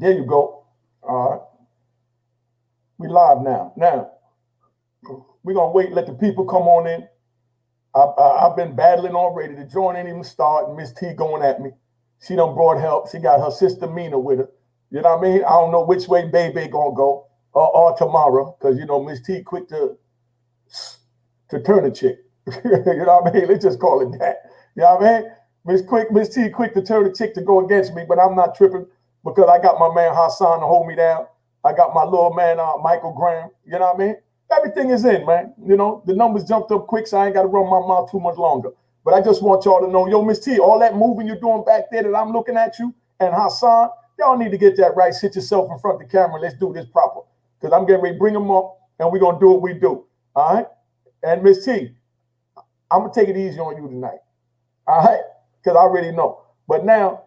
There you go. All right. We live now. Now, we're going to wait, let the people come on in. I've been battling already. The joint ain't even start. Miss T going at me. She done brought help. She got her sister Mina with her. You know what I mean? I don't know which way baby gonna go or tomorrow, because, you know, Miss T quick to turn a chick. You know what I mean? Let's just call it that. You know what I mean? Miss T quick to turn a chick to go against me, but I'm not tripping because I got my man Hassan to hold me down. I got my little man Michael Graham. You know what I mean? Everything is in, man. You know, the numbers jumped up quick, so I ain't got to run my mouth too much longer. But I just want y'all to know, yo, Miss T, all that moving you're doing back there that I'm looking at you and Hassan, y'all need to get that right. Sit yourself in front of the camera. Let's do this proper. Because I'm getting ready to bring them up, and we're going to do what we do. All right? And Miss T, I'm going to take it easy on you tonight. All right? Because I already know. But now,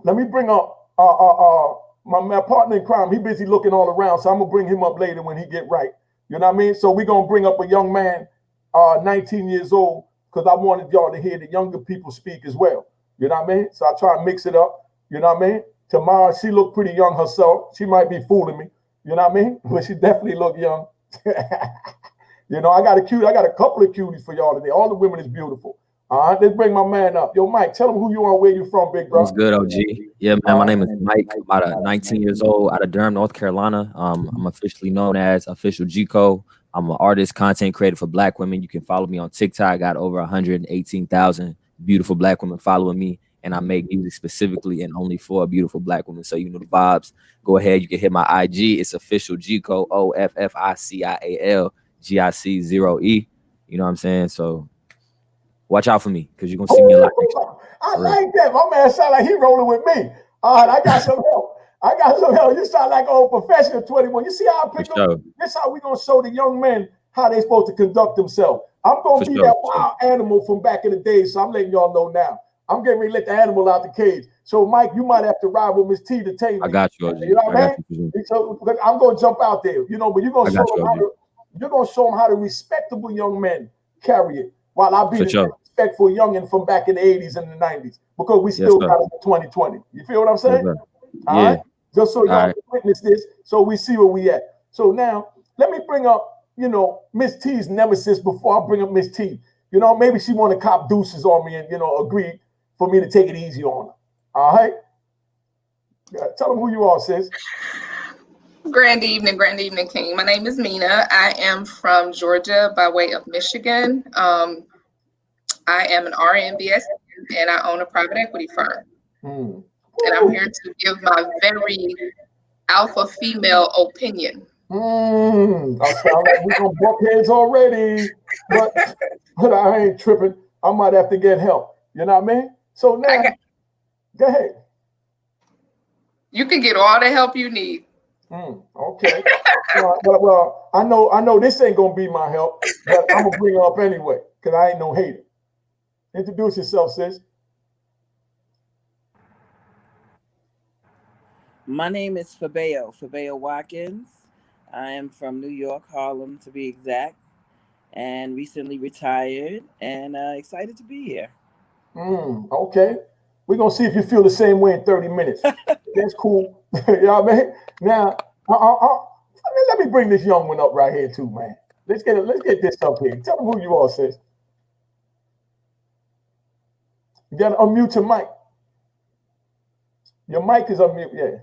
let me bring up my partner in crime. He busy looking all around, so I'm going to bring him up later when he get right. You know what I mean? So we're going to bring up a young man, 19 years old, because I wanted y'all to hear the younger people speak as well. You know what I mean? So I try to mix it up. You know what I mean? Tamara, she looked pretty young herself. She might be fooling me. You know what I mean? But she definitely looked young. You know, I got a couple of cuties for y'all today. All the women is beautiful. All right, let's bring my man up. Yo, Mike, tell him who you are, where you from, big bro. What's good, OG? Yeah, man, my name is Mike. I'm about 19 years old, out of Durham, North Carolina. I'm officially known as Official G-Co. I'm an artist, content creator for Black women. You can follow me on TikTok. I got over 118,000 beautiful Black women following me, and I make music specifically and only for beautiful Black women. So you know the vibes. Go ahead, you can hit my IG. It's Official G-Co, OFFICIAL GIC0E. You know what I'm saying? So watch out for me, because you're gonna see me a lot. I like that. My man sound like he rolling with me. All right, I got some help. You sound like old professional 21. You see how I pick up? This how we gonna show the young men how they supposed to conduct themselves. I'm gonna be that wild animal from back in the day, so I'm letting y'all know now. I'm getting ready to let the animal out the cage. So Mike, you might have to ride with Miss T to tame me. I got you. You know what I mean? So I'm gonna jump out there, you know, but you're gonna show them how the respectable young men carry it, while I be the respectful youngin' from back in the 80s and the 90s, because we still got it in 2020. You feel what I'm saying? All right. Just so y'all can witness this, so we see where we at. So now let me bring up, you know, Miss T's nemesis before I bring up Miss T. You know, maybe she want to cop deuces on me and, you know, agree for me to take it easy on her. All right. Tell them who you are, sis. Grand evening, King. My name is Mina. I am from Georgia by way of Michigan. I am an RNBS and I own a private equity firm. And I'm here to give my very alpha female opinion. I sound like we're gonna buck heads already, but I ain't tripping. I might have to get help. You know what I mean? So now, go ahead. You can get all the help you need. Okay. Well, I know this ain't gonna be my help, but I'm gonna bring her up anyway, because I ain't no hater. Introduce yourself, sis. My name is Fabeo Watkins. I am from New York, Harlem to be exact, and recently retired, and excited to be here. Okay. We're going to see if you feel the same way in 30 minutes. That's cool. You know what I mean? Now, let me bring this young one up right here too, man. Let's get this up here. Tell them who you are, sis. You got to unmute your mic. Your mic is unmute, yeah.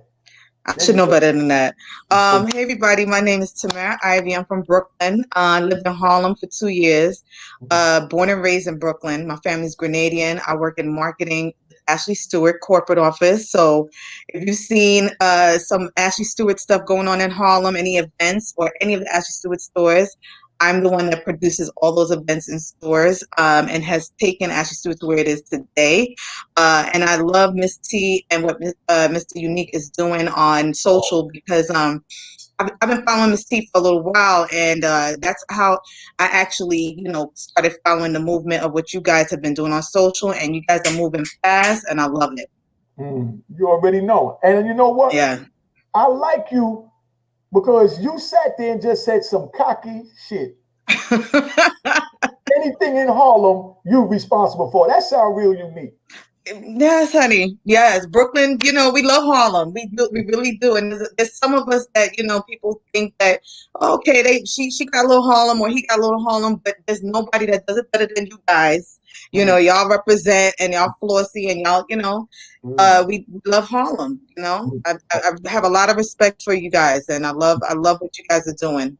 I should know better than that. Hey, everybody. My name is Tamara Ivy. I'm from Brooklyn. Lived in Harlem for 2 years. Born and raised in Brooklyn. My family's Grenadian. I work in marketing, Ashley Stewart corporate office. So if you've seen some Ashley Stewart stuff going on in Harlem, any events or any of the Ashley Stewart stores, I'm the one that produces all those events in stores and has taken Ashley Stewart to where it is today. And I love Miss T and what Mr. Unique is doing on social, because I've been following Miss T for a little while, and that's how I actually, you know, started following the movement of what you guys have been doing on social, and you guys are moving fast, and I love it. You already know. And you know what? Yeah. I like you because you sat there and just said some cocky shit. Anything in Harlem, you're responsible for. That sounds real unique. Yes, honey. Yes, Brooklyn. You know, we love Harlem. We do. We really do. And there's some of us that people think that okay, she got a little Harlem or he got a little Harlem, but there's nobody that does it better than you guys. You know, y'all represent and y'all flossy and y'all. We love Harlem. I have a lot of respect for you guys, and I love what you guys are doing.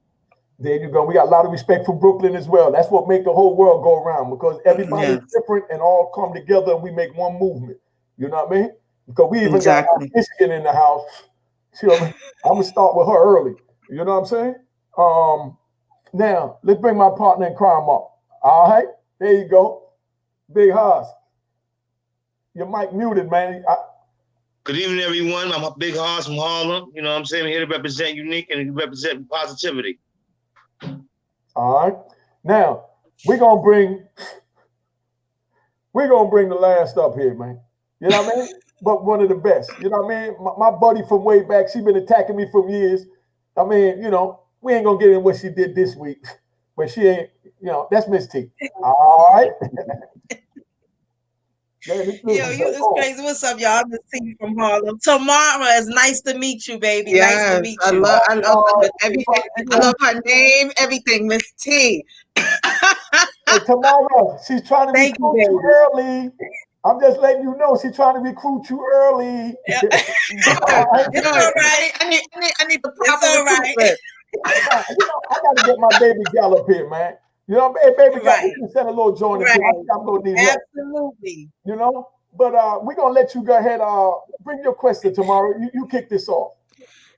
There you go. We got a lot of respect for Brooklyn as well. That's what makes the whole world go around, because everybody's different and all come together and we make one movement. You know what I mean? Because we even got Michigan in the house. I'm gonna start with her early. You know what I'm saying? Now let's bring my partner in crime up. All right, there you go, Big Haas. Your mic muted, man. Good evening, everyone. I'm a Big Haas from Harlem. You know what I'm saying? I'm here to represent unique and represent positivity. All right. Now we're gonna bring the last up here, man. You know what I mean? But one of the best. You know what I mean? My buddy from way back, she's been attacking me for years. I mean, we ain't gonna get in what she did this week, but she ain't. That's Miss T. All right. It's crazy. What's up, y'all? I'm Miss T from Harlem. Tamara, it's nice to meet you, baby. Yes, nice to meet you. I love everything. I love her name, everything, Miss T. Hey, Tamara, she's trying to recruit you early. I'm just letting you know she's trying to recruit you early. It's all right. I need the proper all right. I gotta get my baby gal up here, man. Hey, baby gal, you can send a little joint. Right. I'm gonna need help. Absolutely. But we're gonna let you go ahead. Bring your question tomorrow. You kick this off.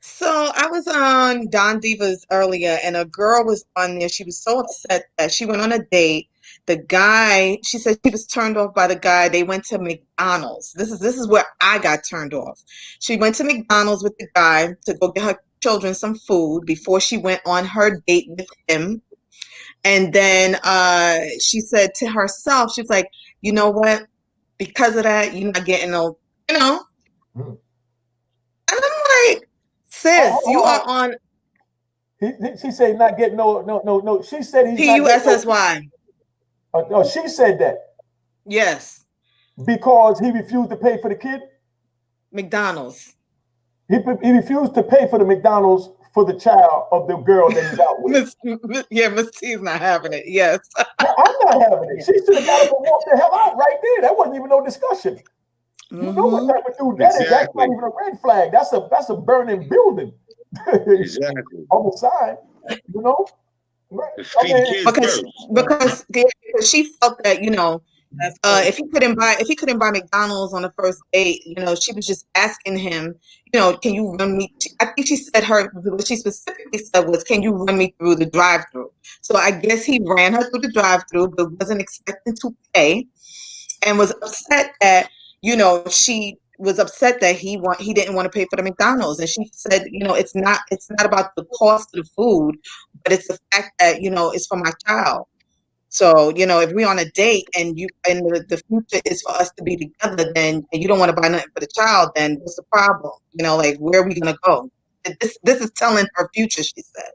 So I was on Don Divas earlier, and a girl was on there. She was so upset that she went on a date. The guy, she said she was turned off by the guy. They went to McDonald's. This is where I got turned off. She went to McDonald's with the guy to go get her children some food before she went on her date with him. And then she said to herself, she was like, you know what? Because of that, you're not getting no, And I'm like, sis, you are on. She said not getting no. She said he's PUSSY. No, she said that. Yes. Because he refused to pay for the kid? McDonald's. He refused to pay for the McDonald's for the child of the girl that he's out with. Miss T's not having it. Yes. I'm not having it. She should have got up and walked the hell out right there. That wasn't even no discussion. You know what type of dude that is. That's not even a red flag. That's a burning building. Exactly. On the side, Because she felt that if he couldn't buy McDonald's on the first date, she was just asking him, can you run me? I think she said what she specifically said was, can you run me through the drive-through? So I guess he ran her through the drive-through, but wasn't expecting to pay, and was upset that she was upset that he didn't want to pay for the McDonald's. And she said, it's not about the cost of the food, but it's the fact that, it's for my child. So, if we're on a date and the future is for us to be together, then and you don't want to buy nothing for the child, then what's the problem? Where are we going to go? This is telling her future, she said.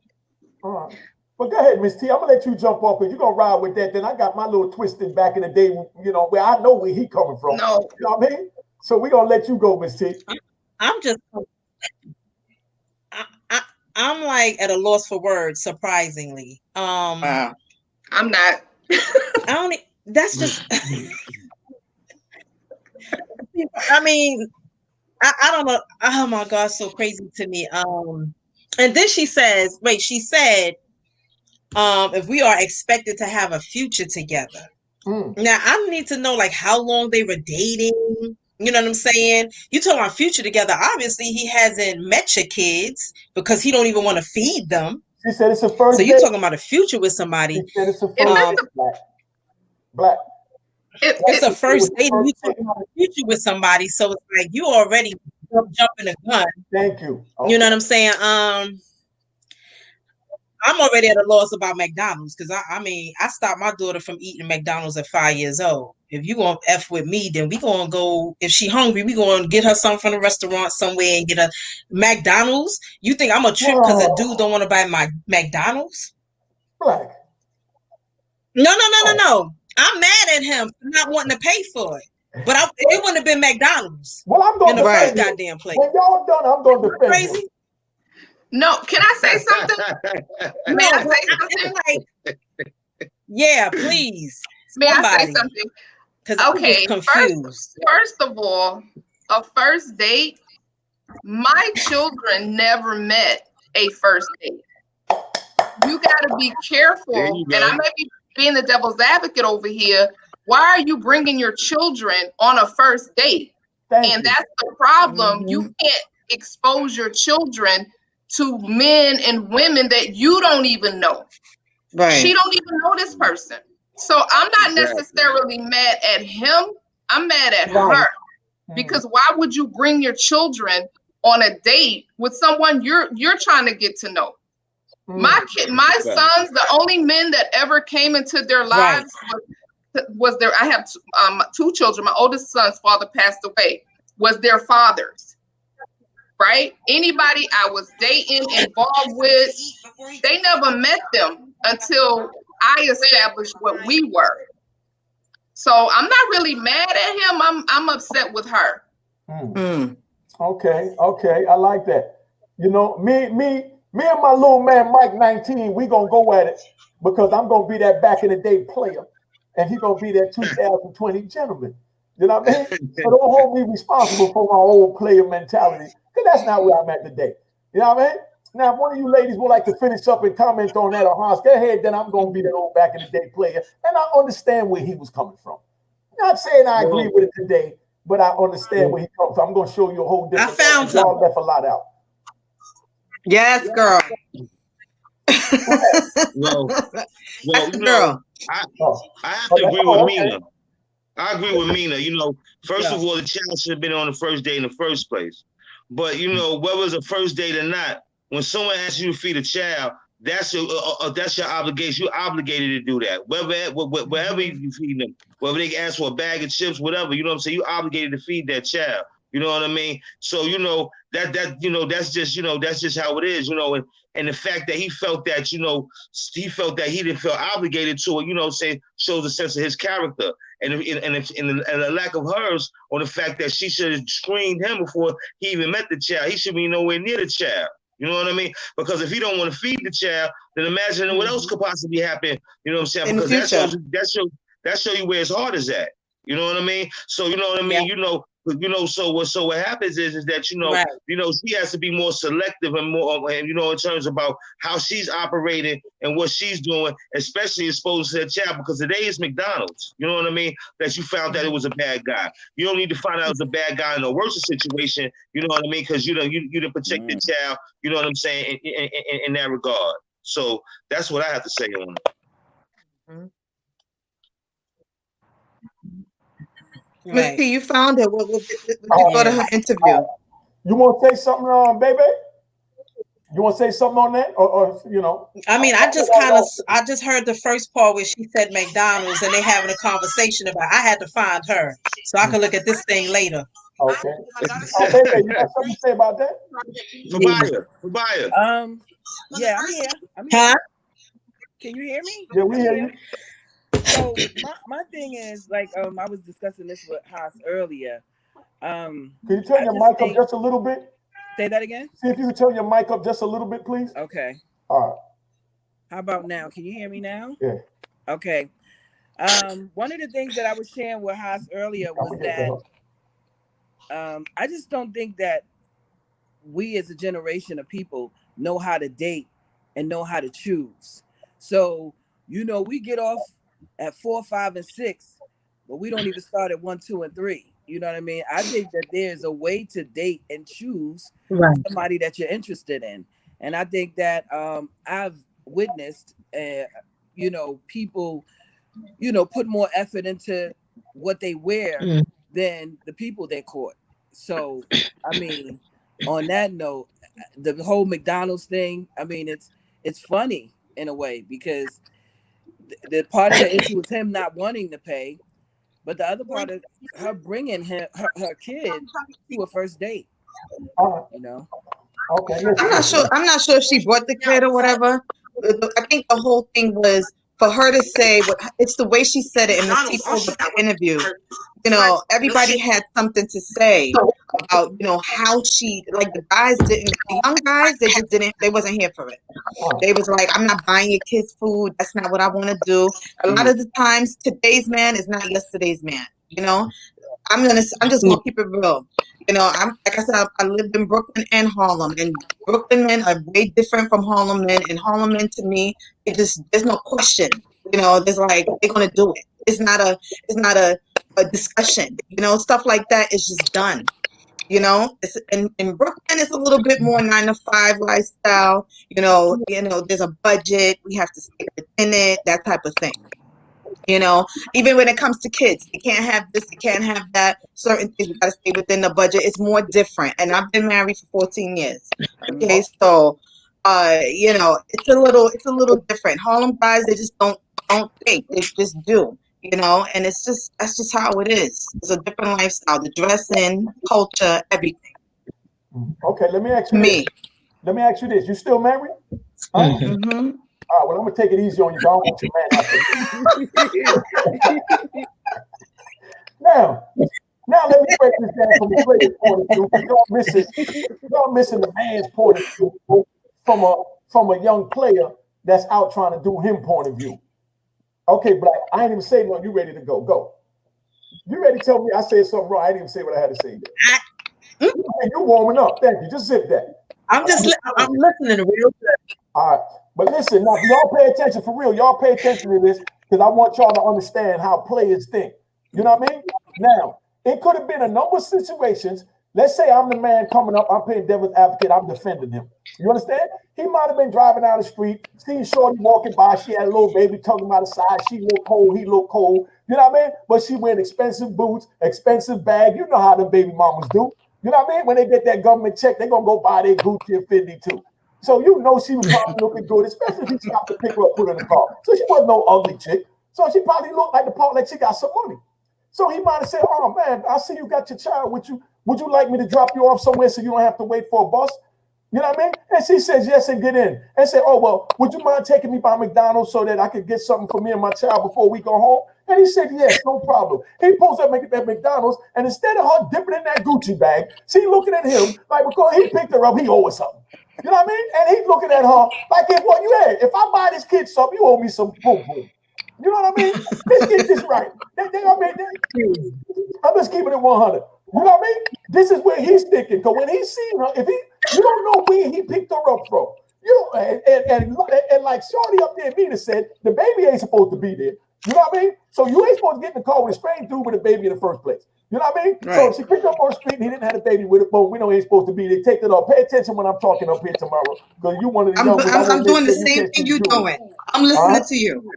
All right. Well, go ahead, Miss T. I'm going to let you jump off, because you're going to ride with that. Then I got my little twisted back in the day, where I know where he coming from. No. You know what I mean? So we're going to let you go, Miss T. I'm like at a loss for words, surprisingly. Wow. I'm not. That's just, I mean, I don't know. Oh my God, so crazy to me. And then she said, if we are expected to have a future together. Now I need to know how long they were dating. You know what I'm saying? You talking about future together. Obviously he hasn't met your kids because he don't even want to feed them. She said it's a first So you're talking about a future with somebody. She said it's a first black. It's a first date. You talking about a future with somebody. So it's like you already jumping the gun. Thank you. Okay. You know what I'm saying? I'm already at a loss about McDonald's, because I stopped my daughter from eating McDonald's at 5 years old. If you gonna F with me, then we gonna go. If she hungry, we gonna get her something from the restaurant somewhere and get her McDonald's. You think I'm a trip because a dude don't want to buy my McDonald's? Black. No. I'm mad at him for not wanting to pay for it. But it wouldn't have been McDonald's. Well, I'm going in the to first defend goddamn place. When y'all done, I'm going to defend Crazy. you. No, can I say something? May I say something? Like, yeah, please. May I Somebody. say something? Because I'm Okay, just confused. First of all, a first date, my children never met a first date. You got to be careful, and I may be being the devil's advocate over here. Why are you bringing your children on a first date? And that's the problem. You can't expose your children to men and women that you don't even know. Right. She don't even know this person. So I'm not necessarily mad at him. I'm mad at her. Because why would you bring your children on a date with someone you're trying to get to know? My sons, the only men that ever came into their lives was their. I have two children. My oldest son's father passed away. Was their fathers, right? Anybody I was dating, involved with, they never met them until I established what we were. So I'm not really mad at him. I'm upset with her. Okay, I like that. You know, me and my little man Mike 19, we gonna go at it because I'm gonna be that back in the day player, and he gonna be that 2020 gentleman. You know what I mean? So don't hold me responsible for my old player mentality, because that's not where I'm at today. You know what I mean? Now, if one of you ladies would like to finish up and comment on that, or Hans, go ahead, then I'm gonna be that old back in the day player, and I understand where he was coming from. Not saying I agree with it today, but I understand where he comes from. I'm gonna show you a whole different. I found y'all left a lot out. Yes, girl. Well, That's the girl. I have to agree with Mina. I agree with Mina. You know, first of all, the child should have been on the first date in the first place. But you know, whether it's a first date or not, when someone asks you to feed a child, that's your obligation. You're obligated to do that. Wherever you feed them, whether they ask for a bag of chips, whatever, you know what I'm saying, you're obligated to feed that child. You know what I mean? So you know that's just how it is. You know, and the fact that he felt that he didn't feel obligated to it. You know, shows a sense of his character. And the lack of hers on the fact that she should have screened him before he even met the child. He should be nowhere near the child. You know what I mean? Because if he don't want to feed the child, then imagine what else could possibly happen. You know what I'm saying? Because that shows you where his heart is at. You know what I mean? So you know what I mean? Yeah. So what happens is that she has to be more selective and more in terms about how she's operating and what she's doing, especially exposed to that child, because today is McDonald's. You know what I mean? That you found that it was a bad guy. You don't need to find out it was a bad guy in a worse situation. You know what I mean? Because you didn't protect the child. You know what I'm saying in that regard. So that's what I have to say on it. Miss P, you found her. We'll go to her interview. You want to say something, baby? You want to say something on that, or you know? I mean, I just heard the first part where she said McDonald's, and they having a conversation about. I had to find her so I can look at this thing later. Okay. Baby, you got something to say about that? Fabaya. Yeah, I'm here. Huh? Can you hear me? Yeah, we hear you. So my thing is, like, I was discussing this with Haas earlier. Can you turn your mic up just a little bit? Say that again? See if you can turn your mic up just a little bit, please. Okay. All right. How about now? Can you hear me now? Yeah. Okay. One of the things that I was sharing with Haas earlier was that I just don't think that we as a generation of people know how to date and know how to choose. So, we get off at 4, 5, and 6, but we don't even start at 1, 2, and 3. You know what I mean? I think that there's a way to date and choose somebody that you're interested in. And I think that I've witnessed, people, put more effort into what they wear than the people they court. So, I mean, on that note, the whole McDonald's thing, I mean, it's funny in a way, because the part of the issue was him not wanting to pay, but the other part is her bringing her kid to a first date. Okay. I'm not sure if she brought the kid or whatever. I think the whole thing was for her to say what it's the way she said it in the sequel of the interview. You know, everybody had something to say about, you know, how she, like the guys didn't, the young guys, they just didn't, they wasn't here for it. They was like, I'm not buying your kids food. That's not what I want to do. A lot of the times, today's man is not yesterday's man. You know, I'm just gonna keep it real. You know, like I said, I lived in Brooklyn and Harlem, and Brooklyn men are way different from Harlem men. And Harlem men, to me, there's no question. You know, there's like they're gonna do it. It's not a discussion. You know, stuff like that is just done. You know, in Brooklyn, it's a little bit more 9-to-5 lifestyle. You know, there's a budget. We have to stay within it. That type of thing. You know, even when it comes to kids, you can't have this, you can't have that. Certain things you gotta stay within the budget. It's more different. And I've been married for 14 years. Okay, so you know, it's a little different. Harlem guys, they just don't think, they just do. You know, and that's just how it is. It's a different lifestyle, the dressing, culture, everything. Okay, let me ask you this. Let me ask you this. You still married? Mm-hmm. All right, well, I'm going to take it easy on you. I don't want your man after. Now, let me break this down from the player's point of view. Y'all missing the man's point of view from a young player that's out trying to do him point of view. Okay, but I ain't even say no. You ready to go? Go. You ready to tell me I said something wrong? I didn't even say what I had to say yet. You're warming up. Thank you. Just zip that. I'm listening real good. All right. But listen, now, y'all pay attention for real. Y'all pay attention to this because I want y'all to understand how players think. You know what I mean? Now, it could have been a number of situations. Let's say I'm the man coming up. I'm playing devil's advocate. I'm defending him. You understand? He might have been driving down the street, seen Shorty walking by. She had a little baby tugging by the side. She looked cold. He looked cold. You know what I mean? But she wearing expensive boots, expensive bag. You know how the baby mamas do. You know what I mean? When they get that government check, they're going to go buy their Gucci and Fendi too. So you know she was probably looking good, especially if he stopped to pick her up, put her in the car. So she wasn't no ugly chick. So she probably looked like the part that she got some money. So he might have said, oh man, I see you got your child with you. Would you like me to drop you off somewhere so you don't have to wait for a bus? You know what I mean? And she says yes and get in. And say, oh, well, would you mind taking me by McDonald's so that I could get something for me and my child before we go home? And he said, yes, no problem. He pulls up at McDonald's, and instead of her dipping in that Gucci bag, she looking at him like because he picked her up, he owe her something. You know what I mean? And he's looking at her like, if I buy this kid something, you owe me some boom boom. You know what I mean? Let's get this right. I'm just keeping it 100. You know what I mean? This is where he's thinking. Because when he's seen her, you don't know where he picked her up from. You know, and like Shorty up there, Mina said, the baby ain't supposed to be there. You know what I mean? So you ain't supposed to get in the car with a strange dude with a baby in the first place. You know what I mean? Right. So if she picked up on the street and he didn't have a baby with it, boom, we know he ain't supposed to be there. Take it off. Pay attention when I'm talking up here tomorrow. Because you one of the young I'm doing the same thing you're doing. I'm listening to you.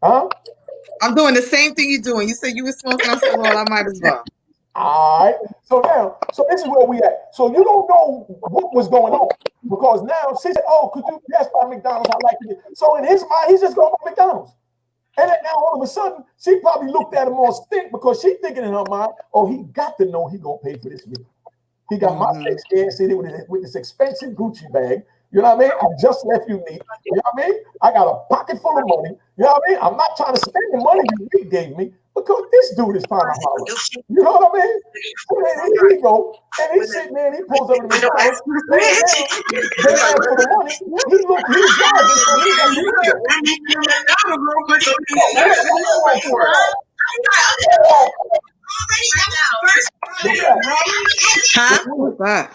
Huh? I'm doing the same thing you're doing. You said you were smoking. I said, well, I might as well. All right. So this is where we at. So you don't know what was going on because now she said, oh, could you pass by McDonald's? I like to get. So in his mind, he's just going to McDonald's. And then now all of a sudden, she probably looked at him on stink because she's thinking in her mind, oh, he got to know he going to pay for this meal. He got my face there sitting with this expensive Gucci bag. You know what I mean? I just left you neat. You know what I mean? I got a pocket full of money. You know what I mean? I'm not trying to spend the money you gave me because this dude is trying to holler. You know what I mean? So then here he go, and he's sitting there and he pulls up in the McDonald's. They ask for the money. He's driving, so he got the Huh?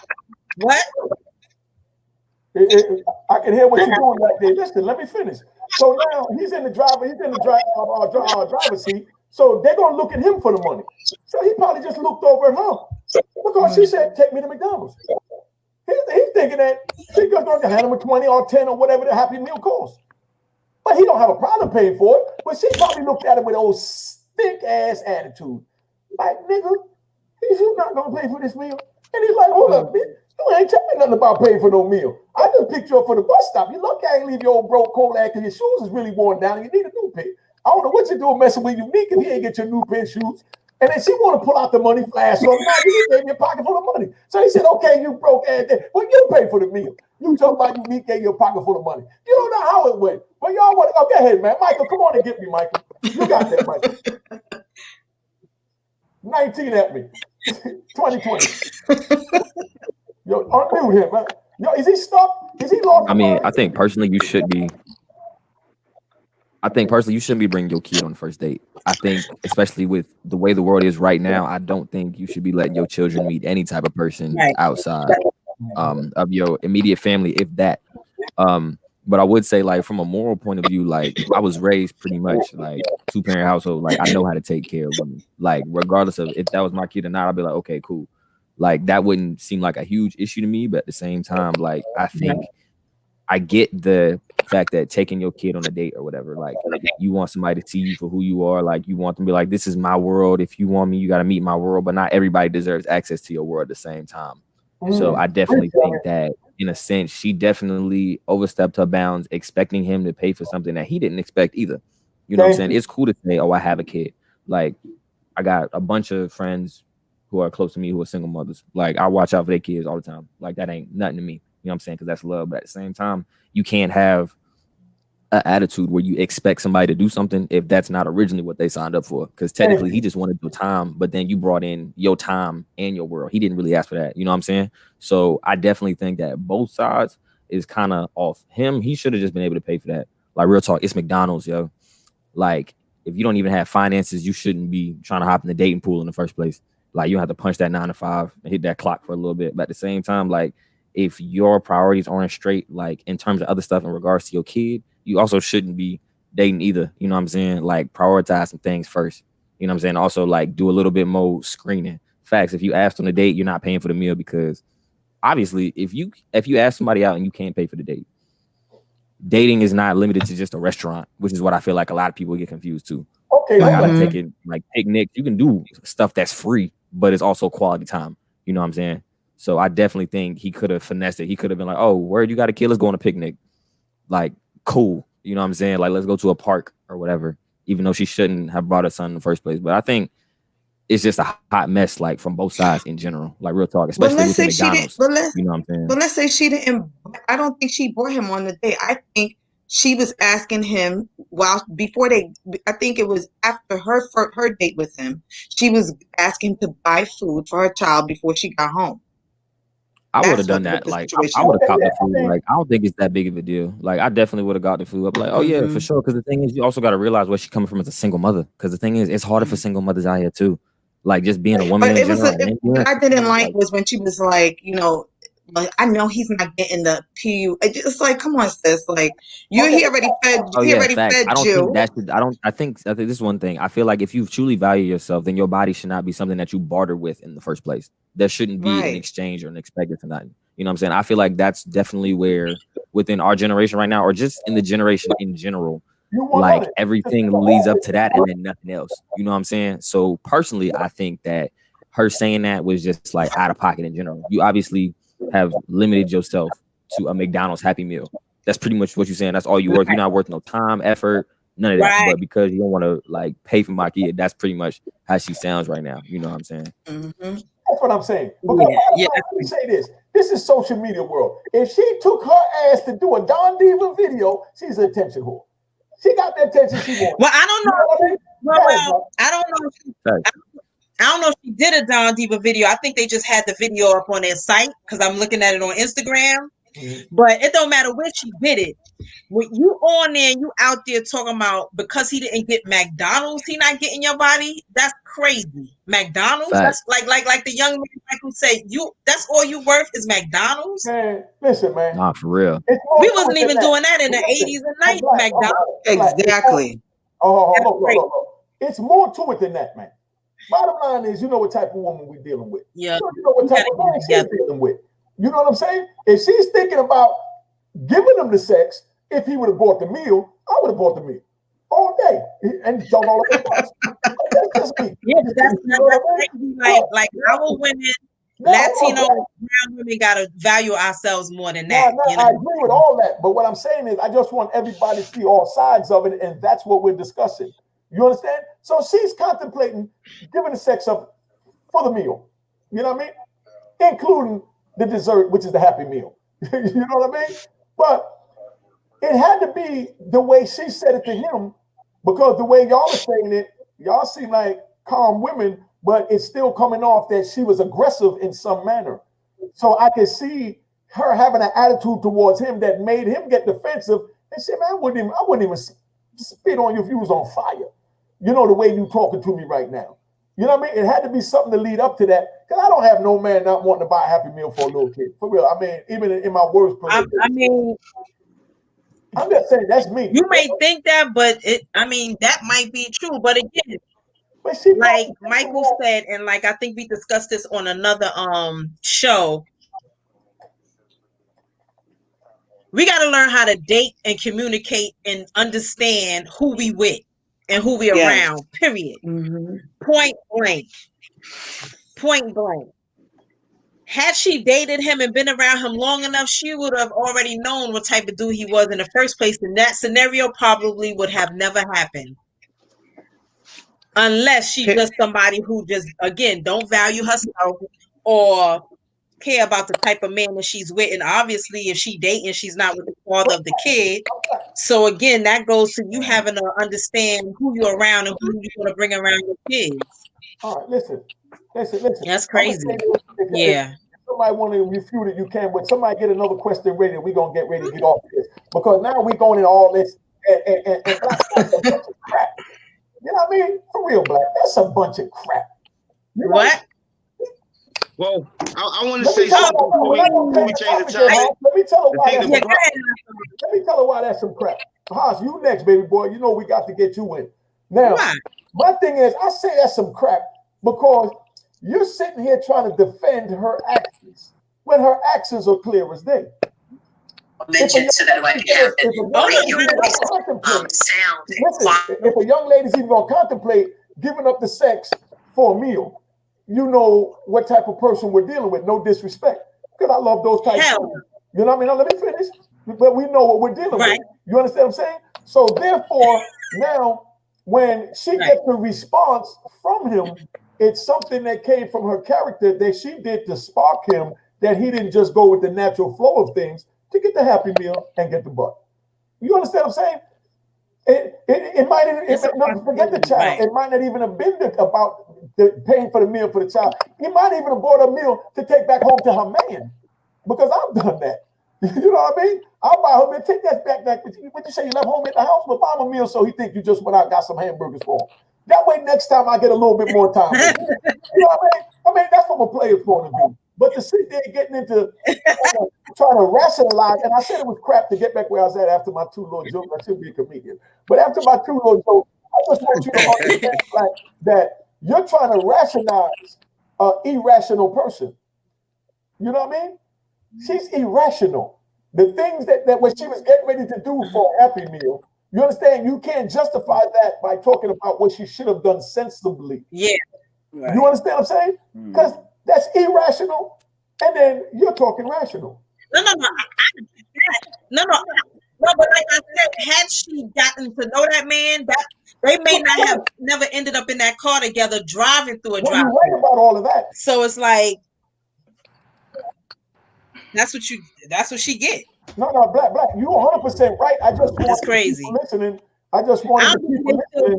What? I can hear what you're doing right there. Listen, let me finish. So now he's in the driver's seat. So they're gonna look at him for the money. So he probably just looked over at her because she said, "Take me to McDonald's." He's thinking that she's going to hand him a 20 or 10 or whatever the Happy Meal costs. But he don't have a problem paying for it. But she probably looked at him with old stink ass attitude, like, "Nigga, you not gonna pay for this meal?" And he's like, "Hold up, bitch. You ain't telling me nothing about paying for no meal. I just picked you up for the bus stop. You lucky I ain't leave your old broke cold ass because your shoes is really worn down and you need a new pair. I don't know what you're doing messing with Unique if he ain't get your new pair of shoes. And then she want to pull out the money, flash on. No, you gave me a pocket full of money. So he said, okay, you broke ass. Well, you pay for the meal. You talking about you gave you a pocket full of money. You don't know how it went. But y'all want to go ahead, man. Michael, come on and get me, Michael. You got that, Michael. 19 at me. 2020. Yo, unmute him, man. Yo, is he stuck? Is he lost? I mean, I think personally you should be. I think personally you shouldn't be bringing your kid on the first date. I think, especially with the way the world is right now, I don't think you should be letting your children meet any type of person outside of your immediate family, if that. But I would say, like, from a moral point of view, like, I was raised pretty much like 2-parent household. Like, I know how to take care of women. Like, regardless of if that was my kid or not, I'd be like, okay, cool. Like, that wouldn't seem like a huge issue to me. But at the same time, like, I think I get the fact that taking your kid on a date or whatever, like, you want somebody to see you for who you are. Like, you want them to be like, this is my world. If you want me, you got to meet my world. But not everybody deserves access to your world at the same time. So I definitely think that, in a sense, she definitely overstepped her bounds, expecting him to pay for something that he didn't expect either. You know what I'm saying? It's cool to say, oh, I have a kid. Like, I got a bunch of friends who are close to me who are single mothers. Like, I watch out for their kids all the time. Like, that ain't nothing to me. You know what I'm saying? Because that's love. But at the same time, you can't have an attitude where you expect somebody to do something if that's not originally what they signed up for. Because technically, he just wanted your time, but then you brought in your time and your world. He didn't really ask for that. You know what I'm saying? So I definitely think that both sides is kind of off. Him, he should have just been able to pay for that. Like, real talk, it's McDonald's, yo. Like, if you don't even have finances, you shouldn't be trying to hop in the dating pool in the first place. Like, you have to punch that 9 to 5 and hit that clock for a little bit. But at the same time, like, if your priorities aren't straight, like, in terms of other stuff in regards to your kid, you also shouldn't be dating either. You know what I'm saying? Like, prioritize some things first. You know what I'm saying? Also, like, do a little bit more screening. Facts, if you asked on a date, you're not paying for the meal, because obviously if you ask somebody out and you can't pay for the date, dating is not limited to just a restaurant, which is what I feel like a lot of people get confused too. Okay, like, I'm taking like picnics. You can do stuff that's free, but it's also quality time. You know what I'm saying? So I definitely think he could have finessed it. He could have been like, oh, word, you got a kid, let's go on a picnic. Like, cool. You know what I'm saying? Like, let's go to a park or whatever, even though she shouldn't have brought her son in the first place. But I think it's just a hot mess, like, from both sides in general. Like, real talk, especially with McDonald's. You know what I'm saying? But let's say she didn't. I don't think she brought him on the date. I think she was asking him before they. I think it was after her date with him. She was asking to buy food for her child before she got home. I would have done that. Like, I would have got the food. Like, I don't think it's that big of a deal. Like, I definitely would have got the food. I'm like, oh yeah, for sure. Because the thing is, you also got to realize where she's coming from as a single mother. Because the thing is, it's harder for single mothers out here too. Like, just being a woman. But what I didn't like was when she was like, you know, like, I know he's not getting the PU. It's like, come on, sis. Like, he already fed. He already fed you. I think this is one thing. I feel like if you truly value yourself, then your body should not be something that you barter with in the first place. There shouldn't be an exchange or an expected for nothing. You know what I'm saying? I feel like that's definitely where, within our generation right now, or just in the generation in general, like, everything leads up to that and then nothing else. You know what I'm saying? So personally, I think that her saying that was just like out of pocket in general. You obviously have limited yourself to a McDonald's Happy Meal. That's pretty much what you're saying. That's all you worth. You're not worth no time, effort, none of that. But because you don't want to, like, pay for my kid, that's pretty much how she sounds right now. You know what I'm saying? That's what I'm saying. Because let me say this. This is social media world. If she took her ass to do a Don Diva video, she's an attention whore. She got the attention she wants. Well, I don't know. Well, I don't know. I don't know if she did a Don Diva video. I think they just had the video up on their site, because I'm looking at it on Instagram. But it don't matter where she did it. When you on there, you out there talking about because he didn't get McDonald's, he not getting your body. That's crazy. McDonald's. That's like the young man like who said, that's all you worth is McDonald's. Man, listen, man. Nah, for real. We wasn't even doing that in the 80s and 90s. McDonald's. Exactly. It's more to it than that, man. Bottom line is, you know what type of woman we're dealing with. Yeah. So you know what type of man she's dealing with. You know what I'm saying? If she's thinking about giving him the sex, if he would have bought the meal, I would have bought the meal all day and done all of the That's just me. Yeah, that's crazy. Like our women, Latino brown women gotta value ourselves more than that. You know? I agree with all that, but what I'm saying is, I just want everybody to see all sides of it, and that's what we're discussing. You understand? So she's contemplating giving the sex up for the meal. You know what I mean? Including the dessert, which is the happy meal. You know what I mean? But it had to be the way she said it to him, because the way y'all are saying it, y'all seem like calm women, but it's still coming off that she was aggressive in some manner. So I could see her having an attitude towards him that made him get defensive and say, man, I wouldn't even spit on you if you was on fire. You know, the way you talking to me right now. You know what I mean? It had to be something to lead up to that. Because I don't have no man not wanting to buy a Happy Meal for a little kid. For real. I mean, even in my worst I I'm just saying that's me. You may think that, but that might be true. But again, like Michael said, and like I think we discussed this on another show, we got to learn how to date and communicate and understand who we with and who we around. Period. Point blank. Had she dated him and been around him long enough, she would have already known what type of dude he was in the first place. And that scenario probably would have never happened. Unless she's just somebody who just, again, don't value herself or care about the type of man that she's with. And obviously, if she dating, she's not with the father of the kid. So again, that goes to you having to understand who you're around and who you're going to bring around your kids. All right, listen. That's crazy. If somebody want to refute it, you can. When somebody get another question ready, we're going to get ready to get off this. Because now we're going into all this and that's a bunch of crap. You know what I mean? For real, Black. That's a bunch of crap. You know? What? Well, I want to say something before we change the topic. Let me tell her why that's some crap. Haas, you next, baby boy. You know we got to get you in. Now, my thing is, I say that's some crap because you're sitting here trying to defend her actions when her actions are clear as day. Mention so that way if a young lady's even gonna contemplate giving up the sex for a meal, you know what type of person we're dealing with. No disrespect, because I love those types of people. You know what I mean? Now, let me finish. But we know what we're dealing with. You understand what I'm saying? So therefore, now when she gets a response from him, it's something that came from her character that she did to spark him, that he didn't just go with the natural flow of things to get the happy meal and get the butt. You understand what I'm saying? It might not forget the child. It might not even have been about the paying for the meal for the child. He might even have bought a meal to take back home to her man, because I've done that. You know what I mean? I'll buy her meal, take that back. What you say, you left home at the house? But buy him a meal so he think you just went out and got some hamburgers for him. That way, next time I get a little bit more time. You know what I mean? I mean, that's from a player's point of view. But to sit there getting into trying to rationalize, and I said it was crap to get back where I was at after my two little jokes. I should be a comedian. But after my two little jokes, I just want you to understand that you're trying to rationalize an irrational person. You know what I mean? She's irrational. The things that what she was getting ready to do for a happy meal, you understand? You can't justify that by talking about what she should have done sensibly. Yeah. Right. You understand what I'm saying? Because that's irrational, and then you're talking rational. No. But like I said, had she gotten to know that man, that they may not have never ended up in that car together driving through a drive. You're right about all of that. So it's like that's what she get. No, Black, you 100% right. I just want crazy. People listening. I just wanted the people listening.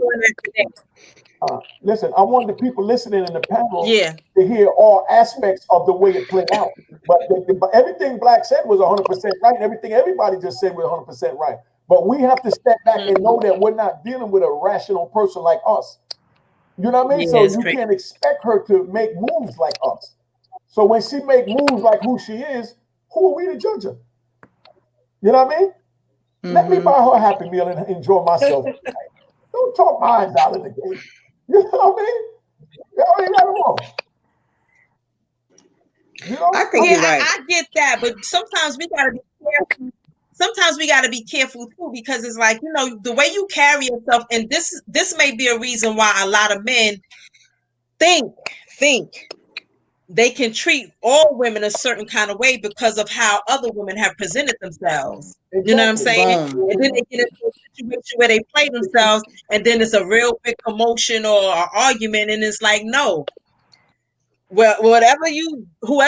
Listen, I wanted the people listening in the panel to hear all aspects of the way it played out. But everything Black said was 100% right. And everything everybody just said was 100% right. But we have to step back and know that we're not dealing with a rational person like us. You know what I mean? So you can't expect her to make moves like us. So when she make moves like who she is, who are we to judge her? You know what I mean? Let me buy her a happy meal and enjoy myself. Don't talk my eyes out of the game. You know what I mean? That ain't nothing wrong. You know? I think you're right. I get that, but sometimes we gotta be careful. Sometimes we gotta be careful too, because it's like, you know, the way you carry yourself, and this may be a reason why a lot of men think they can treat all women a certain kind of way because of how other women have presented themselves. Exactly. You know what I'm saying? Boom. And then they get into a situation where they play themselves, and then it's a real big commotion or an argument, and it's like, no. Well, whoever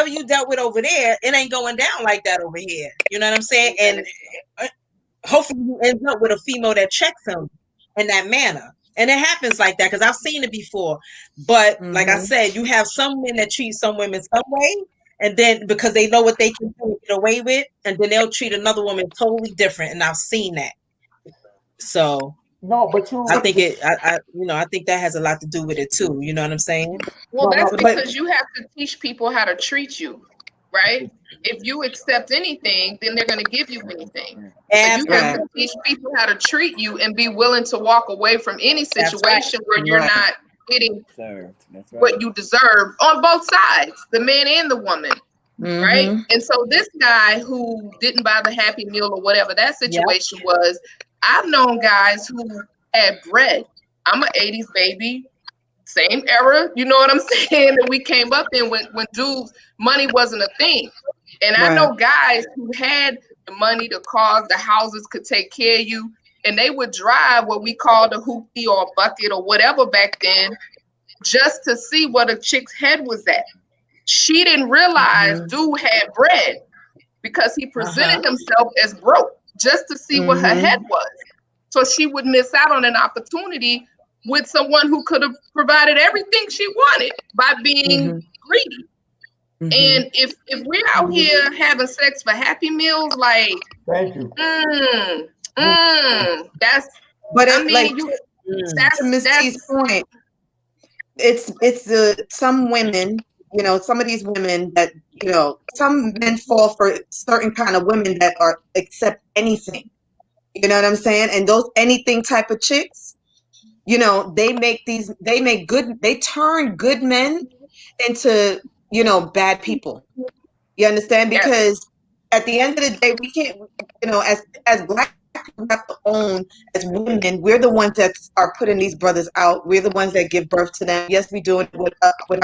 you dealt with over there, it ain't going down like that over here. You know what I'm saying? And hopefully you end up with a female that checks him in that manner. And it happens like that because I've seen it before. But like I said, you have some men that treat some women some way, and then because they know what they can do and get away with, and then they'll treat another woman totally different. And I've seen that. So No, but I think I think that has a lot to do with it too. You know what I'm saying? Well, No, that's no, because you have to teach people how to treat you, right? If you accept anything, then they're going to give you anything. So you have to teach people how to treat you and be willing to walk away from any situation where you're not getting what you deserve on both sides, the man and the woman, right? And so this guy who didn't buy the Happy Meal or whatever that situation was, I've known guys who had bread. I'm an 80s baby. Same era, you know what I'm saying, that we came up in when dudes, money wasn't a thing. And I know guys who had the money, the cars, the houses, could take care of you, and they would drive what we called a hoopty or a bucket or whatever back then just to see what a chick's head was at. She didn't realize dude had bread because he presented himself as broke just to see what her head was. So she would miss out on an opportunity with someone who could have provided everything she wanted by being greedy. And if we're out here having sex for Happy Meals, like, thank you. That's, But I it, mean, like, that's to Ms. T's point, it's some women, you know, some of these women that, you know, some men fall for certain kind of women that are accept anything. You know what I'm saying? And those anything type of chicks, you know, they turn good men into, you know, bad people. You understand? Because at the end of the day, we can't, you know, as black people have to own, as women, we're the ones that are putting these brothers out. We're the ones that give birth to them. Yes, we do it with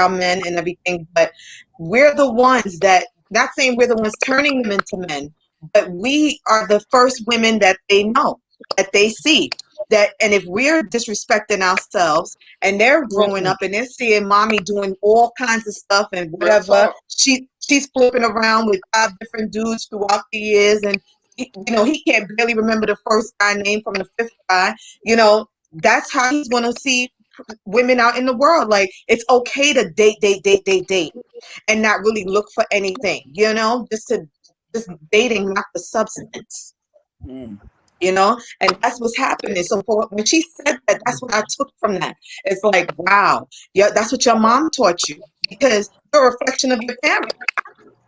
our men and everything, but we're the ones that, not saying we're the ones turning them into men, but we are the first women that they know, that they see. That, and if we're disrespecting ourselves and they're growing up and they're seeing mommy doing all kinds of stuff and whatever, she's flipping around with 5 different dudes throughout the years, and you know, he can't barely remember the first guy name from the 5th guy. You know, that's how he's going to see women out in the world. Like, it's okay to date and not really look for anything, you know, just dating, not the substance. You know, and that's what's happening. So when she said that, that's what I took from that. It's like, wow, yeah, that's what your mom taught you, because you're a reflection of your parents.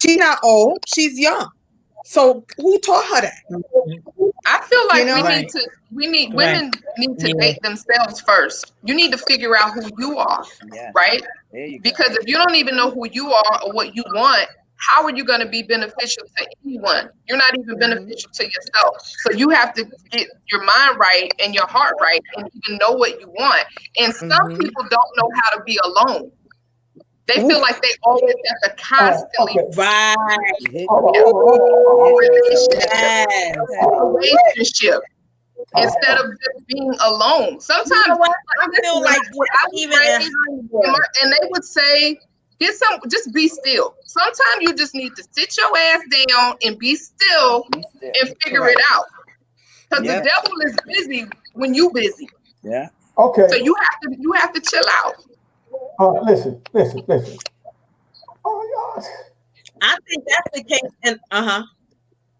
She's not old, she's young. So who taught her that? I feel like, you know? Women need to date themselves first. You need to figure out who you are, right? Because if you don't even know who you are or what you want, how are you going to be beneficial to anyone? You're not even beneficial to yourself. So you have to get your mind right and your heart right and even know what you want. And some people don't know how to be alone. They feel like they always have to constantly relationship instead of just being alone. Sometimes I feel like and they would say, just be still. Sometimes you just need to sit your ass down and be still and figure it out. Because the devil is busy when you busy. Yeah. Okay. So you have to chill out. Listen. Oh, y'all. I think that's the case. And I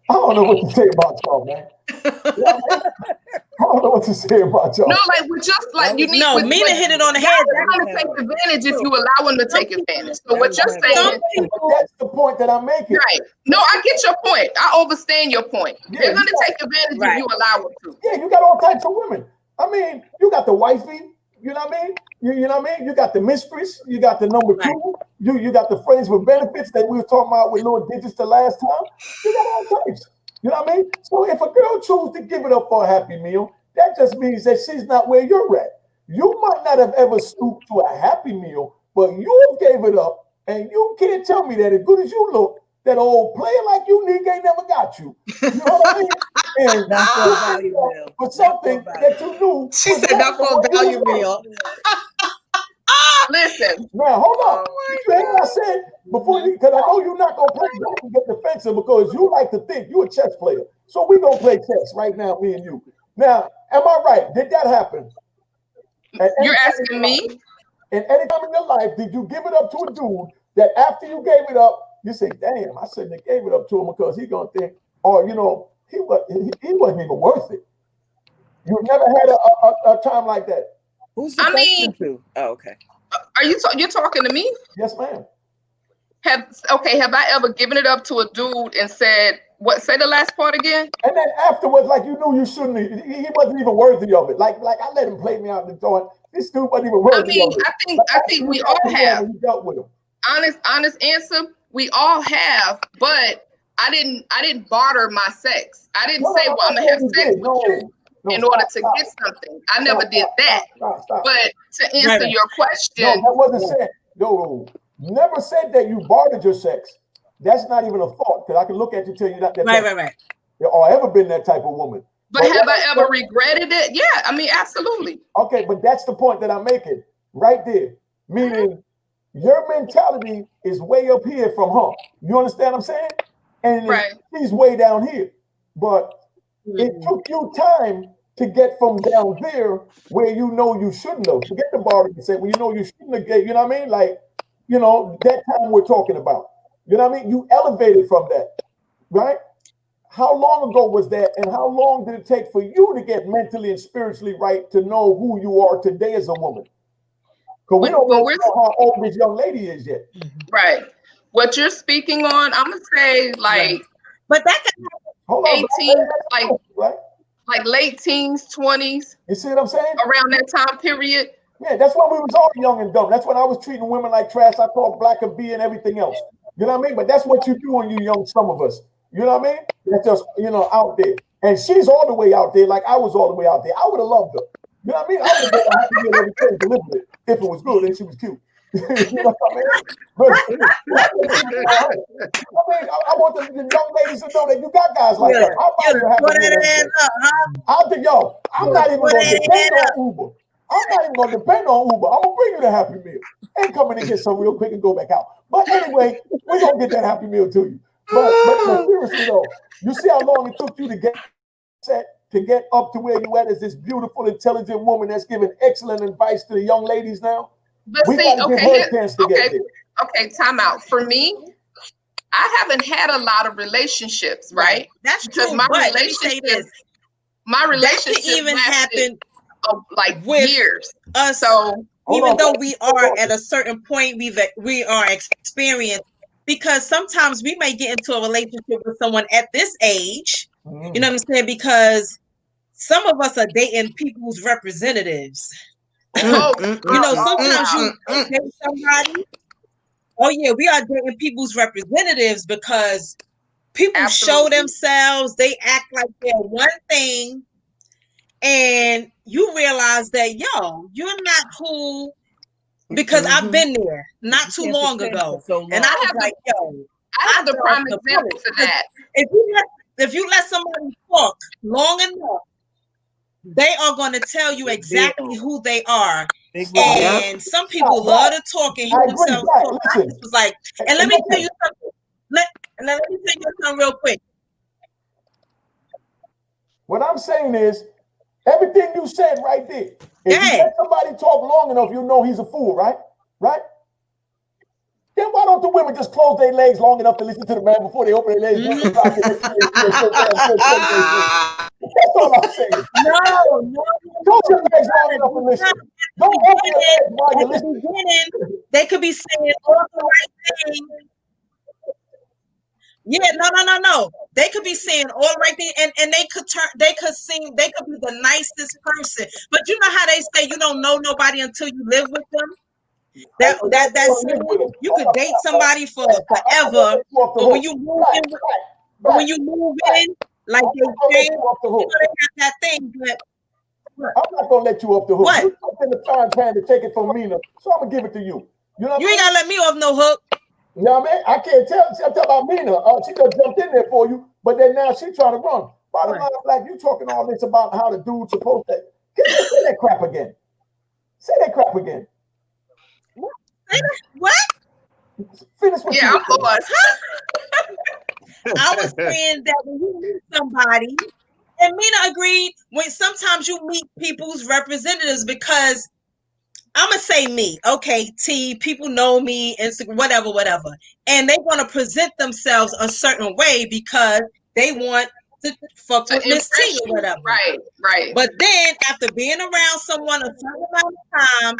don't know what to say about y'all, man. I don't know what to say about y'all. No, like we're just like you need. No, Mina hit it on the head. They're gonna take advantage if you allow them to take advantage. So what you're saying, that's the point that I'm making. Right? No, I get your point. I understand your point. They're gonna take advantage if you allow them to. Yeah, you got all types of women. I mean, you got the wifey. You know what I mean? You know what I mean? You got the mistress. You got the number 2. You got the friends with benefits that we were talking about with little digits the last time. You got all types. You know what I mean? So if a girl chooses to give it up for a Happy Meal, that just means that she's not where you're at. You might not have ever stooped to a Happy Meal, but you gave it up And you can't tell me that as good as you look, that old player like you, nigga, ain't never got you. You know what I mean? And Not for a value meal. for something that you knew. She said not for a value meal. Listen. Now, hold on. Oh You hear what I said before? Because I know you're not going to play back and get defensive because you like to think you're a chess player. So we're going to play chess right now, me and you. Now, am I right? Did that happen? You're asking me? And any time in your life, did you give it up to a dude that after you gave it up, you say, damn, I shouldn't have gave it up to him because he's going to think, or, you know, he wasn't even worth it. You never had a time like that? Who's the question to? Oh, okay. Are you're talking to me? Yes, ma'am. Have I ever given it up to a dude and said, what, say the last part again? And then afterwards, like you knew you shouldn't, he wasn't even worthy of it. Like I let him play me out the door. This dude wasn't even worthy of it. I think we all have. Dealt with him. Honest answer, we all have, but I didn't barter my sex. I didn't say, well, I'm gonna have sex with you in order to get something. I never did that. Stop. But to answer your question, no, that wasn't said. No, never said that you bartered your sex. That's not even a thought, because I can look at you and tell you that. Right. Or ever been that type of woman. But have I ever regretted it? Yeah, I mean, absolutely. Okay, but that's the point that I'm making right there. Meaning your mentality is way up here from her. You understand what I'm saying? And she's way down here. But it took you time to get from down there where you know you shouldn't have. Forget the bar and say, well, you know you shouldn't have get, you know what I mean? Like, you know, that time we're talking about. You know what I mean? You elevated from that, right? How long ago was that? And how long did it take for you to get mentally and spiritually right to know who you are today as a woman? Because we don't know how old this young lady is yet. Right. What you're speaking on, I'm gonna say like, but that can 18, like late teens, 20s. You see what I'm saying? Around that time period. Yeah, that's when we was all young and dumb. That's when I was treating women like trash. I called black and B and everything else. You know what I mean? But that's what you do when you young, some of us. You know what I mean? That's just, you know, out there. And she's all the way out there like I was all the way out there. I would have loved her. You know what I mean? I would have been happy to every day to live with it if it was good and she was cute. You know what I mean? But, I want the young ladies to know that you got guys like that. I think, yo, I'm not even going to depend on Uber. I'm not even going to depend on Uber. I'm going to bring you the Happy Meal. And come in and get some real quick and go back out. But anyway, we're going to get that Happy Meal to you. But seriously though, you see how long it took you to get set, to get up to where you at as this beautiful, intelligent woman that's giving excellent advice to the young ladies now? But we see, okay, time out. For me, I haven't had a lot of relationships, right? That's because true. my relationship even happened like with years. So even though we are at a certain point, we are experienced, because sometimes we may get into a relationship with someone at this age. You know what I'm saying? Because some of us are dating people's representatives. You know, sometimes you date somebody. Oh yeah, we are dating people's representatives because people show themselves, they act like they're one thing, and you realize that, yo, you're not who, because I've been there not too long ago. And I was like, yo, I have the prime example to that. If you let somebody talk long enough, they are going to tell you exactly who they are. And some people love to talk and hear themselves talk. I just was like, and let me tell you something. Let me tell you something real quick. What I'm saying is, everything you said right there. If you let somebody talk long enough, you know he's a fool, right? Right? Then why don't the women just close their legs long enough to listen to the man before they open their legs? That's all I'm saying. No. Close your legs long enough to listen. Don't open your legs while you're listening. They could be saying all the right things. Yeah, no. They could be saying all the right things, and they could sing, they could be the nicest person. But you know how they say you don't know nobody until you live with them? That's you could date somebody for forever, but when you move in, like they say, you know, they got that thing. But I'm not gonna let you off the hook. You in the frying pan to take it from Mina, so I'm gonna give it to you. You know, you ain't gotta let me off no hook. You know what I mean? I can't tell. I'm talking about Mina. She just jumped in there for you, but then now she's trying to run. Bottom line, Black, you talking all this about how the dude's supposed to. Say that crap again. Say that crap again. What? Finish what Yeah, you I'm lost. I was saying that when you meet somebody, and Mina agreed, when sometimes you meet people's representatives, because I'm gonna say me, okay, T, people know me, Instagram, whatever, and they want to present themselves a certain way because they want to fuck with Miss T or whatever. Right. But then after being around someone a certain amount of time,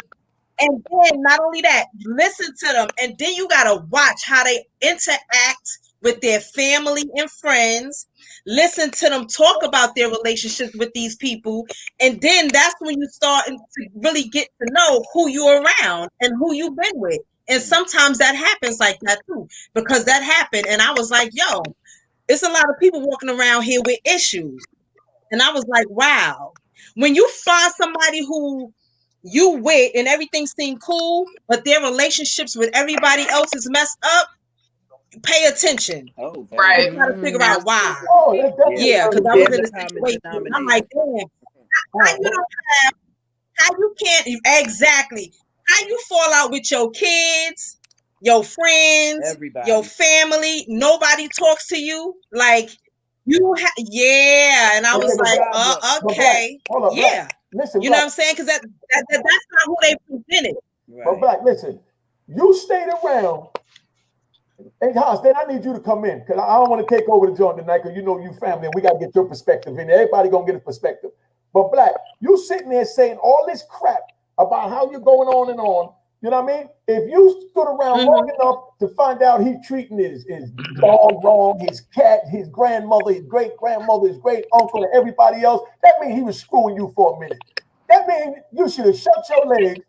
and then not only that, listen to them, and then you gotta watch how they interact with their family and friends. Listen to them talk about their relationships with these people, and then that's when you start to really get to know who you're around and who you've been with. And sometimes that happens like that too, because that happened, and I was like, yo, it's a lot of people walking around here with issues. And I was like, wow. When you find somebody who you with and everything seemed cool, but their relationships with everybody else is messed up, pay attention. Oh, Right. You gotta figure out why. Oh, that's definitely Yeah, because I was in a common situation. I'm denominator. like, damn, how you don't have, how you can't exactly, how you fall out with your kids, your friends, Everybody. your family, nobody talks to you, like you have, yeah. And I was like, okay, hold up, yeah. Black. Listen, You know Black. what I'm saying? Because that's not who they presented. But Black, listen, you stayed around. Hey, Haas, then I need you to come in because I don't want to take over the joint tonight because you know you family and we got to get your perspective in there. Everybody going to get a perspective. But Black, you sitting there saying all this crap about how you're going on and on. You know what I mean? If you stood around long enough to find out he treating his dog wrong, his cat, his grandmother, his great-grandmother, his great-uncle, and everybody else, that means he was screwing you for a minute. That means you should have shut your legs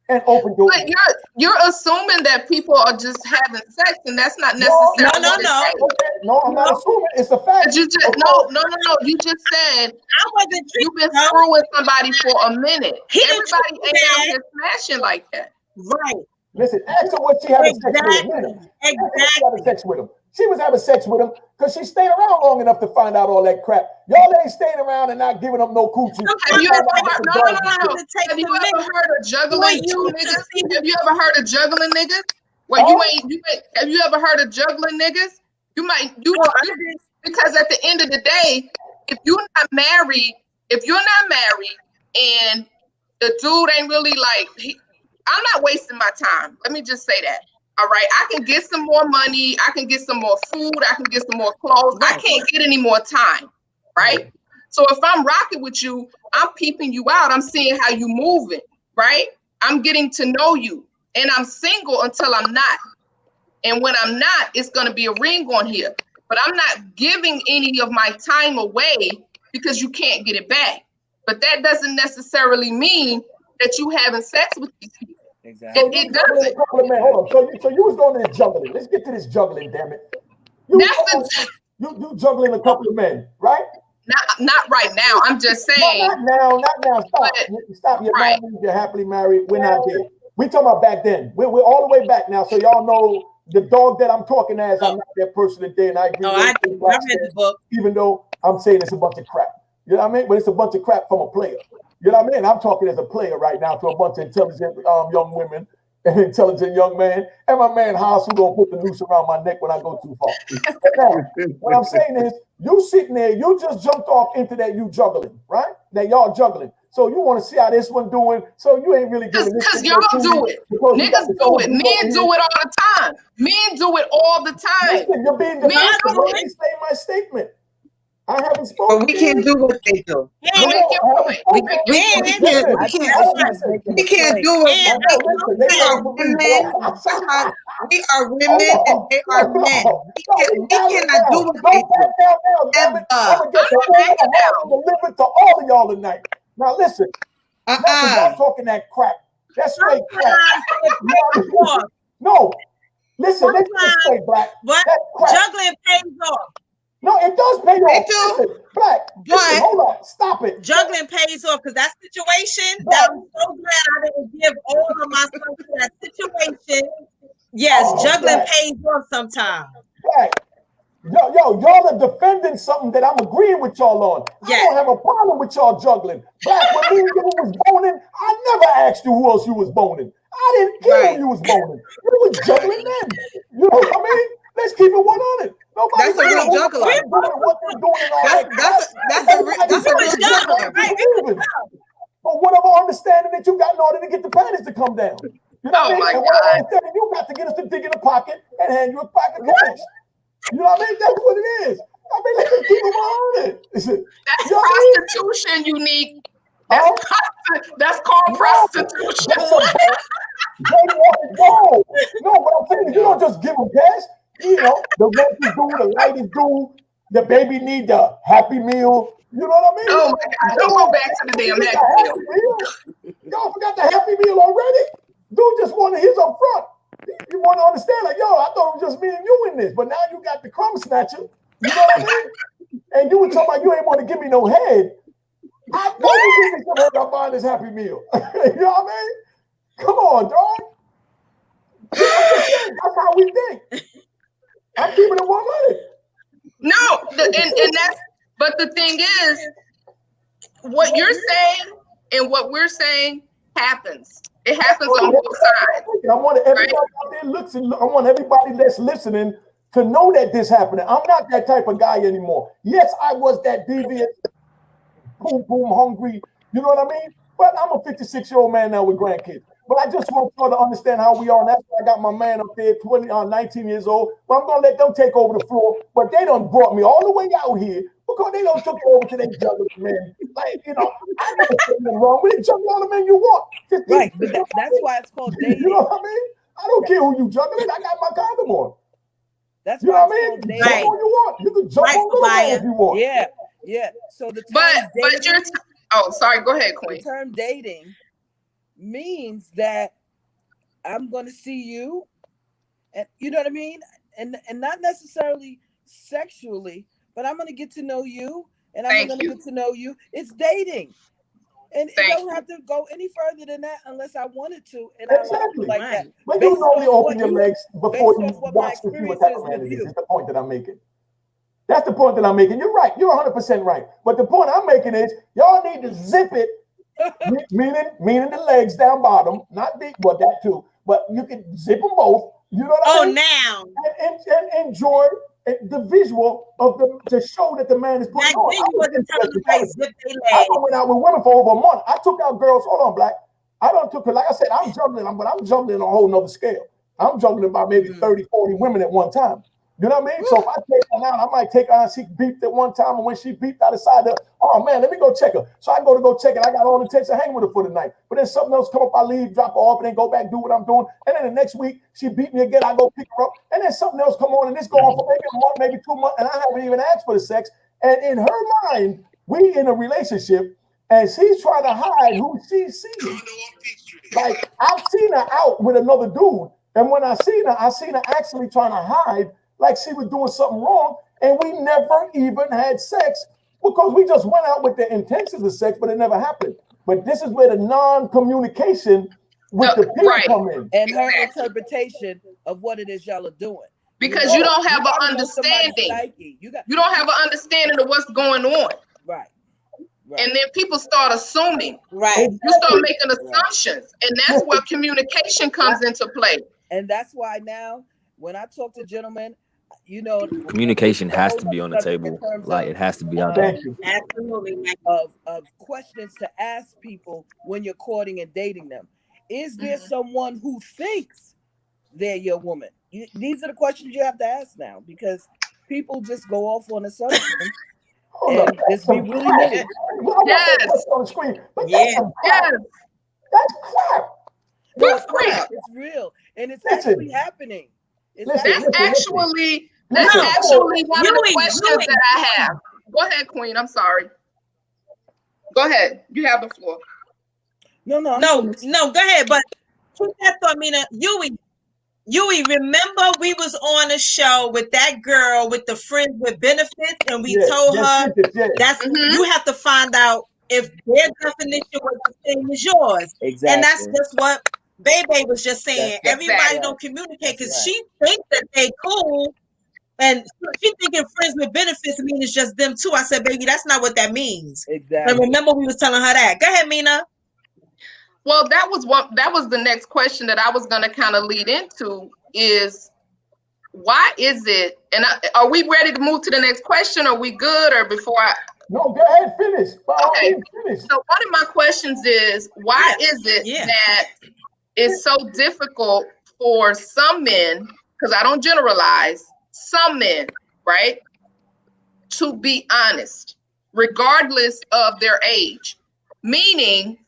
and opened your But you're assuming that people are just having sex, and that's not necessarily No, I'm not assuming. It's a fact. You just no. You just said you've been screwing somebody for a minute. Everybody ain't out here smashing like that. Right. Listen, ask her what she having sex with him. Exactly. Having sex with him. She was having sex with him because she stayed around long enough to find out all that crap. Y'all ain't staying around and not giving up no coochie. Have you ever heard? No. Have you ever heard of juggling two niggas? Have you ever heard of juggling niggas? Well, you ain't. Have you ever heard of juggling niggas? Because at the end of the day, if you're not married and the dude ain't really like, I'm not wasting my time. Let me just say that. All right. I can get some more money. I can get some more food. I can get some more clothes. I can't get any more time. Right. So if I'm rocking with you, I'm peeping you out. I'm seeing how you moving. Right. I'm getting to know you. And I'm single until I'm not. And when I'm not, it's going to be a ring on here. But I'm not giving any of my time away because you can't get it back. But that doesn't necessarily mean that you having sex with these people. Exactly. It doesn't. Hold on. So you was going to this juggling. Let's get to this juggling, damn it. You juggling a couple of men, right? Not right now. I'm just saying. Not now. Stop. You're married. You're happily married. We're not there. We talking about back then. We're all the way back now. So y'all know the dog that I'm talking as. I'm not that person today, and I agree. I read the book. Even though I'm saying it's a bunch of crap. You know what I mean? But it's a bunch of crap from a player. You know what I mean? I'm talking as a player right now to a bunch of intelligent young women and intelligent young men. And my man Haas, who gonna put the noose around my neck when I go too far. Now, what I'm saying is, you sitting there, you just jumped off into that you juggling, right? That y'all juggling. So you want to see how this one doing. So you ain't really getting this. Because y'all do it. Niggas do it. Men do it all the time. Men do it all the time. Listen, you're being defensive. Let me say my statement. I haven't spoken. But we can't do what they do. We can't do it. We can't do it. We are women and they are men. We cannot do what they do. I'm gonna get the delivered to all of y'all tonight. Now listen, I'm talking that crap. That's straight crap. No, listen, let's just say Black. But juggling pays off. No, it does pay off. Listen, Black, listen, hold up, stop it. Juggling pays off because that situation, that I'm so glad I didn't give all of myself to that situation. Yes, juggling pays off sometimes. Right. Y'all are defending something that I'm agreeing with y'all on. I don't have a problem with y'all juggling. Black, when me and you was boning, I never asked you who else you was boning. I didn't care who you was boning. You was juggling then. You know what I mean? Let's keep it 100. Nobody That's a real juggler. What they're doing and all That's a real juggler. Right. But whatever understanding that you got in order to get the panties to come down. You know what I mean? And whatever understanding you got to get us to dig in the pocket and hand you a pack of cash. You know what I mean? That's what it is. I mean, let's just keep it 100. That's prostitution, Unique. That's called prostitution. No, but I'm saying you don't just give them cash. You know, the rent is due, the light is due, the baby need the Happy Meal. You know what I mean? Oh my God! Don't go back to the damn Happy Meal. Y'all forgot the Happy Meal already? Dude just wanted his up front. You want to understand, like, yo, I thought it was just me and you in this, but now you got the crumb snatcher. You know what I mean? And you were talking about you ain't want to give me no head. I know you give me some head. I'm buying this Happy Meal. You know what I mean? Come on, dog. That's how we think. I'm keeping it 100. No, and that's. But the thing is, what you're saying and what we're saying happens. It happens on both sides. I want everybody out there listening. I want everybody that's listening to know that this happening. I'm not that type of guy anymore. Yes, I was that deviant, boom, hungry. You know what I mean? But I'm a 56-year-old man now with grandkids. But I just want y'all to understand how we are. And that's why I got my man up there, 19 years old. But I'm going to let them take over the floor. But they done brought me all the way out here because they done took it over to their juggling men. Like, you know, I never said nothing wrong. We juggle all the men you want. Right, but that's why it's called dating. You know what I mean? I don't care who you juggling. I got my condom on. That's you know what I mean? Dating. Jump all you want. You can jump on the if you want. Yeah. So the term but you're sorry. Go ahead, Queen. The term dating means that I'm going to see you, and you know what I mean, and not necessarily sexually, but I'm going to get to know you, and I'm going to get to know you. It's dating, and it don't have to go any further than that unless I wanted to, and I like you like that. But you normally open your legs before you watch to see what type of man it is. That's the point that I'm making. That's the point that I'm making. You're right. You're 100% right. But the point I'm making is y'all need to zip it. meaning the legs down bottom, not deep, but that too. But you can zip them both. You know what I mean? Now and enjoy the visual of to show that the man is putting on. I went out with women for over a month. I took out girls. Hold on, Black. I don't took her. Like I said, I'm juggling, but I'm juggling on a whole nother scale. I'm juggling about maybe 30, 40 women at one time. You know what I mean? So if I take her out, I might take her and she beeped at one time, and when she beeped, I decided, oh man, let me go check her. So I go check it. I got all the intention of hanging with her for the night. But then something else come up, I leave, drop her off, and then go back, do what I'm doing. And then the next week, she beat me again. I go pick her up, and then something else come on, and this go on for maybe a month, maybe 2 months, and I haven't even asked for the sex. And in her mind, we in a relationship, and she's trying to hide who she's seeing. Like I've seen her out with another dude, and when I seen her actually trying to hide. Like she was doing something wrong, and we never even had sex because we just went out with the intentions of sex, but it never happened. But this is where the non-communication with the people come in. And her interpretation of what it is y'all are doing. Because you don't have an understanding. You don't have an understanding of what's going on. Right. And then people start assuming. Right. You start making assumptions. And that's where communication comes into play. And that's why now, when I talk to gentlemen, you know, communication has to be on the table. Like it has to be out there. Absolutely. Of questions to ask people when you're courting and dating them. Is there someone who thinks they're your woman? These are the questions you have to ask now, because people just go off on assumption and just be really nitty. Yes. On the screen. But yes. That's crap. That's crap. It's real, and it's actually happening. That's actually one of the questions that I have. Go ahead, Queen. I'm sorry. Go ahead. You have the floor. No. Go ahead. But keep that thought, Mina. Yui, remember we was on a show with that girl with the friends with benefits, and we told her that's you have to find out if their definition was the same as yours. Exactly. And that's just what Bebe was just saying everybody don't communicate because she thinks that they cool, and she thinking friends with benefits mean it's just them two. I said, baby, that's not what that means. Exactly. And remember, we was telling her that. Go ahead, Mina. Well, that was the next question that I was going to kind of lead into is why is it, and are we ready to move to the next question? Are we good, or before I? No, go ahead, finish. Okay. Finish. So one of my questions is, why is it that it's so difficult for some men, because I don't generalize, some men, right, to be honest, regardless of their age? Meaning,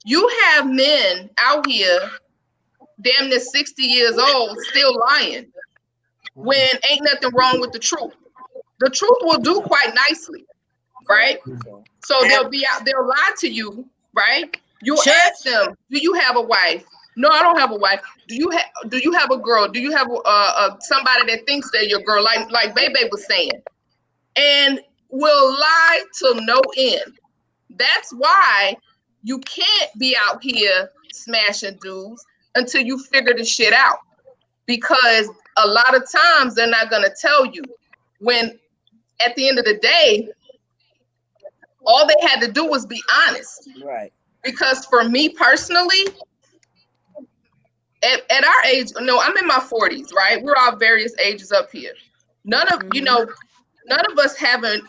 you have men out here, damn near 60 years old, still lying when ain't nothing wrong with the truth. The truth will do quite nicely, right? So they'll lie to you, right? You ask them, do you have a wife? No, I don't have a wife. Do you have a girl? Do you have somebody that thinks they're your girl, like Bebe was saying? And will lie to no end. That's why you can't be out here smashing dudes until you figure the shit out. Because a lot of times they're not going to tell you, when at the end of the day, all they had to do was be honest. Right. Because for me personally, at our age, I'm in my 40s, right? We're all various ages up here. None of us haven't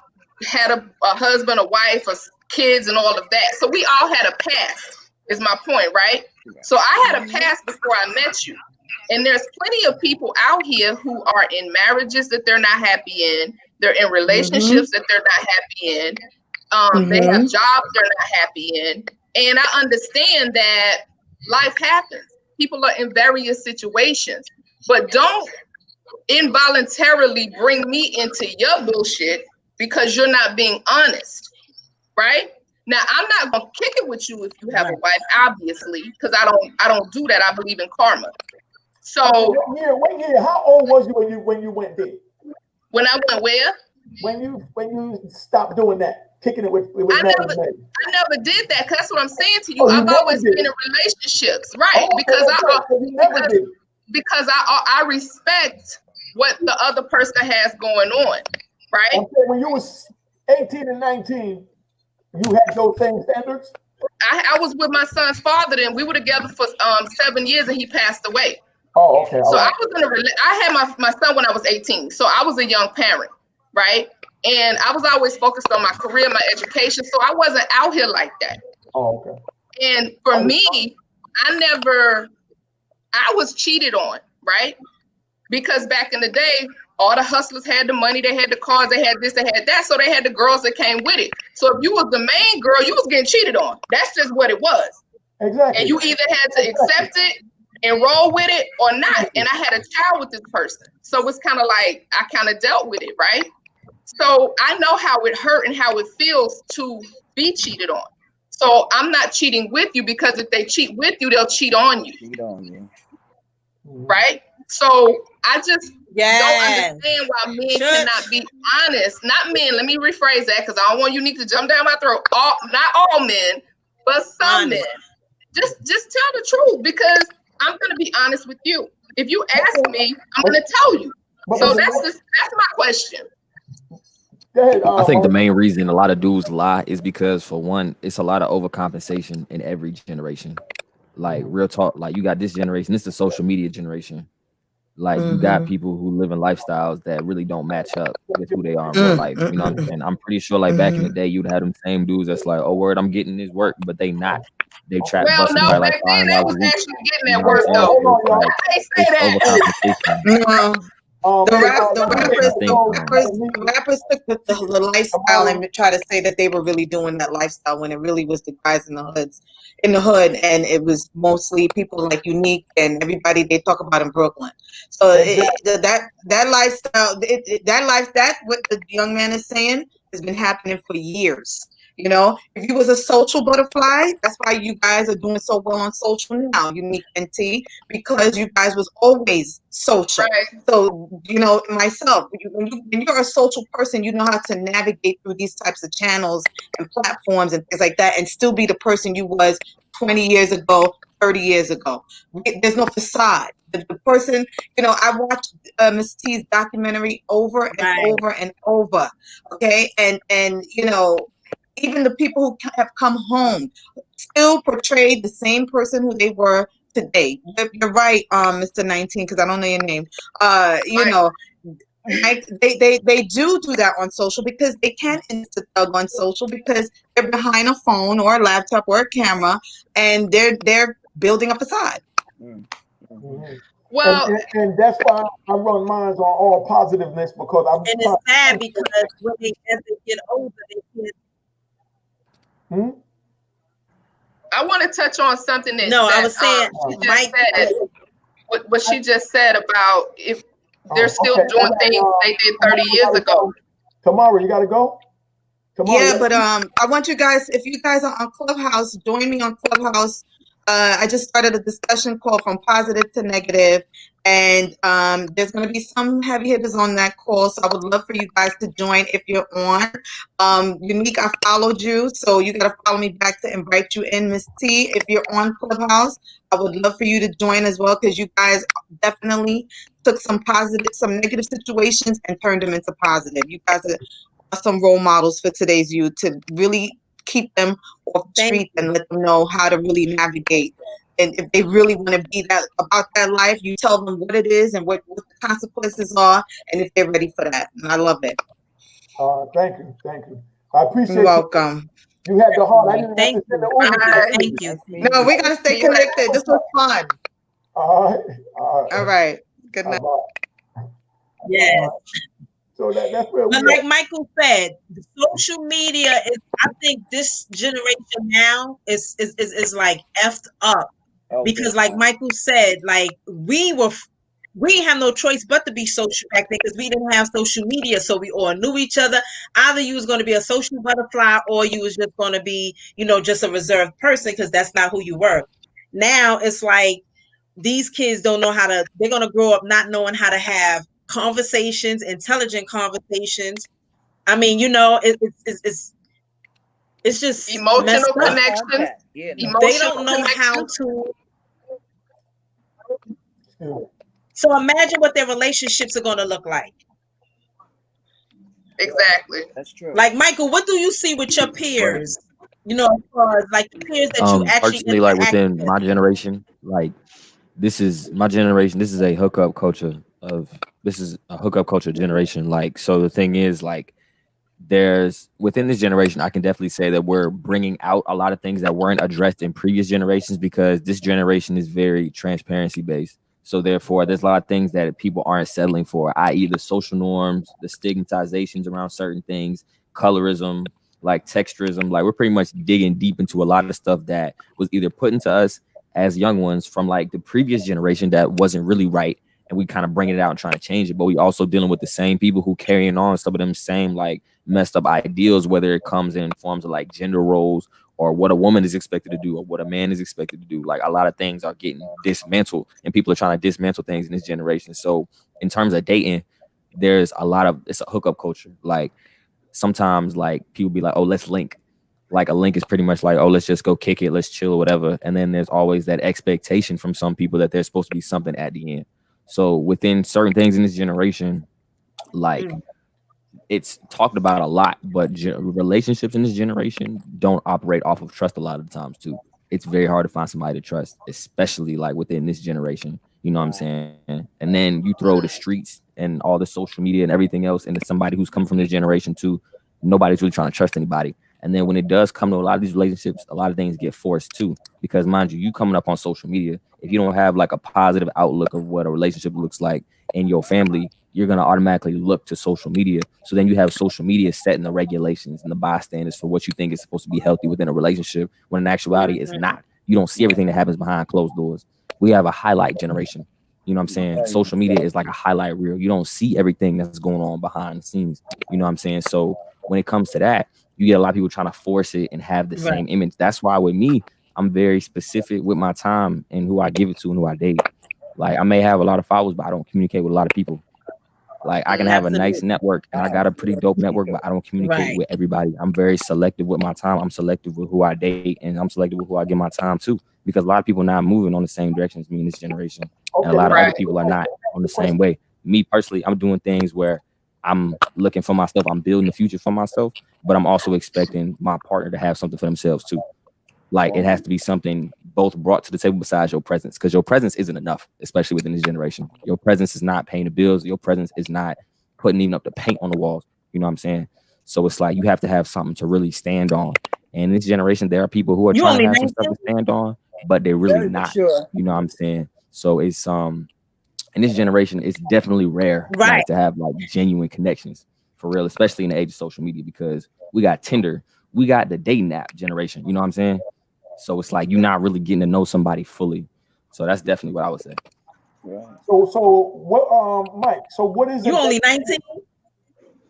had a husband, a wife, or kids and all of that. So we all had a past, is my point, right? So I had a past before I met you. And there's plenty of people out here who are in marriages that they're not happy in. They're in relationships that they're not happy in. They have jobs they're not happy in. And I understand that life happens. People are in various situations. But don't involuntarily bring me into your bullshit because you're not being honest, right? Now, I'm not gonna kick it with you if you have a wife, obviously, because I don't do that. I believe in karma. So what year? How old was you when you went there? When I went where? When you stopped doing that, kicking it with I never did that, because that's what I'm saying to you. I've always been in relationships, right? Because I respect what the other person has going on, right? Okay, when you was 18 and 19, you had those same standards? I was with my son's father then. We were together for 7 years and he passed away. Oh, okay. So I was I had my son when I was 18. So I was a young parent, right? And I was always focused on my career, my education. So I wasn't out here like that. Oh, okay. And for me, I was cheated on, right? Because back in the day, all the hustlers had the money, they had the cars, they had this, they had that. So they had the girls that came with it. So if you was the main girl, you was getting cheated on. That's just what it was. Exactly. And you either had to accept it and roll with it or not. And I had a child with this person. So it's kind of like I kind of dealt with it, right? So I know how it hurt and how it feels to be cheated on. So I'm not cheating with you, because if they cheat with you, they'll cheat on you. Right? So I just don't understand why men cannot be honest. Not men, let me rephrase that, because I don't want you to jump down my throat. Not all men, but some men. Just tell the truth, because I'm going to be honest with you. If you ask me, I'm going to tell you. So that's my question. Go ahead, I think the main reason a lot of dudes lie is because, for one, it's a lot of overcompensation in every generation. Like, real talk, like, you got this generation, this is the social media generation. Like, you got people who live in lifestyles that really don't match up with who they are in real life. You know what I'm saying? I'm pretty sure, like, back in the day, you'd have them same dudes that's like, oh, word, I'm getting this work, but they not. They trap busting by like back then they was actually getting that work, though. I say that. The rappers took the lifestyle and try to say that they were really doing that lifestyle when it really was the guys in the hood, and it was mostly people like Unique and everybody they talk about in Brooklyn. So that lifestyle, that what the young man is saying has been happening for years. You know, if you was a social butterfly, that's why you guys are doing so well on social now, Unique and T, because you guys was always social. Right. So, you know, myself, when you're a social person, you know how to navigate through these types of channels and platforms and things like that and still be the person you was 20 years ago, 30 years ago. There's no facade. The person, I watched Miss T's documentary over and over and over. Okay, and even the people who have come home still portray the same person who they were today. You're right, Mr. 19, because I don't know your name. Right? They do that on social because they can insta-thug on social because they're behind a phone or a laptop or a camera and they're building a facade. Mm-hmm. Well, and that's why I run mine on all positiveness because I'm. And it's sad because as they get older, they can't. I want to touch on something that. No, I was saying, Mike, what she just said about if they're still doing things they did 30 years ago. Tamara, you got to go? Yeah, but I want you guys, if you guys are on Clubhouse, join me on Clubhouse. I just started a discussion call from positive to negative, and there's going to be some heavy hitters on that call, so I would love for you guys to join if you're on. Unique, I followed you, so you got to follow me back to invite you in. Miss T, if you're on Clubhouse, I would love for you to join as well, because you guys definitely took some negative situations and turned them into positive. You guys are some role models for today's youth to really keep them off the street and let them know how to really navigate. And if they really want to be about that life, you tell them what it is and what the consequences are, and if they're ready for that. And I love it. Thank you. I appreciate You're welcome. You had the heart. I didn't Thank have to send the Thank you. No, we gotta stay connected. This was fun. All right. Good night. Yeah. So that's where but like Michael said, the social media is, I think this generation now is like effed up. Because like Michael said, like we didn't have no choice but to be social back then because we didn't have social media, so we all knew each other. Either you was going to be a social butterfly or you was just going to be, just a reserved person because that's not who you were. Now it's like these kids don't know they're going to grow up not knowing how to have conversations, intelligent conversations. I mean, it's just emotional connection. Yeah, they don't know how to. So imagine what their relationships are going to look like. Exactly. That's true. Like Michael, what do you see with your peers? As far as like the peers that you actually personally, like within my generation, like this is my generation. This is a hookup culture generation. Like, so the thing is, like, there's within this generation, I can definitely say that we're bringing out a lot of things that weren't addressed in previous generations because this generation is very transparency based. So therefore, there's a lot of things that people aren't settling for, i.e. the social norms, the stigmatizations around certain things, colorism, like texturism. Like, we're pretty much digging deep into a lot of stuff that was either put into us as young ones from like the previous generation that wasn't really right. And we kind of bring it out and trying to change it. But we also dealing with the same people who carrying on some of them same like messed up ideals, whether it comes in forms of like gender roles or what a woman is expected to do or what a man is expected to do. Like, a lot of things are getting dismantled and people are trying to dismantle things in this generation. So in terms of dating, it's a hookup culture. Like, sometimes like people be like, oh, let's link. Like, a link is pretty much like, oh, let's just go kick it, let's chill or whatever. And then there's always that expectation from some people that there's supposed to be something at the end. So within certain things in this generation, like it's talked about a lot, but relationships in this generation don't operate off of trust a lot of the times too. It's very hard to find somebody to trust, especially like within this generation. You know what I'm saying? And then you throw the streets and all the social media and everything else into somebody who's coming from this generation too. Nobody's really trying to trust anybody. And then when it does come to a lot of these relationships, a lot of things get forced too. Because mind you coming up on social media, if you don't have like a positive outlook of what a relationship looks like in your family, you're going to automatically look to social media. So then you have social media setting the regulations and the bystanders for what you think is supposed to be healthy within a relationship, when in actuality it's not. You don't see everything that happens behind closed doors. We have a highlight generation. You know what I'm saying? Social media is like a highlight reel. You don't see everything that's going on behind the scenes. You know what I'm saying? So when it comes to that, you get a lot of people trying to force it and have the same image. That's why with me, I'm very specific with my time and who I give it to and who I date. Like, I may have a lot of followers, but I don't communicate with a lot of people. Like, I can have a nice network and I got a pretty dope network, but I don't communicate with everybody. I'm very selective with my time. I'm selective with who I date and I'm selective with who I give my time to. because a lot of people are not moving on the same direction as me in this generation. And a lot of other people are not on the same way. Me personally, I'm doing things where I'm looking for myself. I'm building the future for myself, but I'm also expecting my partner to have something for themselves too. Like it has to be something both brought to the table besides your presence, because your presence isn't enough, especially within this generation. Your presence is not paying the bills. Your presence is not putting even up the paint on the walls. You know what I'm saying? So it's like you have to have something to really stand on. And in this generation, there are people who are trying to have some stuff to stand on, but they're really not. You know what I'm saying? So it's in this generation, it's definitely rare like, to have like genuine connections for real, especially in the age of social media, because we got Tinder, we got the dating app generation. You know what I'm saying? So it's like you're not really getting to know somebody fully. So that's definitely what I would say. So what, Mike? So what is it? You only 19?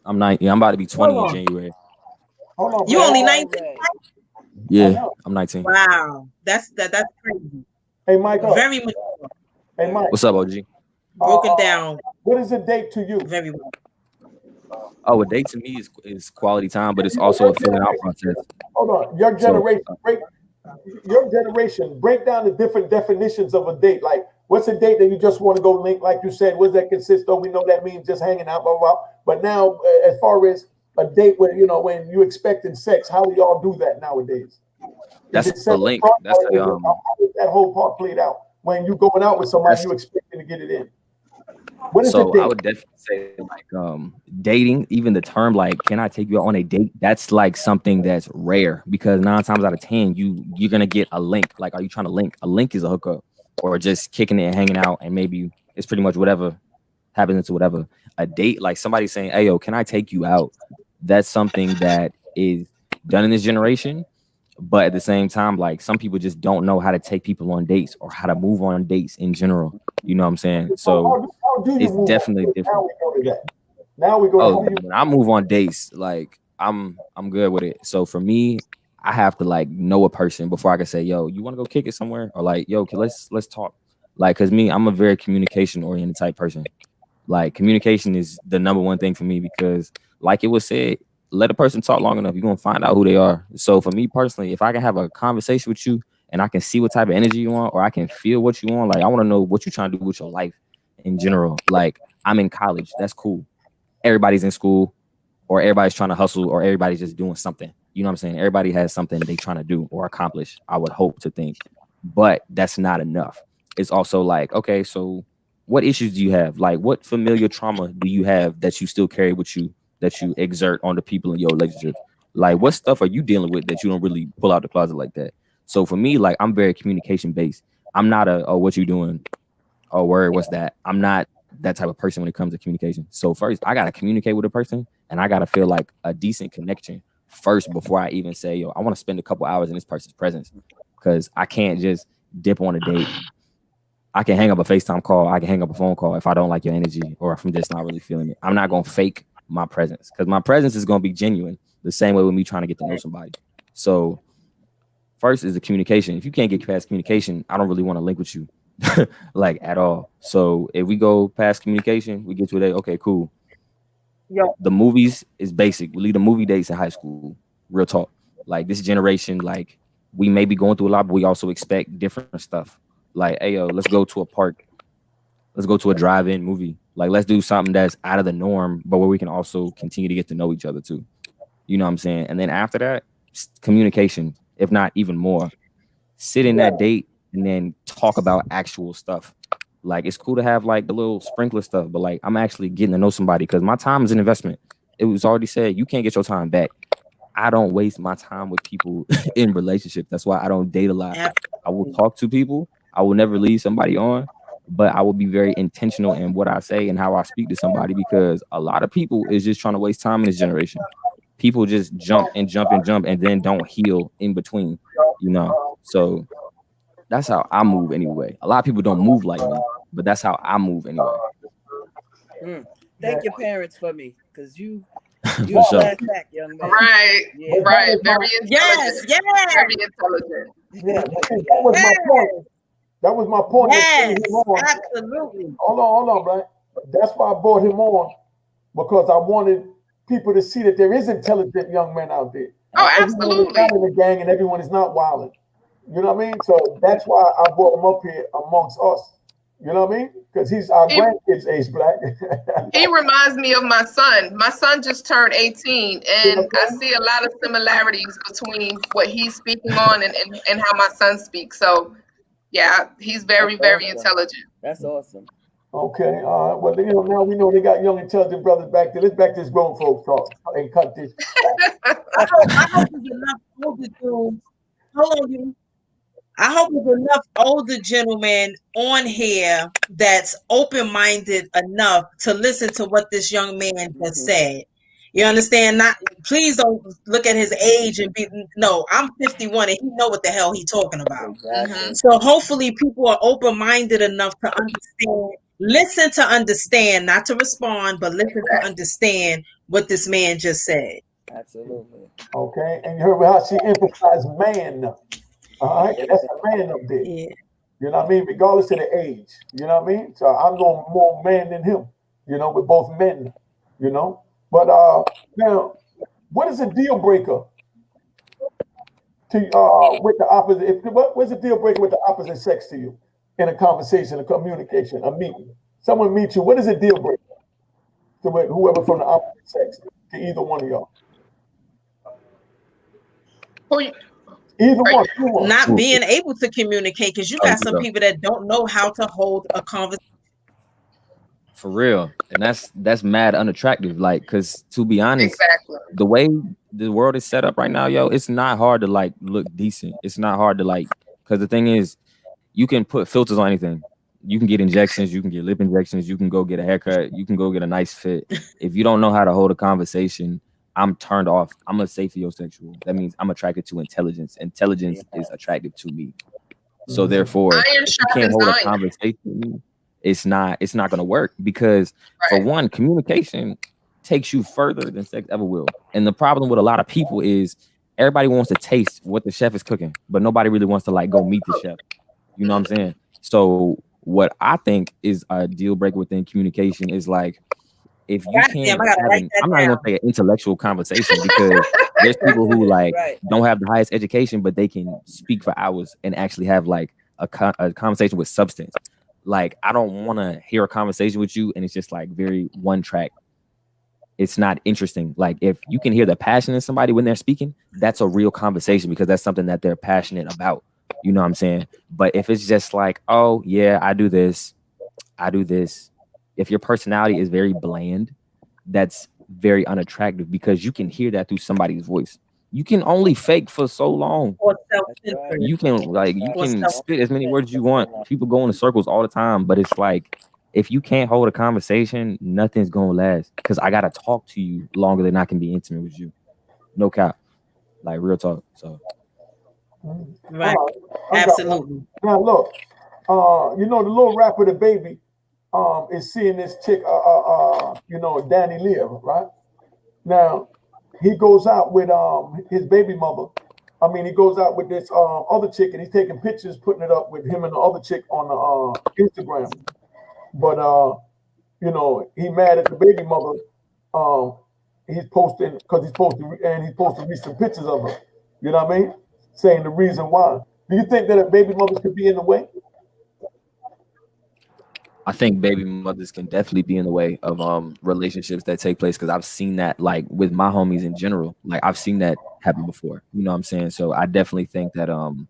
I'm 19. I'm about to be 20 in January. Hold on. You only 19? Yeah, I'm 19. Wow, that's crazy. Hey, Mike. Very much. Hey, Mike. What's up, OG? Broken down. What is a date to you? Very well. Oh, a date to me is quality time, but it's also a filling out process. Hold on. Your generation, break down the different definitions of a date. Like, what's a date that you just want to go link? Like you said, what does that consist of? We know that means just hanging out, blah, blah, blah. But now, as far as a date when you expecting sex, how do y'all do that nowadays? That's the link. That's how does that whole part played out? When you going out with somebody, you expecting to get it in. What is so I would definitely say like dating, even the term like, can I take you on a date? That's like something that's rare, because 9 times out of 10, you're gonna get a link. Like, are you trying to link? A link is a hookup, or just kicking it and hanging out, and maybe it's pretty much whatever happens into whatever. A date, like somebody saying, hey yo, can I take you out? That's something that is done in this generation. But at the same time, like some people just don't know how to take people on dates or how to move on dates in general. You know what I'm saying? So it's definitely different. Now we go. When I move on dates, like I'm good with it. So for me, I have to like know a person before I can say, yo, you want to go kick it somewhere? Or like, yo, let's talk. Like, cause I'm a very communication oriented type person. Like communication is the number one thing for me, because like it was said, let a person talk long enough, you're gonna find out who they are. So for me personally, if I can have a conversation with you and I can see what type of energy you want, or I can feel what you want, like I want to know what you're trying to do with your life in general. Like I'm in college, that's cool. Everybody's in school, or everybody's trying to hustle, or everybody's just doing something. You know what I'm saying? Everybody has something they trying to do or accomplish, I would hope to think. But that's not enough. It's also like, okay, so what issues do you have? Like what familiar trauma do you have that you still carry with you, that you exert on the people in your relationship? Like what stuff are you dealing with that you don't really pull out the closet like that? So for me, like I'm very communication based. I'm not what you doing? Oh, word, what's that? I'm not that type of person when it comes to communication. So first I gotta communicate with a person, and I gotta feel like a decent connection first before I even say, yo, I want to spend a couple hours in this person's presence, because I can't just dip on a date. I can hang up a FaceTime call, I can hang up a phone call if I don't like your energy, or if I'm just not really feeling it. I'm not gonna fake my presence, because my presence is going to be genuine the same way with me trying to get to know somebody. So first is the communication. If you can't get past communication, I don't really want to link with you like at all. So if we go past communication, we get to a date, okay, cool. The movies is basic. We leave the movie dates in high school. Real talk. Like this generation, like we may be going through a lot, but we also expect different stuff. Like, hey yo, let's go to a park. Let's go to a drive-in movie. Like, let's do something that's out of the norm, but where we can also continue to get to know each other too. You know what I'm saying? And then after that, communication, if not even more. Sit in that date and then talk about actual stuff. Like, it's cool to have like the little sprinkler stuff, but like I'm actually getting to know somebody, because my time is an investment. It was already said, you can't get your time back. I don't waste my time with people in relationship. That's why I don't date a lot. I will talk to people. I will never leave somebody on. But I will be very intentional in what I say and how I speak to somebody, because a lot of people is just trying to waste time in this generation. People just jump and then don't heal in between, you know? So that's how I move anyway. A lot of people don't move like me, but that's how I move anyway. Thank your parents for me, because you sure. back, young man. Right, Yeah. right. Very intelligent. Yes. Very intelligent. Yeah, that was my point. That was my point. Yes, absolutely. Hold on, right? That's why I brought him on, because I wanted people to see that there is intelligent young men out there. Oh, absolutely. Everyone is not in the gang, and everyone is not wilding. You know what I mean? So that's why I brought him up here amongst us. You know what I mean? Because he's our grandkids age black. He reminds me of my son. My son just turned 18, and I see a lot of similarities between what he's speaking on and how my son speaks. So, yeah, he's very, very intelligent. That's awesome. Okay, well, you know, now we know they got young, intelligent brothers back there. Let's back this grown folks talk and cut this. I hope there's enough older dudes. Hold on, you. I hope there's enough older gentlemen on here that's open-minded enough to listen to what this young man just said. You understand? Not, please don't look at his age and be, no, I'm 51 and he know what the hell he's talking about. Exactly. So hopefully people are open-minded enough to understand, listen to understand, not to respond, but listen to understand what this man just said. Absolutely. Okay, and you heard how she emphasized man. All right, that's a man up there. Yeah. You know what I mean? Regardless of the age. You know what I mean? So I'm no more man than him. You know, we're both men. You know? But now, what is a deal breaker to with the opposite? What's a deal breaker with the opposite sex to you in a conversation, a communication, a meeting? Someone meets you. What is a deal breaker to whoever from the opposite sex, to either one of y'all? Either one. Not being able to communicate, because you got some people that don't know how to hold a conversation. For real. And that's mad unattractive. Like, because to be honest, Exactly. the way the world is set up right now, yo, it's not hard to like look decent. It's not hard to like, because the thing is, you can put filters on anything. You can get injections, you can get lip injections, you can go get a haircut, you can go get a nice fit. If you don't know how to hold a conversation, I'm turned off. I'm a sapiosexual. That means I'm attracted to intelligence. Intelligence is attractive to me. So therefore, if you can't hold a conversation with me, it's not gonna work, because for one, communication takes you further than sex ever will. And the problem with a lot of people is everybody wants to taste what the chef is cooking, but nobody really wants to like go meet the chef. You know what I'm saying? So what I think is a deal breaker within communication is like, if you can't I'm not even gonna say an intellectual conversation, because there's people who like don't have the highest education, but they can speak for hours and actually have like a conversation with substance. Like, I don't want to hear a conversation with you and it's just like very one track. It's not interesting. Like, if you can hear the passion in somebody when they're speaking, that's a real conversation, because that's something that they're passionate about. You know what I'm saying? But if it's just like, oh yeah, I do this. If your personality is very bland, that's very unattractive, because you can hear that through somebody's voice. You can only fake for so long. You can spit as many words as you want. People go in circles all the time, but it's like, if you can't hold a conversation, nothing's gonna last, because I gotta talk to you longer than I can be intimate with you. No cap. Like, real talk. So right. Absolutely. Now look, you know, the little rapper, the baby, is seeing this chick, you know, Danny Lear, right? Now, he goes out with his baby mother. I mean, he goes out with this other chick, and he's taking pictures, putting it up with him and the other chick on the Instagram. But you know, he mad at the baby mother. He's posting because he's supposed to recent pictures of her. You know what I mean? Saying the reason why. Do you think that a baby mother could be in the way? I think baby mothers can definitely be in the way of relationships that take place, because I've seen that, like, with my homies in general. Like, I've seen that happen before. You know what I'm saying? So I definitely think that I'm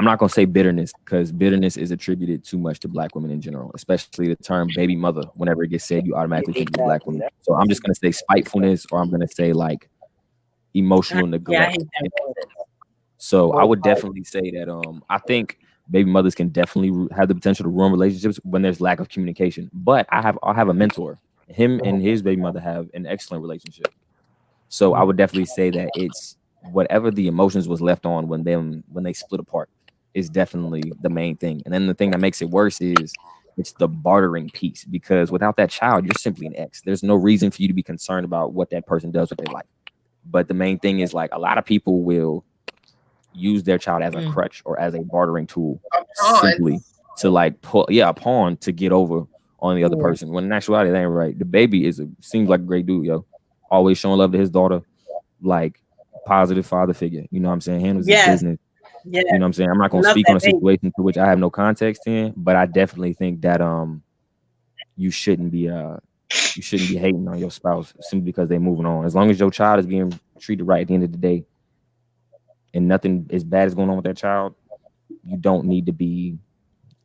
not gonna say bitterness, because bitterness is attributed too much to Black women in general, especially the term baby mother. Whenever it gets said, you automatically think of Black women. So I'm just gonna say spitefulness, or I'm gonna say like emotional neglect. So I would definitely say that I think baby mothers can definitely have the potential to ruin relationships when there's lack of communication. But I have a mentor. Him and his baby mother have an excellent relationship. So I would definitely say that it's whatever the emotions was left on when they split apart is definitely the main thing. And then the thing that makes it worse is it's the bartering piece, because without that child, you're simply an ex. There's no reason for you to be concerned about what that person does with their life. But the main thing is, like, a lot of people will use their child as a crutch or as a bartering tool, simply to like a pawn to get over on the other person. When in actuality, that ain't right. The baby seems like a great dude, yo. Always showing love to his daughter, like positive father figure. You know what I'm saying? Handles his business. Yeah. You know what I'm saying? I'm not going to Love speak on a that baby. situation to which I have no context in, but I definitely think that you shouldn't be hating on your spouse simply because they're moving on. As long as your child is being treated right at the end of the day and nothing as bad is going on with that child, you don't need to be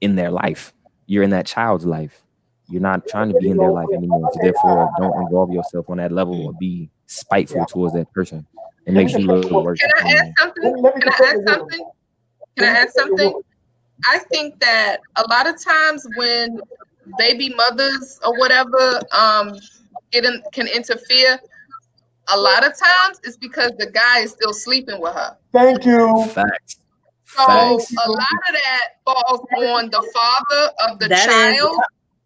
in their life. You're in that child's life. You're not trying to be in their life anymore. So therefore, don't involve yourself on that level or be spiteful towards that person. It makes you look worse. Can I add something? Can I add something? Can I add something? I think that a lot of times when baby mothers or whatever can interfere, a lot of times it's because the guy is still sleeping with her. Thank you. Facts. So Facts. a lot of that falls on the father of the child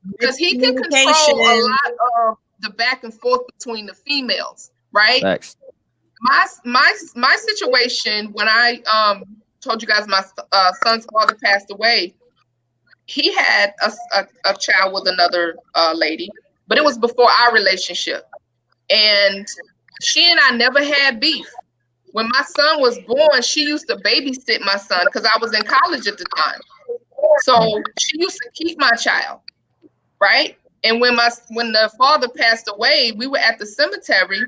because he can control a lot of the back and forth between the females, right? Facts. My situation when I told you guys my son's father passed away, he had a child with another lady, but it was before our relationship, and she and I never had beef. When my son was born, she used to babysit my son because I was in college at the time. So she used to keep my child, right? And when the father passed away, we were at the cemetery,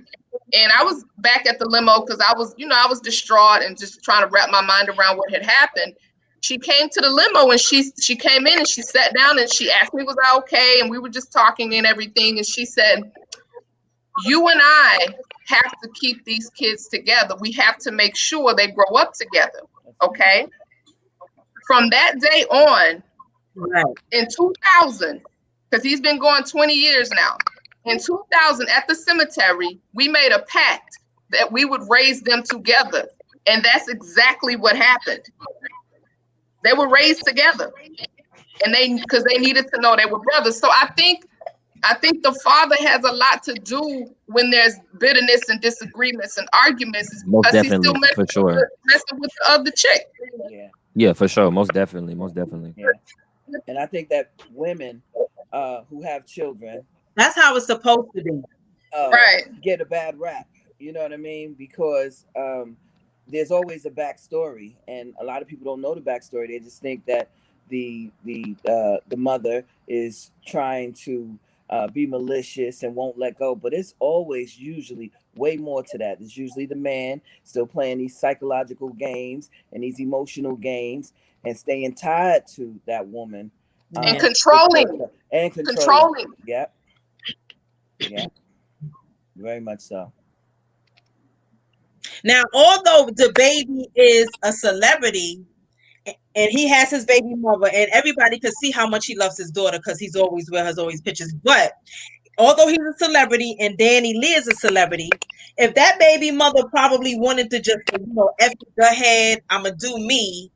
and I was back at the limo because I was distraught and just trying to wrap my mind around what had happened. She came to the limo and she came in and she sat down and she asked me, was I okay? And we were just talking and everything. And she said, you and I have to keep these kids together. We have to make sure they grow up together. Okay. From that day on, in 2000, because he's been going 20 years now. In 2000, at the cemetery, we made a pact that we would raise them together. And that's exactly what happened. They were raised together. And because they needed to know they were brothers. So I think the father has a lot to do when there's bitterness and disagreements and arguments. Most definitely, he's still for sure. messing with the other chick. Yeah, for sure. Most definitely. Yeah. And I think that women who have children, that's how it's supposed to be, right, get a bad rap. You know what I mean? Because there's always a backstory, and a lot of people don't know the backstory. They just think that the mother is trying to be malicious and won't let go, but it's always usually way more to that. It's usually the man still playing these psychological games and these emotional games and staying tied to that woman and controlling. Yep. Very much so. Now, although the baby is a celebrity and he has his baby mother, and everybody can see how much he loves his daughter because he's always with her, always pictures. But although he's a celebrity and Danny Lee is a celebrity, if that baby mother probably wanted to just, go ahead, I'm going to do me.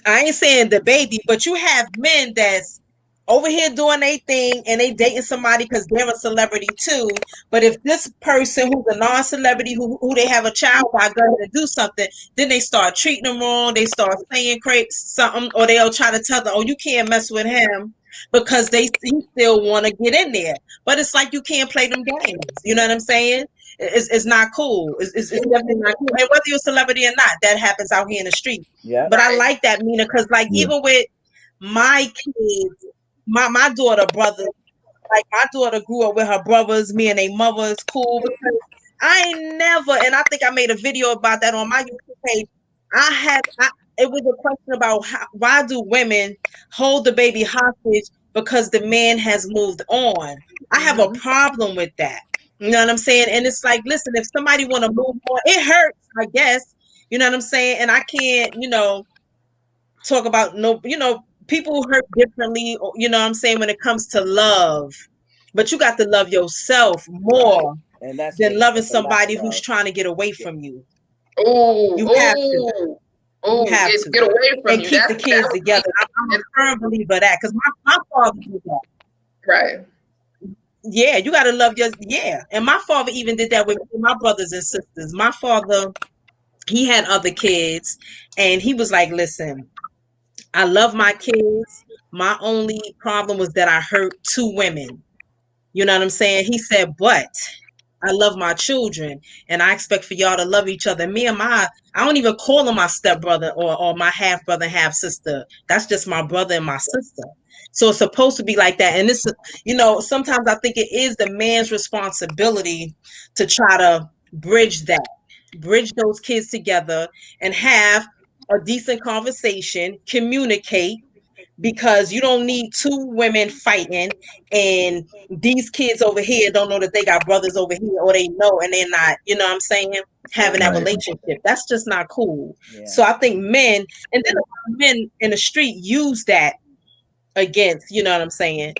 I ain't saying the baby, but you have men that's over here doing their thing and they dating somebody because they're a celebrity too. But if this person who's a non-celebrity who they have a child by go ahead and do something, then they start treating them wrong. They start saying something, or they'll try to tell them, oh, you can't mess with him because he still want to get in there. But it's like you can't play them games. You know what I'm saying? It's not cool. It's definitely not cool. And whether you're a celebrity or not, that happens out here in the street. Yeah. But I like that, Mina, because even with my kids, my daughter brothers, like my daughter grew up with her brothers, me and their mother is cool. Because I ain't never, and I think I made a video about that on my YouTube page. It was a question about why do women hold the baby hostage because the man has moved on. I have a problem with that. You know what I'm saying? And it's like, listen, if somebody want to move on, it hurts, I guess. You know what I'm saying? And I can't, talk about people hurt differently, you know what I'm saying, when it comes to love. But you got to love yourself more than loving somebody who's trying to get away from you. You have to. You have to get away from and you. Keep the kids together. I'm a firm believer of that because my father did that. Right. Yeah, you got to love and my father even did that with my brothers and sisters. My father, he had other kids, and he was like, listen, I love my kids. My only problem was that I hurt two women. You know what I'm saying? He said, but I love my children, and I expect for y'all to love each other. I don't even call him my stepbrother or my half brother, half sister. That's just my brother and my sister. So it's supposed to be like that. And this, sometimes I think it is the man's responsibility to try to bridge those kids together and have a decent conversation, communicate, because you don't need two women fighting and these kids over here don't know that they got brothers over here, or they know and they're not, you know what I'm saying, having that relationship. That's just not cool. Yeah. So I think men in the street use that against, you know what I'm saying?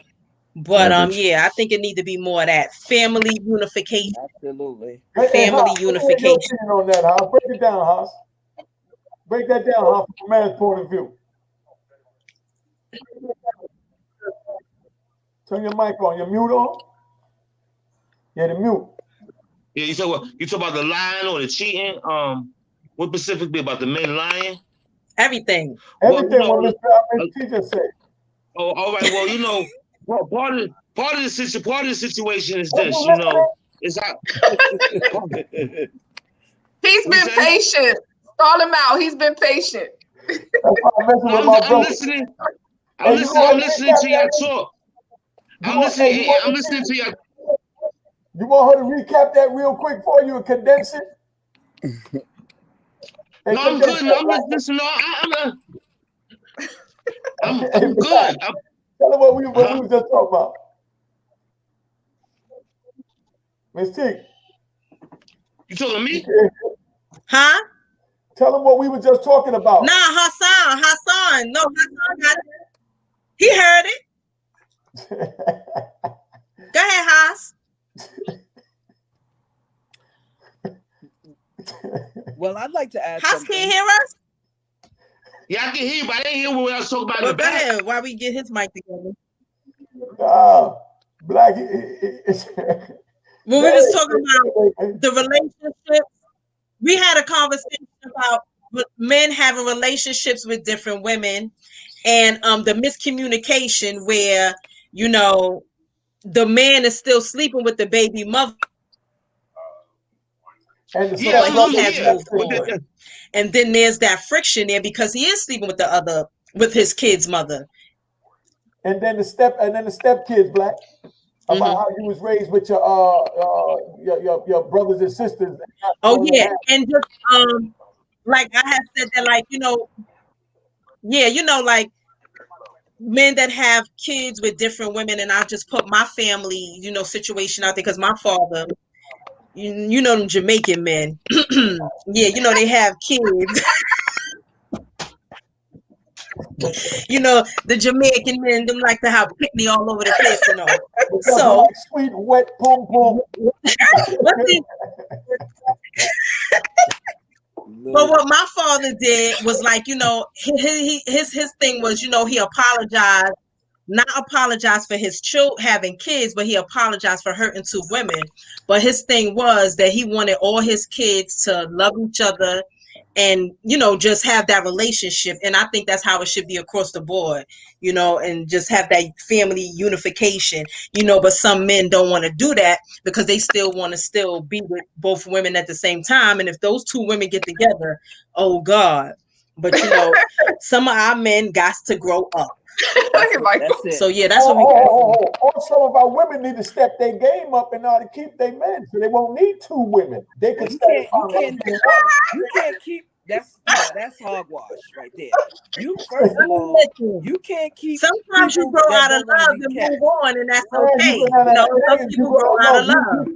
But yeah, I think it need to be more of that family unification. Absolutely. Family unification. On that, Haas. Break it down, Haas. Break that down, Haas, from a man's point of view. Turn your mic on. Your mute on? Yeah, the mute. Yeah, you talk about the lying or the cheating? What specifically about the men lying? Everything. Everything what Mr. Teacher said. Oh, all right. Well, part of the situation is this, it's out. He's been patient. Call him out. He's been patient. I'm listening. I'm listening to y'all talk. I'm listening to y'all. You want her to recap that real quick for you and condense it? No, I'm good. I'm good. Tell her what we were just talking about. Miss T. You talking to me? Huh? Tell him what we were just talking about. Nah, Hassan. No, Hassan got it. He heard it. Go ahead, Haas. Well, I'd like to add Haas something. can't hear us? Yeah, I can hear you, but I didn't hear what I was talking about. Well, go ahead while we get his mic together. Black. When we was talking about the relationships, we had a conversation about men having relationships with different women, and the miscommunication where, the man is still sleeping with the baby mother. And then there's that friction there because he is sleeping with his kid's mother. And then the step kids, Black, about how you was raised with your brothers and sisters. Oh yeah, and just like I have said that, like like men that have kids with different women, and I just put my family, situation out there because my father, them Jamaican men, yeah, they have kids. The Jamaican men, them like to have picnic all over the place and all. So like sweet, wet, boom, boom. But what my father did was like, his thing was, he apologized, not apologize for his having kids, but he apologized for hurting two women. But his thing was that he wanted all his kids to love each other and, just have that relationship. And I think that's how it should be across the board, and just have that family unification, but some men don't want to do that because they still want to be with both women at the same time. And if those two women get together, oh God. But, some of our men got to grow up. That's it. So yeah, that's what we got. Some of our women need to step their game up in order to keep their men, so they won't need two women. They can you can't keep that's hogwash right there. First of all, you can't keep. Sometimes you grow out of love and move on, and that's okay. Some people grow out of love.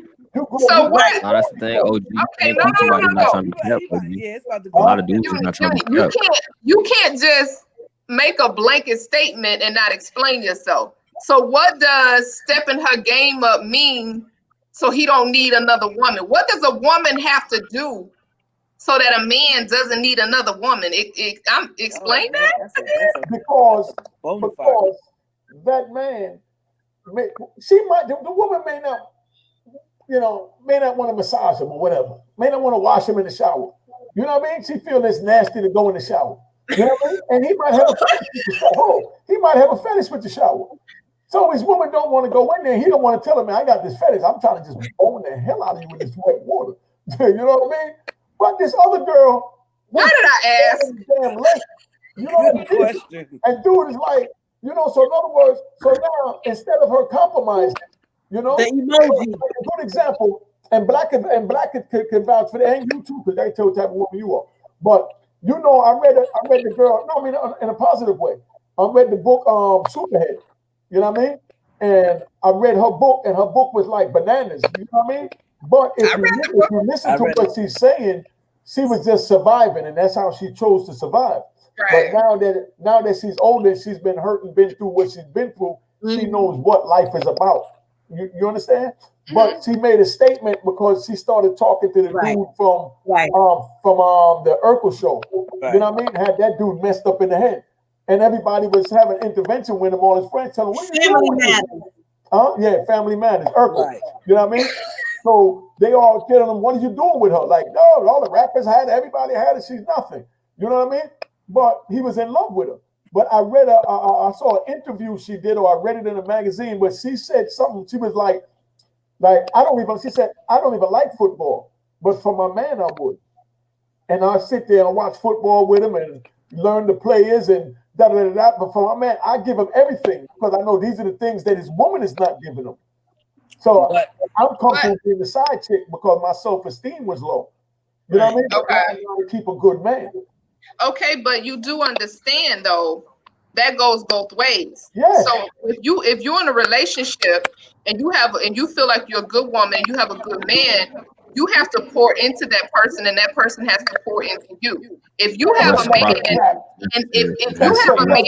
So what? No, that's the thing. OG. Okay, A lot of dudes are not trying to keep up. You can't just make a blanket statement and not explain yourself. So what does stepping her game up mean so he don't need another woman? What does a woman have to do so that a man doesn't need another woman? Explain that. Because that man, the woman may not want to massage him or whatever. May not want to wash him in the shower. You know what I mean? She feels it's nasty to go in the shower. You know what I mean? And he might have a fetish with the shower. So his woman don't want to go in there. He don't want to tell her, man, I got this fetish. I'm trying to just bone the hell out of you with this wet water. You know what I mean? But this other girl, why did I ask? Damn late. You know what I mean? Question. And dude is like, you know, so in other words, so now instead of her compromising, you know, The emoji. a good example, and Black can vouch for that, and you too, because they tell what type of woman you are. But you know, I read the girl, no, I mean in a positive way. I read the book Superhead, you know what I mean? And I read her book, and her book was like bananas, you know what I mean? But if you listen to what she's saying, she was just surviving, and that's how she chose to survive. Right. But now that she's older, she's been hurt and been through what she's been through, she knows what life is about. You understand? But she made a statement because she started talking to the dude from the Urkel show. You know what I mean? Had that dude messed up in the head, and everybody was having intervention with him. All his friends telling him, "What are you doing?" Yeah, Family Matters. Urkel. Right. You know what I mean? So they all telling him, "What are you doing with her?" Like, no, all the rappers had it, everybody had it. She's nothing. You know what I mean? But he was in love with her. But I read I saw an interview she did, or I read it in a magazine, but she said something. She was like she said, I don't even like football, but for my man, I would. And I sit there and watch football with him and learn the players and da-da-da-da. But for my man, I give him everything because I know these are the things that his woman is not giving him. So I'm comfortable being the side chick because my self-esteem was low. You know what I mean? Okay. I'm trying to keep a good man. Okay, but you do understand though, that goes both ways. Yes. So if you're in a relationship and you feel like you're a good woman, you have a good man, you have to pour into that person, and that person has to pour into you. If you have a man, and if you have a man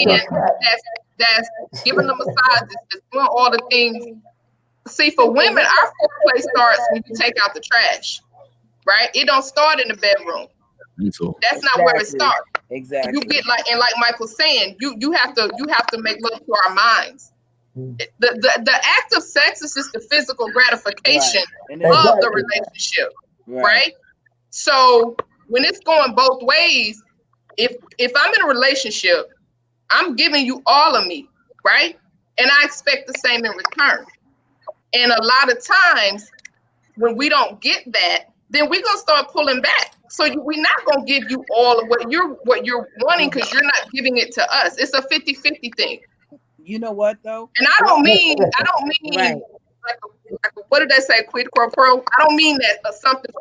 that's giving the massages, that's doing all the things. See, for women, our foreplay starts when you take out the trash, right? It don't start in the bedroom. That's not where it starts. Exactly. You get like Michael's saying, you have to make love to our minds. The act of sex is just the physical gratification of the relationship, right? So when it's going both ways, if I'm in a relationship, I'm giving you all of me, right? And I expect the same in return. And a lot of times when we don't get that, then we're gonna start pulling back. So we're not gonna give you all of what you're wanting because you're not giving it to us. It's a 50-50 thing. You know what though? And I don't mean like what did they say, quid pro quo? I don't mean that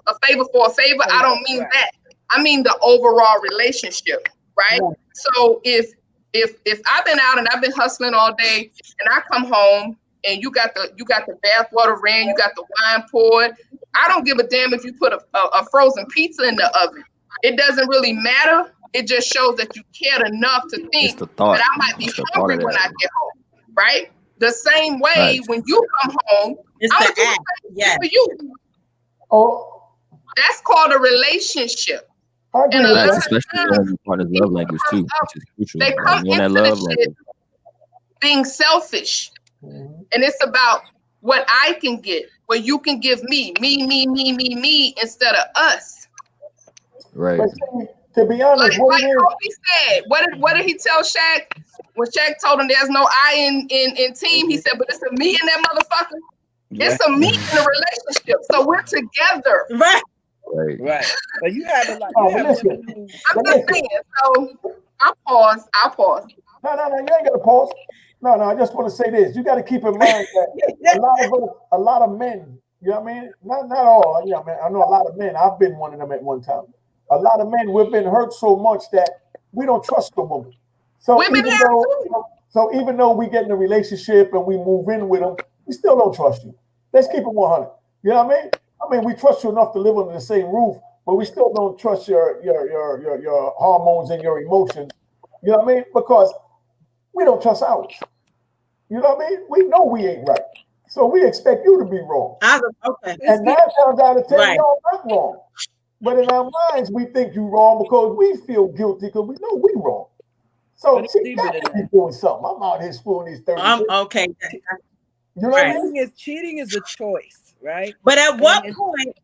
a favor for a favor. I don't mean that. I mean the overall relationship, right? So if I've been out and I've been hustling all day and I come home and you got the bath water ran, you got the wine poured. I don't give a damn if you put a frozen pizza in the oven. It doesn't really matter. It just shows that you cared enough to think that I might be hungry when I get home, right? The same way when you come home, I'm gonna do the same for you. Oh, that's called a relationship. And a lot of especially part of love language too, which is crucial. They come into the shit being selfish. And it's about what I can get, what you can give me, instead of us. Right. But to be honest, like Kobe said, what did he tell Shaq? When Shaq told him there's no I in team, he said, but it's a me in that motherfucker. Yeah. It's a me in a relationship. So we're together. Right. But you have a lot. I'm just saying. So I'll pause. No, you ain't got to pause. No, I just want to say this. You got to keep in mind that a lot of men, you know what I mean? Not all, you know, man. I know a lot of men. I've been one of them at one time. A lot of men, we've been hurt so much that we don't trust the woman. So even though we get in a relationship and we move in with them, we still don't trust you. Let's keep it 100. You know what I mean? I mean, we trust you enough to live under the same roof, but we still don't trust your hormones and your emotions. You know what I mean? Because we don't trust ours. You know what I mean? We know we ain't right. So we expect you to be wrong. Okay. And 9 times out of 10, y'all not wrong. But in our minds, we think you're wrong because we feel guilty because we know we're wrong. So she got to be doing something. I'm out here spooning these 30. Okay. You know what I mean? Cheating is a choice, right? But at what point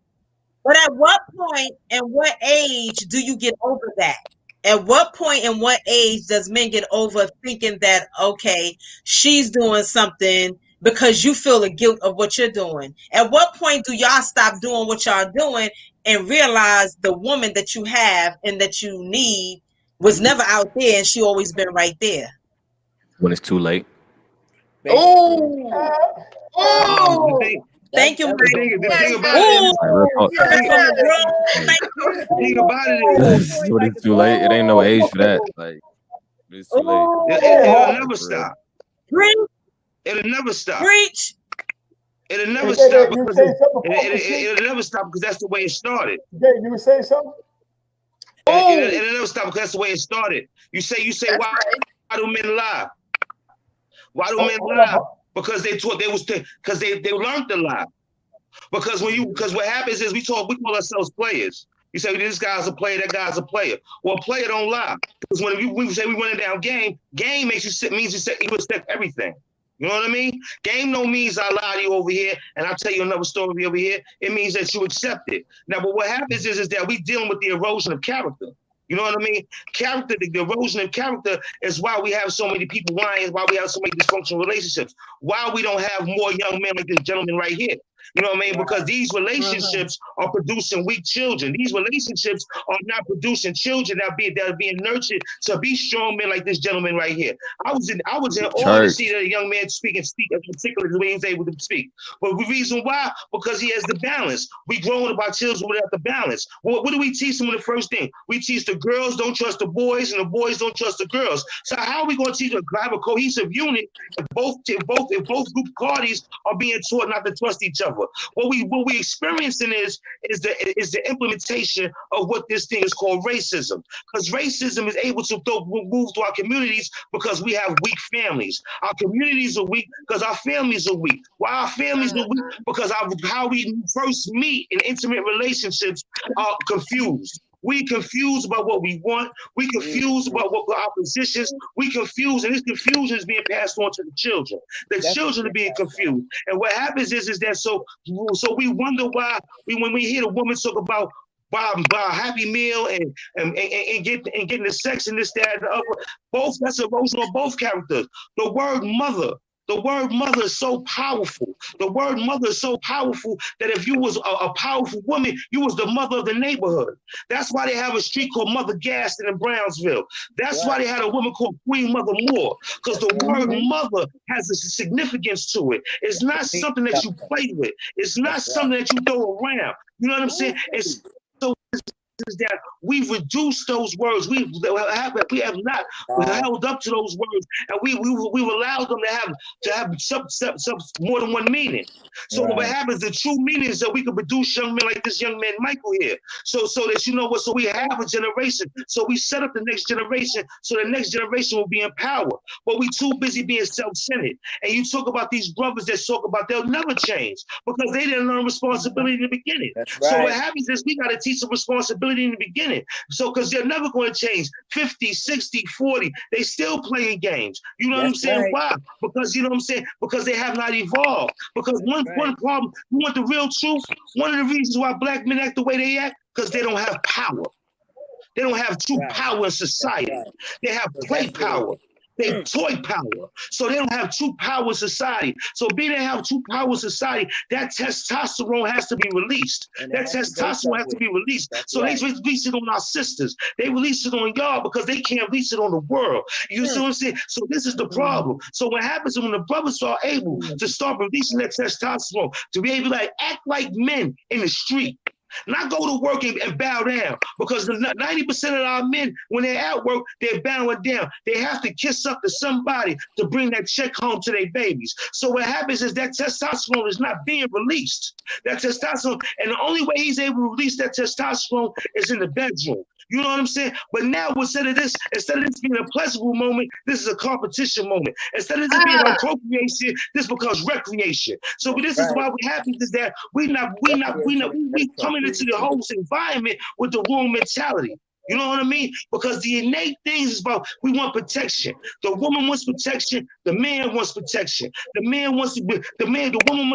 and what age do you get over that? At what point and what age does men get over thinking that, okay, she's doing something because you feel the guilt of what you're doing? At what point do y'all stop doing what y'all doing and realize the woman that you have and that you need was never out there and she always been right there? When it's too late. Oh, Thank you, Mike. The thing about it is, When it's too late, it ain't no age for that. Like, it's too late. It'll never stop. Preach. It'll never stop. Preach. It'll never stop because it'll never stop because that's the way it started. You were saying something? It'll never stop because that's the way it started. You say why do men lie? Why do men lie? Because they learned to lie. Because what happens is we call ourselves players. You say this guy's a player, that guy's a player. Well, a player don't lie. Because when we say we running down game means you respect everything. You know what I mean? Game no means I lie to you over here and I'll tell you another story over here. It means that you accept it. Now, but what happens is that we dealing with the erosion of character. You know what I mean? Character, the erosion of character is why we have so many people lying, why we have so many dysfunctional relationships, why we don't have more young men like this gentleman right here. You know what I mean? Because these relationships are producing weak children. These relationships are not producing children that are being nurtured to be strong men like this gentleman right here. I was in awe to see that a young man speak as particularly the way he's able to speak. But the reason why, because he has the balance. We growing up our children without the balance. Well, what do we teach them in the first thing? We teach the girls don't trust the boys and the boys don't trust the girls. So how are we going to teach have a cohesive unit if both group parties are being taught not to trust each other? What we experiencing is the implementation of what this thing is called racism. Because racism is able to move to our communities because we have weak families. Our communities are weak because our families are weak. Why our families are weak? Because how we first meet in intimate relationships are confused. We confused about what we want. We confused about what our positions. We confused, and this confusion is being passed on to the children. The children are being confused, and what happens is that so we wonder why when we hear the woman talk about buy a happy meal and getting the sex and this, that, and the other. That's erosion on both characters. The word mother. The word mother is so powerful. The word mother is so powerful that if you was a powerful woman, you was the mother of the neighborhood. That's why they have a street called Mother Gaston in Brownsville. That's why they had a woman called Queen Mother Moore, because the word mother has a significance to it. It's not something that you play with. It's not something that you throw around. You know what I'm saying? It's so is that we've reduced those words. We have not held up to those words, and we've allowed them to have some more than one meaning. So what happens, the true meaning is that we can produce young men like this young man Michael here. So that you know what, so we have a generation. So we set up the next generation so the next generation will be in power. But we too busy being self-centered. And you talk about these brothers that talk about they'll never change because they didn't learn responsibility in the beginning. So what happens is we got to teach them responsibility in the beginning. So because they're never going to change 50, 60, 40. They still playing games. You know what I'm saying? Why? Because you know what I'm saying? Because they have not evolved. Because one problem, you want the real truth? One of the reasons why black men act the way they act, because they don't have power. They don't have true power in society. They have play power. They have toy power. So they don't have true power in society. So being they have true power in society, that testosterone has to be released. That testosterone has to be released. So they release it on our sisters. They release it on y'all because they can't release it on the world. You see what I'm saying? So this is the problem. So what happens is when the brothers are able to start releasing that testosterone, to be able to act like men in the street, not go to work and bow down, because 90% of our men, when they're at work, they're bowing down. They have to kiss up to somebody to bring that check home to their babies. So what happens is that testosterone is not being released. That testosterone, and the only way he's able to release that testosterone is in the bedroom. You know what I'm saying? But now instead of this being a pleasurable moment, this is a competition moment. Instead of this being appropriation, this becomes recreation. So this is why what happens is that we coming into the whole environment with the wrong mentality. You know what I mean? Because the innate things is about, we want protection. The woman wants protection. The man wants protection. The woman wants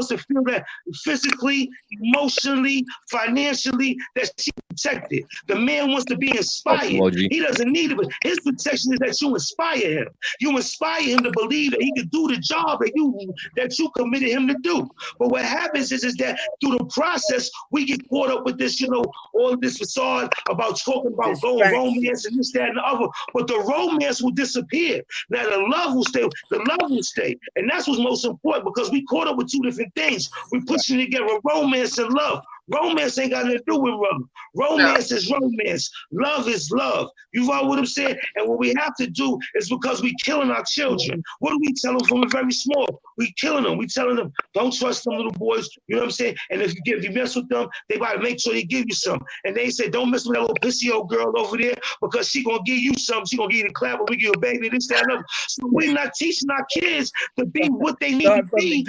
to feel that physically, emotionally, financially, that she's protected. The man wants to be inspired. He doesn't need it, but his protection is that you inspire him. You inspire him to believe that he can do the job that you committed him to do. But what happens is that through the process, we get caught up with this, all this facade about talking about going romance and this, that, and the other. But the romance will disappear. Now the love will stay. The love will stay. And that's what's most important, because we caught up with two different things. We pushing together romance and love. Romance ain't got nothing to do with love. Romance is romance. Love is love. You follow what I'm saying? And what we have to do is, because we killing our children. What do we tell them from a very small? We killing them. We telling them, don't trust them little boys. You know what I'm saying? And if you mess with them, they gotta make sure they give you some. And they say, don't mess with that little pissy old girl over there, because she gonna give you something. She gonna give you the clap, or we give you a baby, this, that, and other. So we're not teaching our kids to be what they need to be,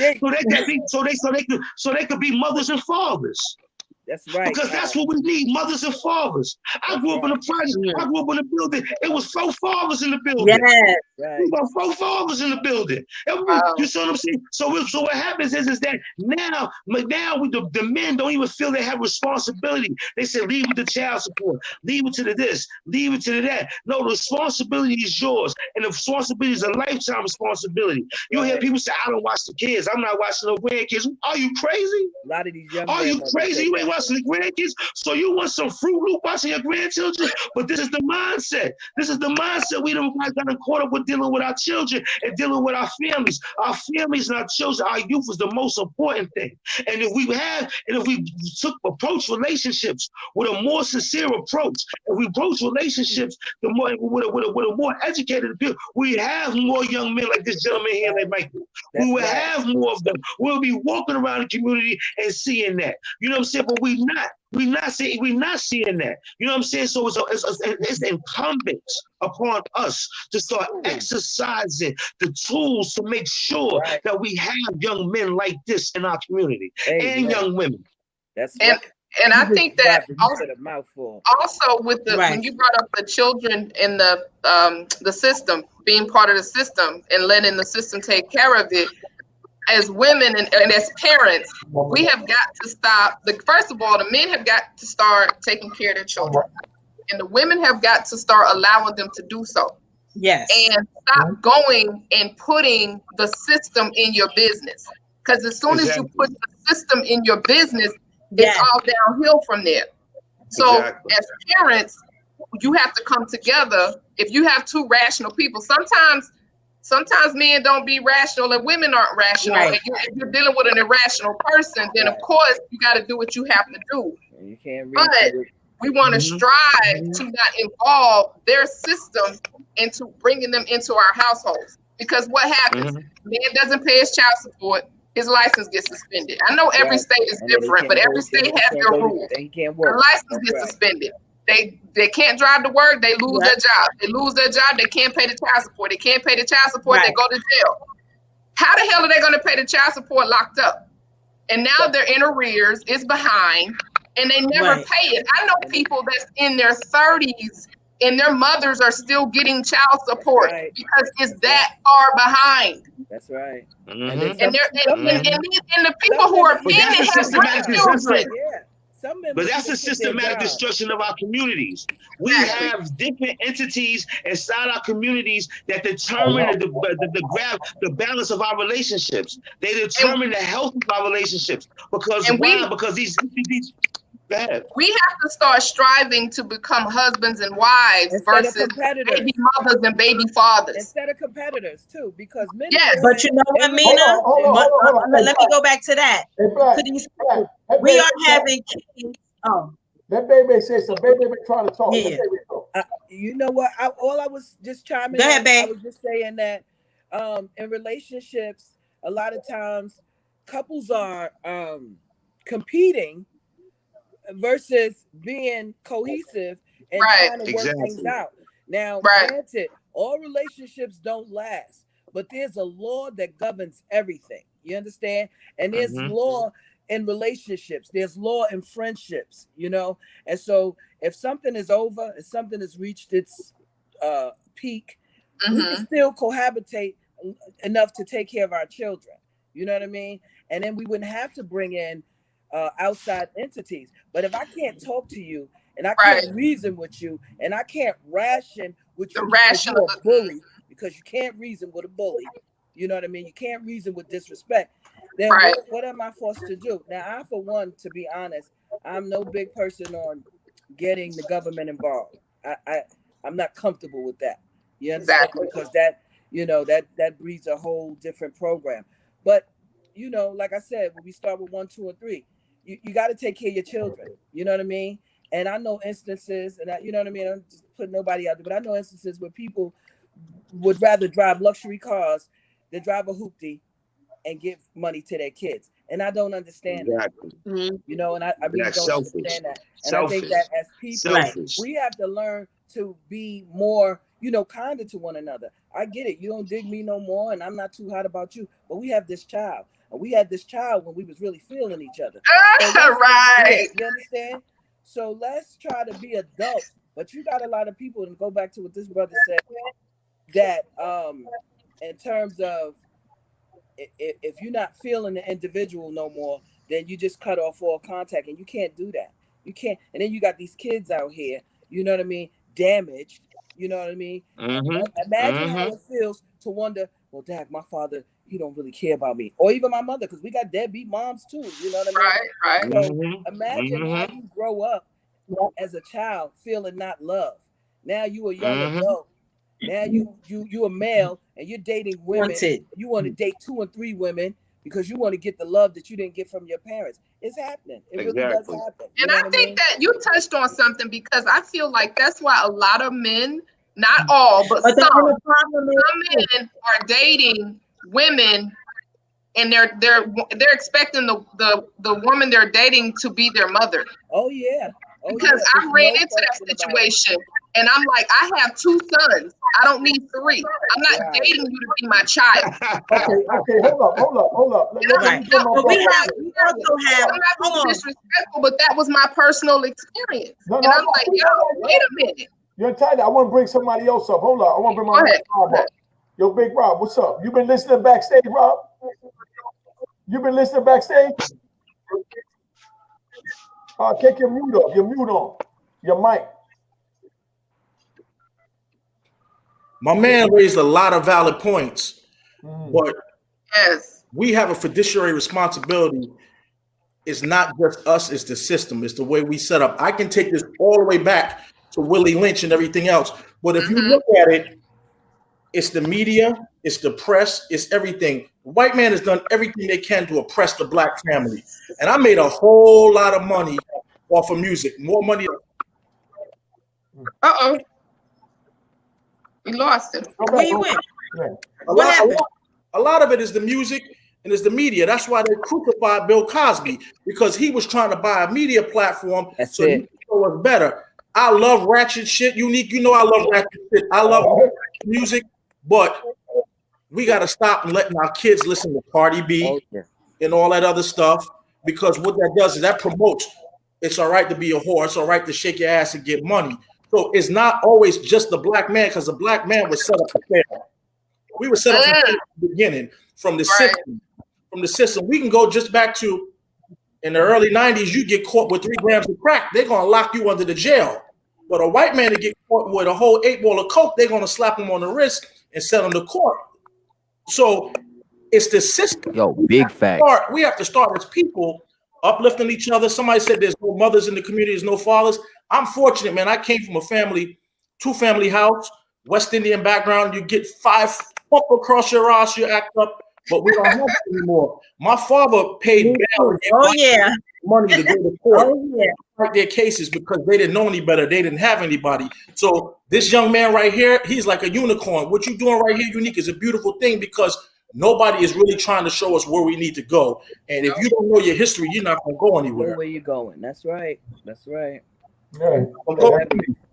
so they could be mothers and fathers. That's right. Because that's what we need, mothers and fathers. I grew up in a project. I grew up in a building. It was 4 fathers in the building. Yes. We got 4 fathers in the building. You see what I'm saying? So what happens is that now the men don't even feel they have responsibility. They say, leave it to child support, leave it to the this, leave it to the that. No, the responsibility is yours, and the responsibility is a lifetime responsibility. You hear people say, I don't watch the kids. I'm not watching no grandkids. Are you crazy? A lot of these young Are you crazy? You ain't watching the grandkids, so you want some Fruit Loop watching your grandchildren? But this is the mindset. This is the mindset we done gotten caught up with, dealing with our children and dealing with our families. Our families and our children, our youth is the most important thing. And if we approach relationships with a more sincere approach, and we approach relationships with a more educated appeal, we have more young men like this gentleman here, like Michael. We will have more of them. We'll be walking around the community and seeing that. You know what I'm saying? But we're not seeing that. You know what I'm saying? So it's incumbent upon us to start exercising the tools to make sure that we have young men like this in our community and young women. That's and I think that also with the when you brought up the children in the system, being part of the system and letting the system take care of it. As women and as parents, we have got to stop. First of all, the men have got to start taking care of their children, and the women have got to start allowing them to do so. Yes. And stop going and putting the system in your business, because as soon as you put the system in your business, it's all downhill from there. So as parents, you have to come together. If you have 2 rational people, sometimes men don't be rational and women aren't rational. Right. And if you're dealing with an irrational person, then of course you got to do what you have to do. You can't but we want to strive to not involve their system into bringing them into our households. Because what happens? Man doesn't pay his child support, his license gets suspended. I know every state is different, but every state has their rules. The license gets suspended. They can't drive to work, they lose their job. They lose their job, they can't pay the child support. They can't pay the child support, they go to jail. How the hell are they going to pay the child support locked up? And now they're in arrears, it's behind, and they never pay it. I know people that's in their 30s and their mothers are still getting child support because it's that far behind. That's right. And the people who are in it have grandchildren. But that's a systematic destruction of our communities. We have different entities inside our communities that determine the balance of our relationships. They determine the health of our relationships. Because these entities. We have to start striving to become husbands and wives versus baby mothers and baby fathers. Instead of competitors too, because men. Yes, but you know what, Mina? Let me go back to that. We are having kids. That baby says some baby trying to talk. You know what? All I was just chiming in. Go ahead, babe. I was just saying that in relationships, a lot of times couples are competing versus being cohesive and trying to work things out. Now, granted, all relationships don't last, but there's a law that governs everything. You understand? And there's law in relationships. There's law in friendships, you know? And so if something is over, if something has reached its peak, we can still cohabitate enough to take care of our children. You know what I mean? And then we wouldn't have to bring in outside entities. But if I can't talk to you and I can't reason with you and I can't ration with you because you're a bully, because you can't reason with a bully, you know what I mean? You can't reason with disrespect. Then what am I forced to do? Now, I, for one, to be honest, I'm no big person on getting the government involved. I'm not comfortable with that. You understand? Because that, you know, that breeds a whole different program. But, you know, like I said, when we start with 1, 2, and 3, you got to take care of your children. You know what I mean? And I know instances, and you know what I mean? I'm just putting nobody out there, but I know instances where people would rather drive luxury cars than drive a hoopty and give money to their kids. And I don't understand that. You know, and I really don't understand that. And I think that as people, we have to learn to be more, you know, kinder to one another. I get it. You don't dig me no more, and I'm not too hot about you. But we have this child. And we had this child when we was really feeling each other. So you understand? So let's try to be adults. But you got a lot of people, and go back to what this brother said, that in terms of if you're not feeling the individual no more, then you just cut off all contact, and you can't do that. You can't. And then you got these kids out here, you know what I mean, damaged, you know what I mean? Imagine how it feels to wonder, well, Dad, my father, he don't really care about me. Or even my mother, because we got deadbeat moms too, you know what I mean? So imagine how you grow up as a child feeling not loved. Now you a young adult. Now you a male and you're dating women. You want to date 2 and 3 women because you want to get the love that you didn't get from your parents. It's happening. It really does happen. And I think that you touched on something, because I feel like that's why a lot of men, not all, but some men are dating women, and they're expecting the woman they're dating to be their mother. Oh yeah. Because I ran into that situation, and I'm like, I have 2 sons. I don't need 3. I'm not dating you to be my child. Okay, hold up. But we also have. I'm not being disrespectful, but that was my personal experience. And I'm like, yo, wait a minute. You're entitled. I want to bring somebody else up. Hold on. I want to bring my Rob up. Yo, Big Rob, what's up? You been listening backstage, Rob? You been listening backstage? Take your mute up. Your mute on. Your mic. My man raised a lot of valid points, but we have a fiduciary responsibility. It's not just us, it's the system. It's the way we set up. I can take this all the way back to Willie Lynch and everything else. But if you look at it, it's the media, it's the press, it's everything. The white man has done everything they can to oppress the black family. And I made a whole lot of money off of music, more money. We lost him. Where you went? A lot of it is the music and it's the media. That's why they crucified Bill Cosby, because he was trying to buy a media platform so he could show us better. I love ratchet shit, Unique. You know I love ratchet shit. I love music, but we got to stop letting our kids listen to Cardi B and all that other stuff, because what that does is that promotes it's all right to be a whore. It's all right to shake your ass and get money. So it's not always just the black man, because the black man was set up to fail. We were set up from the beginning, from the system. From the system, we can go just back to in the early 90s. You get caught with 3 grams of crack, they're gonna lock you under the jail. But a white man to get caught with a whole 8 ball of coke, they're gonna slap him on the wrist and send him to court. So it's the system. Yo, big fact. We have to start as people uplifting each other. Somebody said there's no mothers in the community, there's no fathers. I'm fortunate, man. I came from a family, 2-family house, West Indian background. You get 5 pump across your ass, you act up, but we don't have it anymore. My father paid bail money to go to court fight their cases because they didn't know any better. They didn't have anybody. So this young man right here, he's like a unicorn. What you're doing right here, Unique, is a beautiful thing, because nobody is really trying to show us where we need to go. And if you don't know your history, you're not going to go anywhere. Where you going? That's right. That's right. Yeah.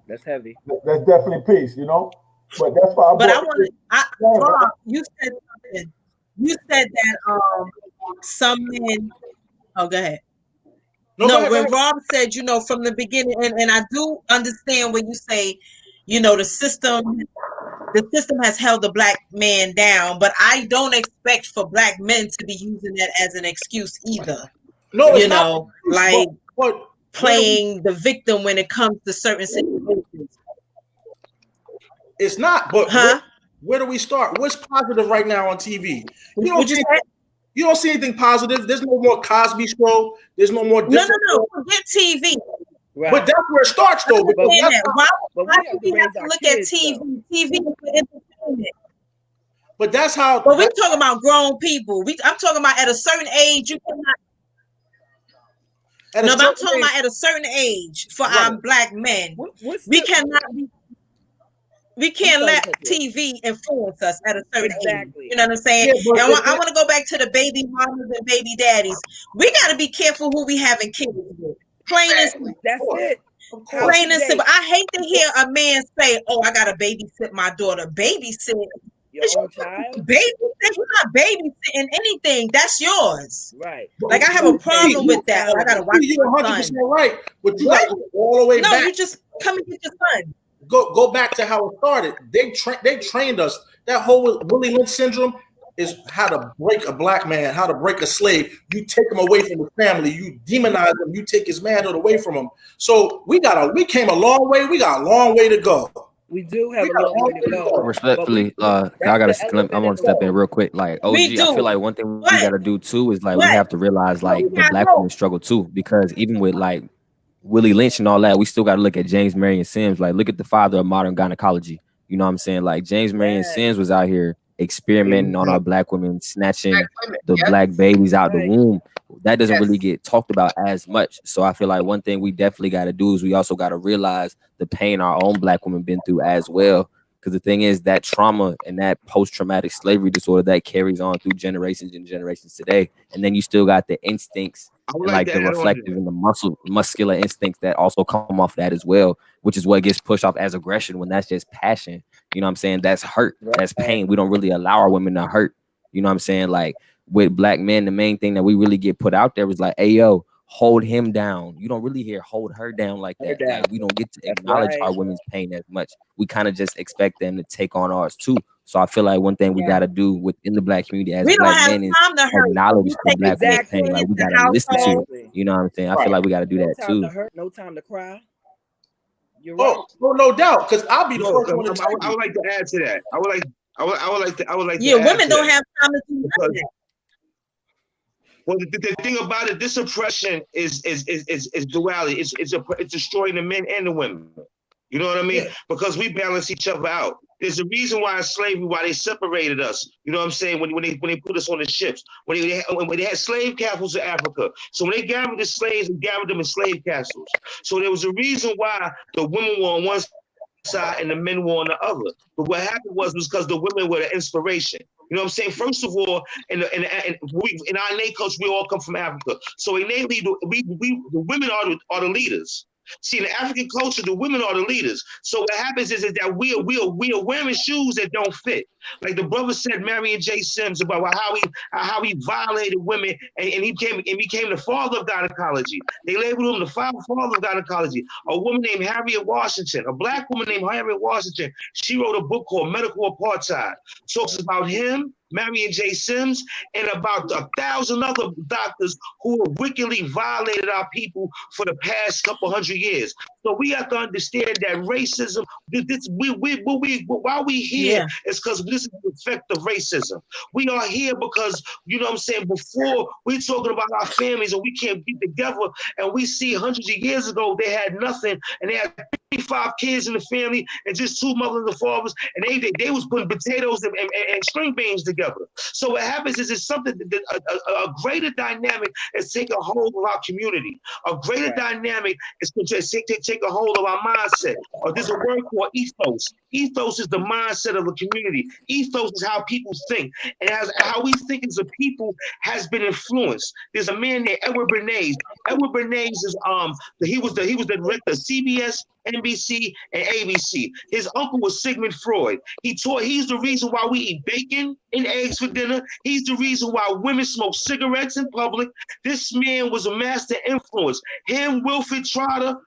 That's heavy. That's definitely peace, you know. But that's why. You said something. You said that some men Oh, go ahead. No, No, go ahead, when go ahead. Rob said, from the beginning, and I do understand when you say, the system has held the black man down, but I don't expect for black men to be using that as an excuse either. No, it's not. Like but playing the victim when it comes to certain situations. It's not, but where do we start? What's positive right now on TV? You don't see anything positive. There's no more Cosby Show. There's no more. No. Forget TV. Right. But that's where it starts, though. Why do we have to look at TV? TV is for entertainment. But that's how. But we're talking about grown people. I'm talking about at a certain age, you cannot. I'm talking about at a certain age for our black men. We can't let TV influence us at a certain age. You know what I'm saying? Yeah, and I want to go back to the baby mamas and baby daddies. We got to be careful who we having kids with. Plain and simple. That's it. Plain and simple. I hate to hear a man say, "Oh, I got to babysit my daughter." Babysit your own child. Babysit. You're not babysitting anything. That's yours. Right. Like I have a problem with that. I got to watch my 100% right, but you got to go all the way back. No, you just come and get your son. Go back to how it started. They trained us. That whole Willie Lynch syndrome is how to break a black man, how to break a slave. You take him away from his family. You demonize him. You take his manhood away from him. So we came a long way. We got a long way to go. We do have a long way to go. Respectfully, I want to step in real quick. Like OG, I feel like one thing we got to do too is like we have to realize like the black women struggle too, because even with like Willie Lynch and all that, we still got to look at James Marion Sims. Like, look at the father of modern gynecology. You know what I'm saying? Like, James Marion Sims was out here experimenting on our black women, snatching the black babies out the womb. That doesn't really get talked about as much. So I feel like one thing we definitely got to do is we also got to realize the pain our own black women been through as well. Because the thing is that trauma and that post-traumatic slavery disorder that carries on through generations and generations today. And then you still got the instincts, like the reflective and the muscular instincts that also come off that as well, which is what gets pushed off as aggression when that's just passion. You know what I'm saying? That's hurt. That's pain. We don't really allow our women to hurt. You know what I'm saying? Like with black men, the main thing that we really get put out there is like, hey, yo, hold him down. You don't really hear hold her down like that. Like, we don't get to acknowledge our women's pain as much. We kind of just expect them to take on ours too. So I feel like one thing we got to do within the black community as black men is acknowledge the black women's pain. Like we got to listen to it. You know what I'm saying? I feel like we got to do that too. No time to cry. You're right. Oh, no doubt. Because I'll be the first one to I would like to add to that. I would like. Yeah, women don't have time to do that. Well, the thing about it, this oppression is duality. It's destroying the men and the women. You know what I mean? Yeah. Because we balance each other out. There's a reason why slavery, why they separated us. You know what I'm saying? When they put us on the ships, when they had slave castles in Africa. So when they gathered the slaves and gathered them in slave castles. So there was a reason why the women were on one side and the men were on the other. But what happened was because the women were the inspiration. You know what I'm saying? First of all, in our innate culture, we all come from Africa. So innately, the women are the leaders. See, in the African culture, the women are the leaders. So what happens is that we are wearing shoes that don't fit. Like the brother said, Marion J. Sims, about how he violated women, and he became the father of gynecology. They labeled him the father of gynecology. A woman named Harriet Washington, a black woman named Harriet Washington, she wrote a book called Medical Apartheid. So it's about him, Marion J. Sims, and about 1,000 other doctors who have wickedly violated our people for the past couple hundred years. So we have to understand that racism, why we here is because this is the effect of racism. We are here because, you know what I'm saying, before we're talking about our families and we can't get together, and we see hundreds of years ago they had nothing and they had 35 kids in the family and just 2 mothers and fathers, and they was putting potatoes and string beans together. So what happens is it's something that a greater dynamic is taking a hold of our community. A greater dynamic is to take a hold of our mindset. Or there's a word called ethos. Ethos is the mindset of a community. Ethos is how people think, and how we think as a people has been influenced. There's a man named Edward Bernays. Edward Bernays is he was the director of CBS, NBC and ABC. His uncle was Sigmund Freud. He's the reason why we eat bacon and eggs for dinner. He's the reason why women smoke cigarettes in public. This man was a master influence. Him, Wilfred Trotter.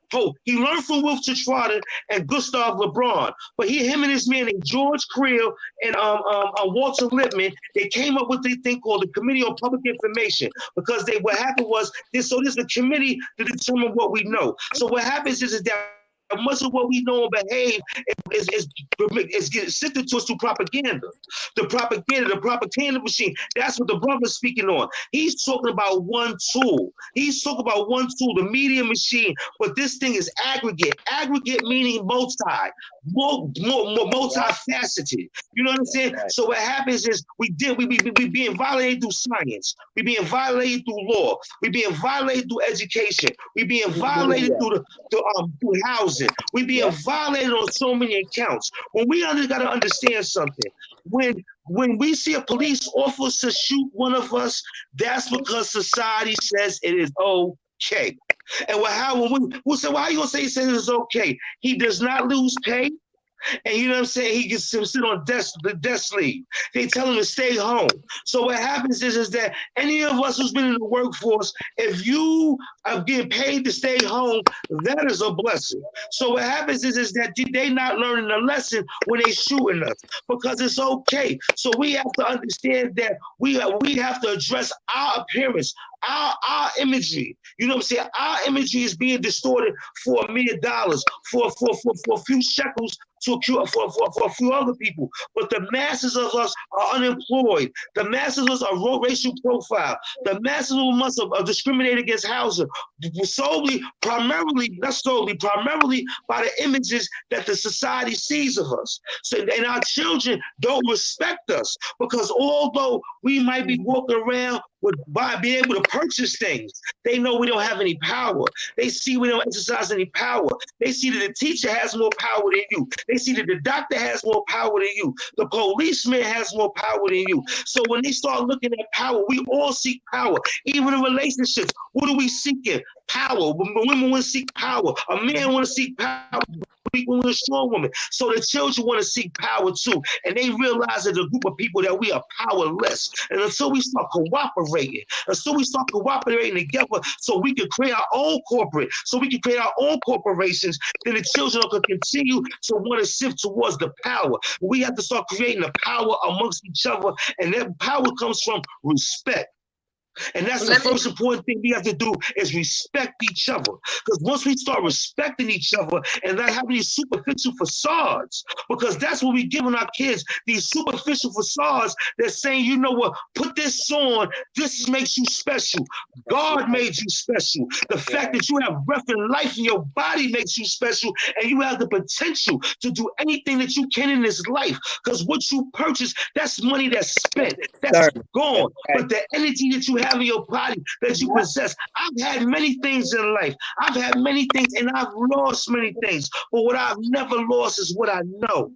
He learned from Wilfred Trotter and Gustav Le Brun. But him and his man named George Creel and Walter Lippmann, they came up with this thing called the Committee on Public Information, because what happened was this is a committee to determine what we know. So what happens is that much of what we know and behave is getting sifted to us through propaganda. The propaganda machine. That's what the brother's speaking on. He's talking about one tool. The media machine. But this thing is aggregate. Aggregate meaning multifaceted. You know what I'm saying? Right. So what happens is we being violated through science. We being violated through law. We being violated through education. We being violated through housing. We being violated on so many accounts. When we got to understand something. When we see a police officer shoot one of us, that's because society says it is okay. And we'll say, well, how you gonna say he says it is okay? He does not lose pay. And you know what I'm saying? He gets to sit on the desk leave. They tell him to stay home. So what happens is that any of us who's been in the workforce, if you are getting paid to stay home, that is a blessing. So what happens is that they not learning the lesson when they shooting us, because it's okay. So we have to understand that we have to address our appearance, our imagery. You know what I'm saying? Our imagery is being distorted for $1 million, for a few shekels, for a few other people. But the masses of us are unemployed. The masses of us are racial profile. The masses of us are discriminated against housing, primarily by the images that the society sees of us. So, and our children don't respect us, because although we might be walking around by being able to purchase things, they know we don't have any power. They see we don't exercise any power. They see that the teacher has more power than you. They see that the doctor has more power than you. The policeman has more power than you. So when they start looking at power, we all seek power. Even in relationships, what are we seeking? Power. Women want to seek power. A man want to seek power. We want a strong woman. So the children want to seek power too. And they realize as a group of people that we are powerless. And until we start cooperating together so we can create our own corporations, then the children can continue to want to shift towards the power. We have to start creating the power amongst each other. And that power comes from respect. And that's the first important thing we have to do, is respect each other. Because once we start respecting each other and not having these superficial facades, because that's what we're giving our kids, these superficial facades that saying, you know what, put this on, this makes you special. God made you special. The fact that you have breath and life in your body makes you special, and you have the potential to do anything that you can in this life. Because what you purchase, that's money that's spent, that's gone. But the energy that you have in your body that you possess. I've had many things in life. I've had many things, and I've lost many things. But what I've never lost is what I know.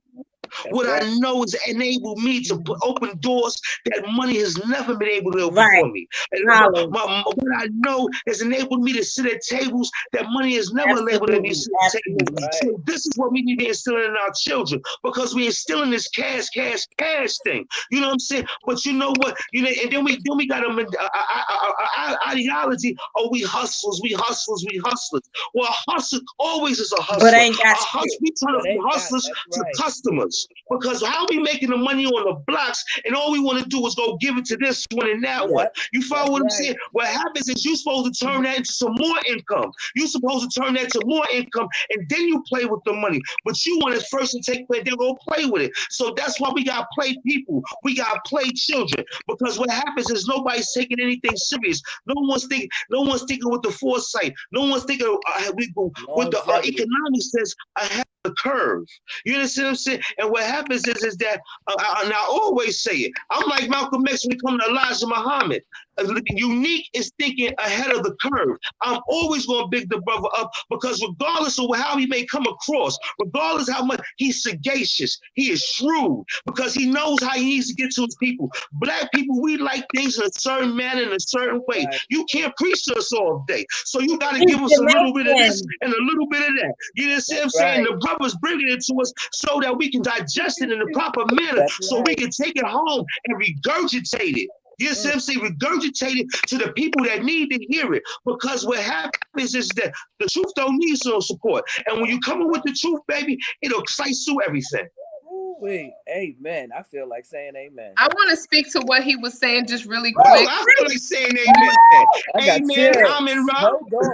What I know is enabled me to open doors that money has never been able to open for me. And what I know has enabled me to sit at tables that money has never enabled me to sit at tables. So this is what we need to instill in our children, because we instill in this cash thing. You know what I'm saying? But you know what? You know, and then we got a ideology. Oh, we hustlers. Well, a hustler always is a hustler. But we turn up from hustlers to customers. Because how we making the money on the blocks, and all we want to do is go give it to this one and that one. You follow what I'm saying? What happens is you're supposed to turn that into some more income. You're supposed to turn that to more income, and then you play with the money. But you want it first to take play, then go play with it. So that's why we got to play people. We got to play children. Because what happens is nobody's taking anything serious. No one's thinking with the foresight. No one's thinking with the economics says the curve. You understand what I'm saying? And what happens is that, and I always say it, I'm like Malcolm X when it comes to Elijah Muhammad. Unique is thinking ahead of the curve. I'm always going to big the brother up because regardless of how he may come across, regardless how much he's sagacious, he is shrewd because he knows how he needs to get to his people. Black people, we like things in a certain manner, in a certain way. You can't preach to us all day. So you got to give us a little bit of this and a little bit of that. You know what I'm saying? The brother's bringing it to us so that we can digest it in the proper manner, so we can take it home and regurgitate it. You see what I'm saying? Regurgitate it to the people that need to hear it. Because what happens is that the truth don't need no support. And when you come in with the truth, baby, it'll slice through everything. Wait, amen. I feel like saying amen. I want to speak to what he was saying just really quick. Oh, I feel like saying amen. Amen. I'm in rock. But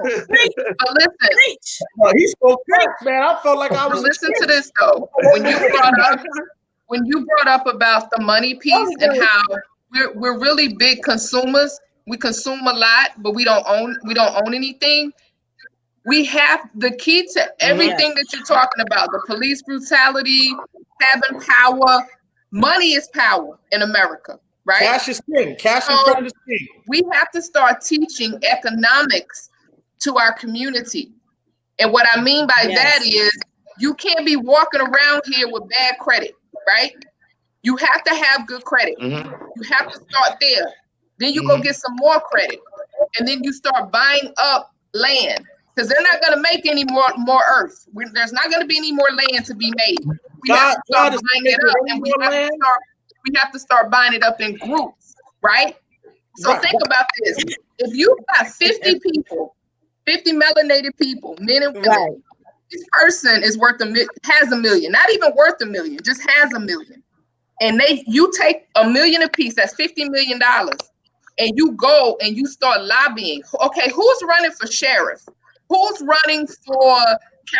listen, he spoke facts, man. I felt like I was. Listen to this though. When you brought up about the money piece and how we're really big consumers. We consume a lot, but we don't own anything. We have the key to everything that you're talking about, the police brutality, having power. Money is power in America, right? Cash is king. Cash and credit is king. We have to start teaching economics to our community. And what I mean by that is you can't be walking around here with bad credit, right? You have to have good credit. You have to start there. Then you go get some more credit. And then you start buying up land. Because they're not going to make any more earth. There's not going to be any more land to be made. We have to start buying it up, and we have to start buying it up in groups, right? So think about this. If you've got 50 people, 50 melanated people, men and women, this person is has $1 million, not even worth $1 million, just has $1 million. And you take $1 million apiece, that's $50 million, and you go and you start lobbying. Okay, who's running for sheriff? Who's running for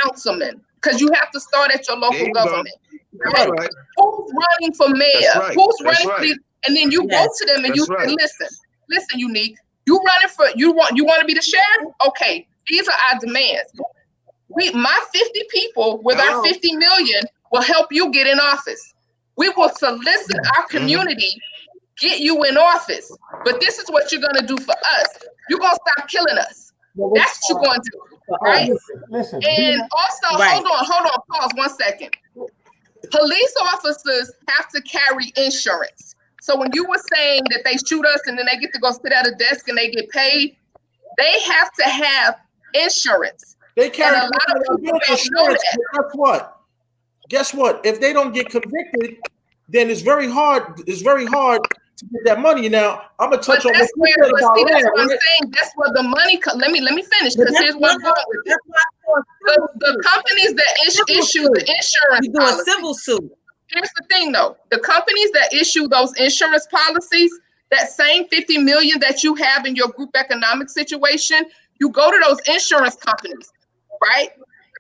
councilman? Because you have to start at your local government. Right? Who's running for mayor? Who's running for these? And then you go to them and you say, listen, Unique, you running for you want to be the sheriff? Okay, these are our demands. My 50 people with our 50 million will help you get in office. We will solicit our community, get you in office. But this is what you're gonna do for us. You're gonna stop killing us. That's what you're going to do, right? Listen. And also, hold on, pause 1 second. Police officers have to carry insurance. So when you were saying that they shoot us and then they get to go sit at a desk and they get paid, they have to have insurance. They carry and a lot of people don't know that. Guess what? If they don't get convicted, then it's very hard. It's very hard to get that money. Now I'm gonna touch on that's what I'm saying. That's where the money. Let me finish because here's what I'm going with. The companies that issue the insurance do a civil suit. Here's the thing, though: the companies that issue those insurance policies, that same 50 million that you have in your group economic situation, you go to those insurance companies, right?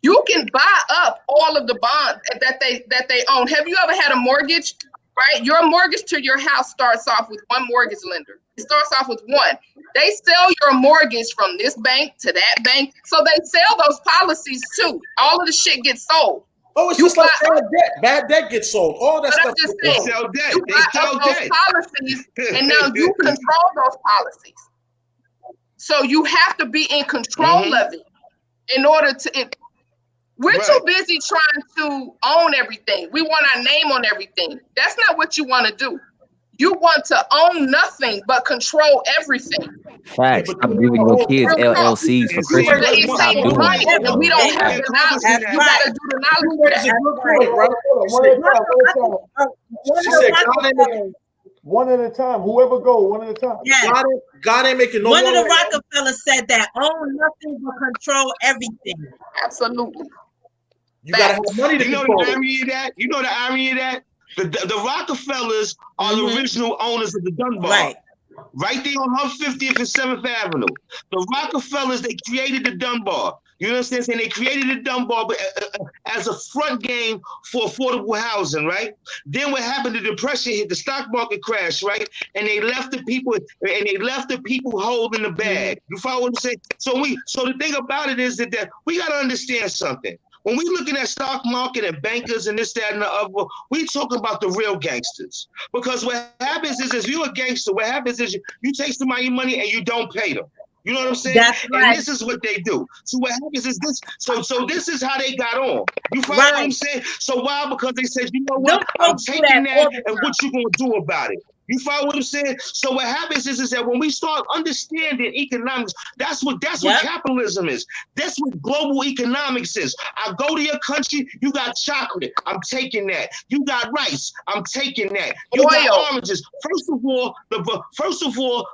You can buy up all of the bonds that they own. Have you ever had a mortgage? Right, your mortgage to your house starts off with one mortgage lender. It starts off with one. They sell your mortgage from this bank to that bank, so they sell those policies too. All of the shit gets sold. Oh, it's just like bad debt. Bad debt gets sold. All that stuff. I'm just saying, they sell debt. You buy up those policies, and now you control those policies. So you have to be in control of it in order to. We're too busy trying to own everything. We want our name on everything. That's not what you want to do. You want to own nothing but control everything. Facts. Stop giving your kids LLCs for Christmas. Stop doing that. We don't have the knowledge. You got to do the knowledge. That's a good point, right? One at a time. Whoever go, one at a time. Yeah. God ain't making no One money. of the Rockefellers said that own nothing but control everything. Absolutely. You gotta have money to control. The irony of that? You know the irony of that? The Rockefellers are the original owners of the Dunbar. Right there on 150th and 7th Avenue. The Rockefellers, they created the Dunbar. You know what I'm saying? They created the Dunbar as a front game for affordable housing, right? Then what happened? The depression hit, the stock market crashed, right? And they left the people holding the bag. You follow what I'm saying? So the thing about it is that we gotta understand something. When we looking at stock market and bankers and this, that, and the other, we talking about the real gangsters. Because what happens is, if you're a gangster, what happens is you take somebody money and you don't pay them. You know what I'm saying? That's right. And this is what they do. So what happens is this. So this is how they got on. You follow what I'm saying? So why? Because they said, you know what? I'm taking that, and what you gonna do about it? You follow what I'm saying? So what happens is that when we start understanding economics, that's what capitalism is. That's what global economics is. I go to your country, you got chocolate, I'm taking that. You got rice, I'm taking that. You got oranges. First of all,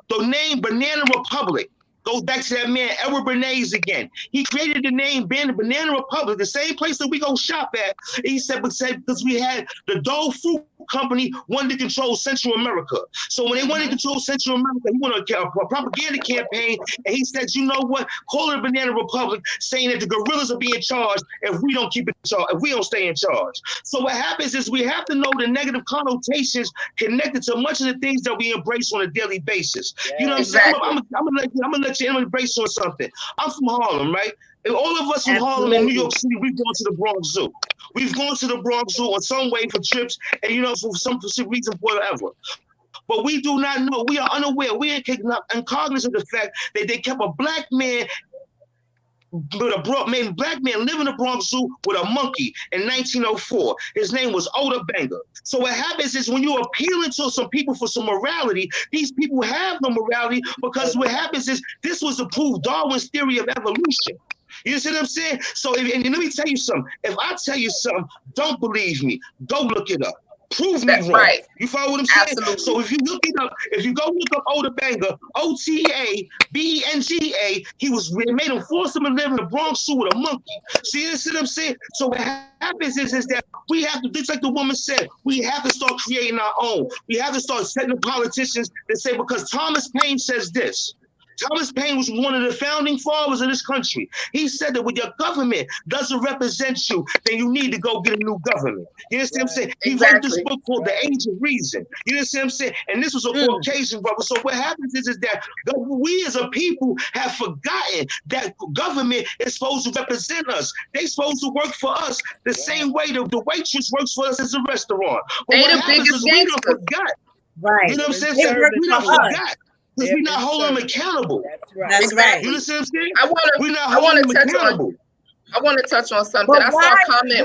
the name Banana Republic goes back to that man, Edward Bernays again. He created the name Banana Republic, the same place that we go shop at. He said because we had the Dole Fruit Company wanted to control Central America. So when they wanted to control Central America, he went on a propaganda campaign, and he said, you know what? Call it a Banana Republic, saying that the guerrillas are being charged if we don't keep it charged, if we don't stay in charge. So what happens is we have to know the negative connotations connected to much of the things that we embrace on a daily basis. You know what I'm saying? I'm gonna let you embrace on something. I'm from Harlem, right? And all of us from Harlem and New York City, we've gone to the Bronx Zoo. We've gone to the Bronx Zoo in some way for trips, and you know, for some reason, whatever. But we do not know. We are unaware. We are cognizant of the fact that they kept a black man living in the Bronx Zoo with a monkey in 1904. His name was Oda Banger. So what happens is when you're appealing to some people for some morality, these people have no morality, because what happens is this was to prove Darwin's theory of evolution. You see what I'm saying? So, and let me tell you something. If I tell you something, don't believe me. Go look it up. Prove me wrong. Right. You follow what I'm saying? Absolutely. So if you look it up, if you go look up Oda Banger, OTABENGA, they made him force him to live in the Bronx Zoo with a monkey. See what I'm saying? So what happens is that we have to, just like the woman said, we have to start creating our own. We have to start setting the politicians that say, because Thomas Paine says this. Thomas Paine was one of the founding fathers of this country. He said that when your government doesn't represent you, then you need to go get a new government. You understand what I'm saying? He wrote this book called The Age of Reason. You understand what I'm saying? And this was a Caucasian brother. So what happens is that we as a people have forgotten that government is supposed to represent us. They're supposed to work for us the same way the waitress works for us as a restaurant. But what happens is we don't forget. Right. You know what I'm saying? We don't forget. Because we're not holding them accountable. That's right. You understand what I'm saying? I want to touch on something. I saw a comment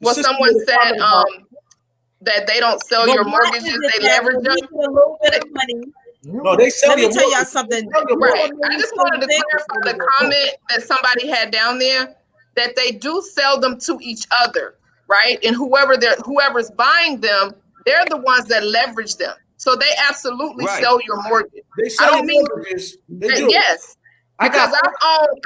where someone said that they don't sell your mortgages, they leverage them. A little bit of money. No, they sell. Let me tell y'all something. Right. I just wanted to clarify the comment that somebody had down there, that they do sell them to each other, right? And whoever's buying them, they're the ones that leverage them. So they absolutely sell your mortgage. They sell mortgages. They do. Yes. Because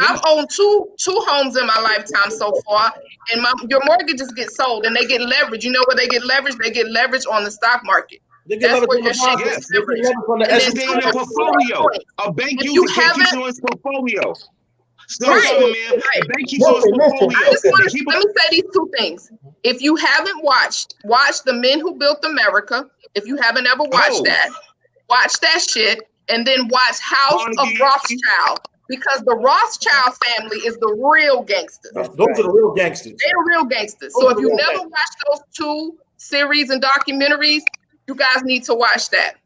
I've owned two homes in my lifetime so far, and your mortgages get sold and they get leveraged. You know where they get leveraged? They get leveraged on the stock market. That's where your shit gets leveraged. It's in a portfolio. A bank user keeps on its portfolio. Let me say these two things. If you haven't watched The Men Who Built America, if you haven't ever watched that, watch that shit, and then watch House of Rothschild, because the Rothschild family is the real gangsters. Those are the real gangsters. They're the real gangsters. So if you never watched those two series and documentaries, you guys need to watch that.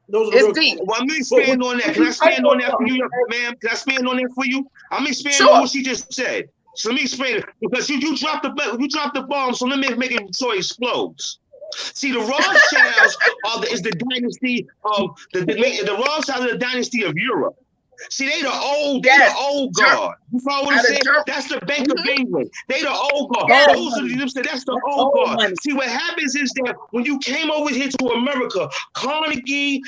It's deep. Well, I'm expand on that. Can I expand on that for you, ma'am? Can I expand on that for you? I'm expanding on what she just said. So let me explain it, because you dropped the bomb. So let me make it so it explodes. See, the Rothschilds is the dynasty of the Rothschilds are the dynasty of Europe. See, they the old guard. You follow what I'm saying? That's the Bank of England. They the old guard. That's the old guard. See, what happens is that when you came over here to America, Carnegie,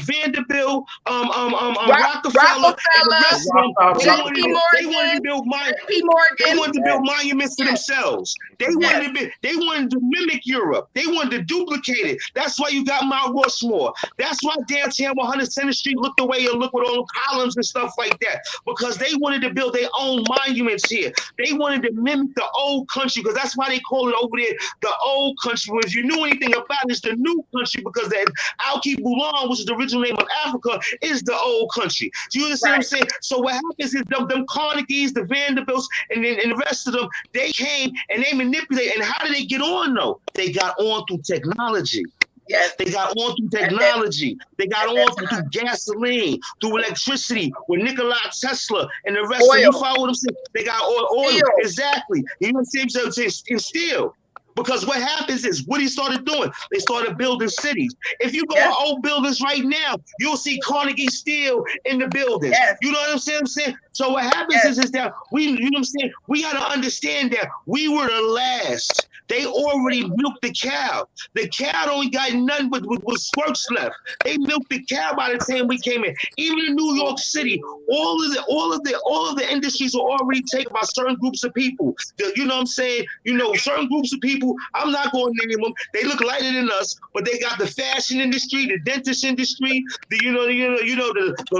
Vanderbilt, Rockefeller, and the rest of them, they wanted to build monuments to themselves. They wanted to mimic Europe. They wanted to duplicate it. That's why you got Mount Rushmore. That's why downtown 110th Street look look the way you look with all the columns and stuff like that, because they wanted to build their own monuments here. They wanted to mimic the old country, because that's why they call it over there the old country. Well, if you knew anything about it, it's the new country, because that Alki Boulan, which is the original name of Africa, is the old country. Do you understand what I'm saying? So what happens is them Carnegies, the Vanderbilts, and the rest of them, they came and they manipulated. And how did they get on though? They got on through technology. Yes. They got on through technology. They got on through gasoline, through electricity, with Nikola Tesla and the rest of you follow what I'm saying? They got oil. Exactly. You know what I'm saying? So it's steel. Because what happens is, what he started doing, they started building cities. If you go to old buildings right now, you'll see Carnegie Steel in the buildings. Yes. You know what I'm saying? So what happens is that we, you know what I'm saying? We got to understand that we were the last. They already milked the cow. The cow only got nothing but squirts left. They milked the cow by the time we came in. Even in New York City, all of the industries are already taken by certain groups of people. You know what I'm saying? You know, certain groups of people, I'm not going to name them. They look lighter than us, but they got the fashion industry, the dentist industry, the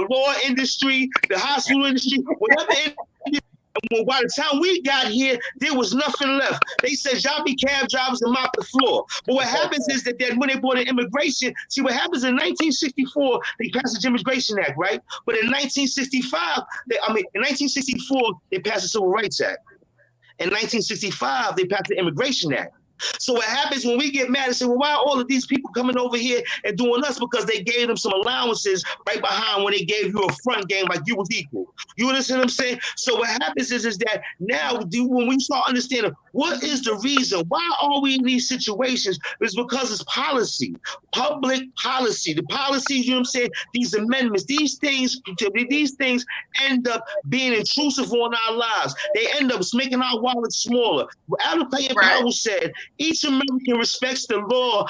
law industry, the hospital industry, whatever industry. And by the time we got here, there was nothing left. They said, y'all be cab drivers and mop the floor. But what happens is that when they brought in immigration, see what happens in 1964, they passed the Immigration Act, right? But in 1965, in 1964, they passed the Civil Rights Act. In 1965, they passed the Immigration Act. So what happens when we get mad and say, well, why are all of these people coming over here and doing us? Because they gave them some allowances right behind when they gave you a front game like you was equal. You understand what I'm saying? So what happens is that now when we start understanding what is the reason, why are we in these situations, it's because it's policy, public policy. The policies, you know what I'm saying, these amendments, these things end up being intrusive on our lives. They end up making our wallets smaller. Adam Clayton Powell said, each American respects the law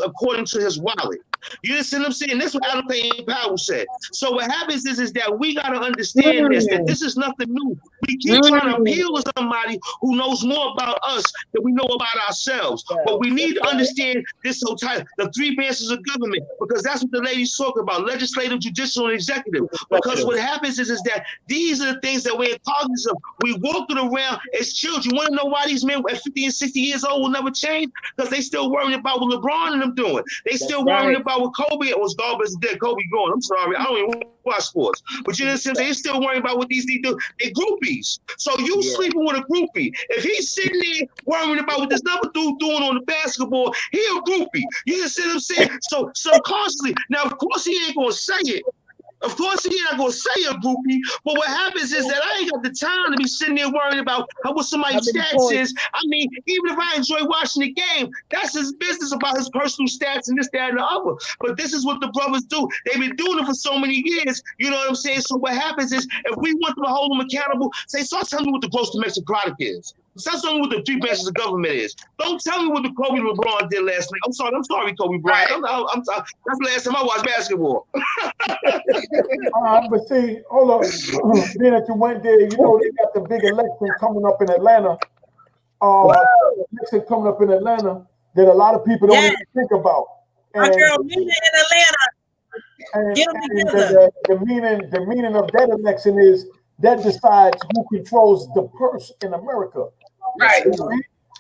according to his wallet. You understand what I'm saying? That's what Adam Clayton Powell said. So what happens is that we got to understand that this is nothing new. We keep trying to appeal to somebody who knows more about us than we know about ourselves. But we need to understand this whole type, the three branches of government, because that's what the ladies talk about, legislative, judicial, and executive. Because what happens is that these are the things that we're cognizant of. We walking around as children. You want to know why these men at 50 and 60 years old will never change? Because they still worrying about what LeBron and them doing. They still worrying about what Kobe was garbage dead. Kobe gone. I'm sorry. I don't even watch sports. But you know what I'm saying? They're still worrying about what these do. They're groupies. So you sleeping with a groupie. If he's sitting there worrying about what this other dude doing on the basketball, he a groupie. You understand what I'm saying? So subconsciously, now of course he ain't gonna say it. Of course, he's not going to say a groupie, but what happens is that I ain't got the time to be sitting there worrying about what somebody's stats is. I mean, even if I enjoy watching the game, that's his business about his personal stats and this, that, and the other. But this is what the brothers do. They've been doing it for so many years. You know what I'm saying? So what happens is, if we want them to hold them accountable, say, start telling me what the gross domestic product is. Start telling me what the three branches of government is. Don't tell me what the Kobe LeBron did last night. I'm sorry, Kobe Bryant. I'm sorry. That's the last time I watched basketball. But see, hold on. Being that you went there, you know they got the big election coming up in Atlanta. Election coming up in Atlanta that a lot of people don't even think about. And, my girl Mina in Atlanta. Get them together. The meaning of that election is that decides who controls the purse in America. Right.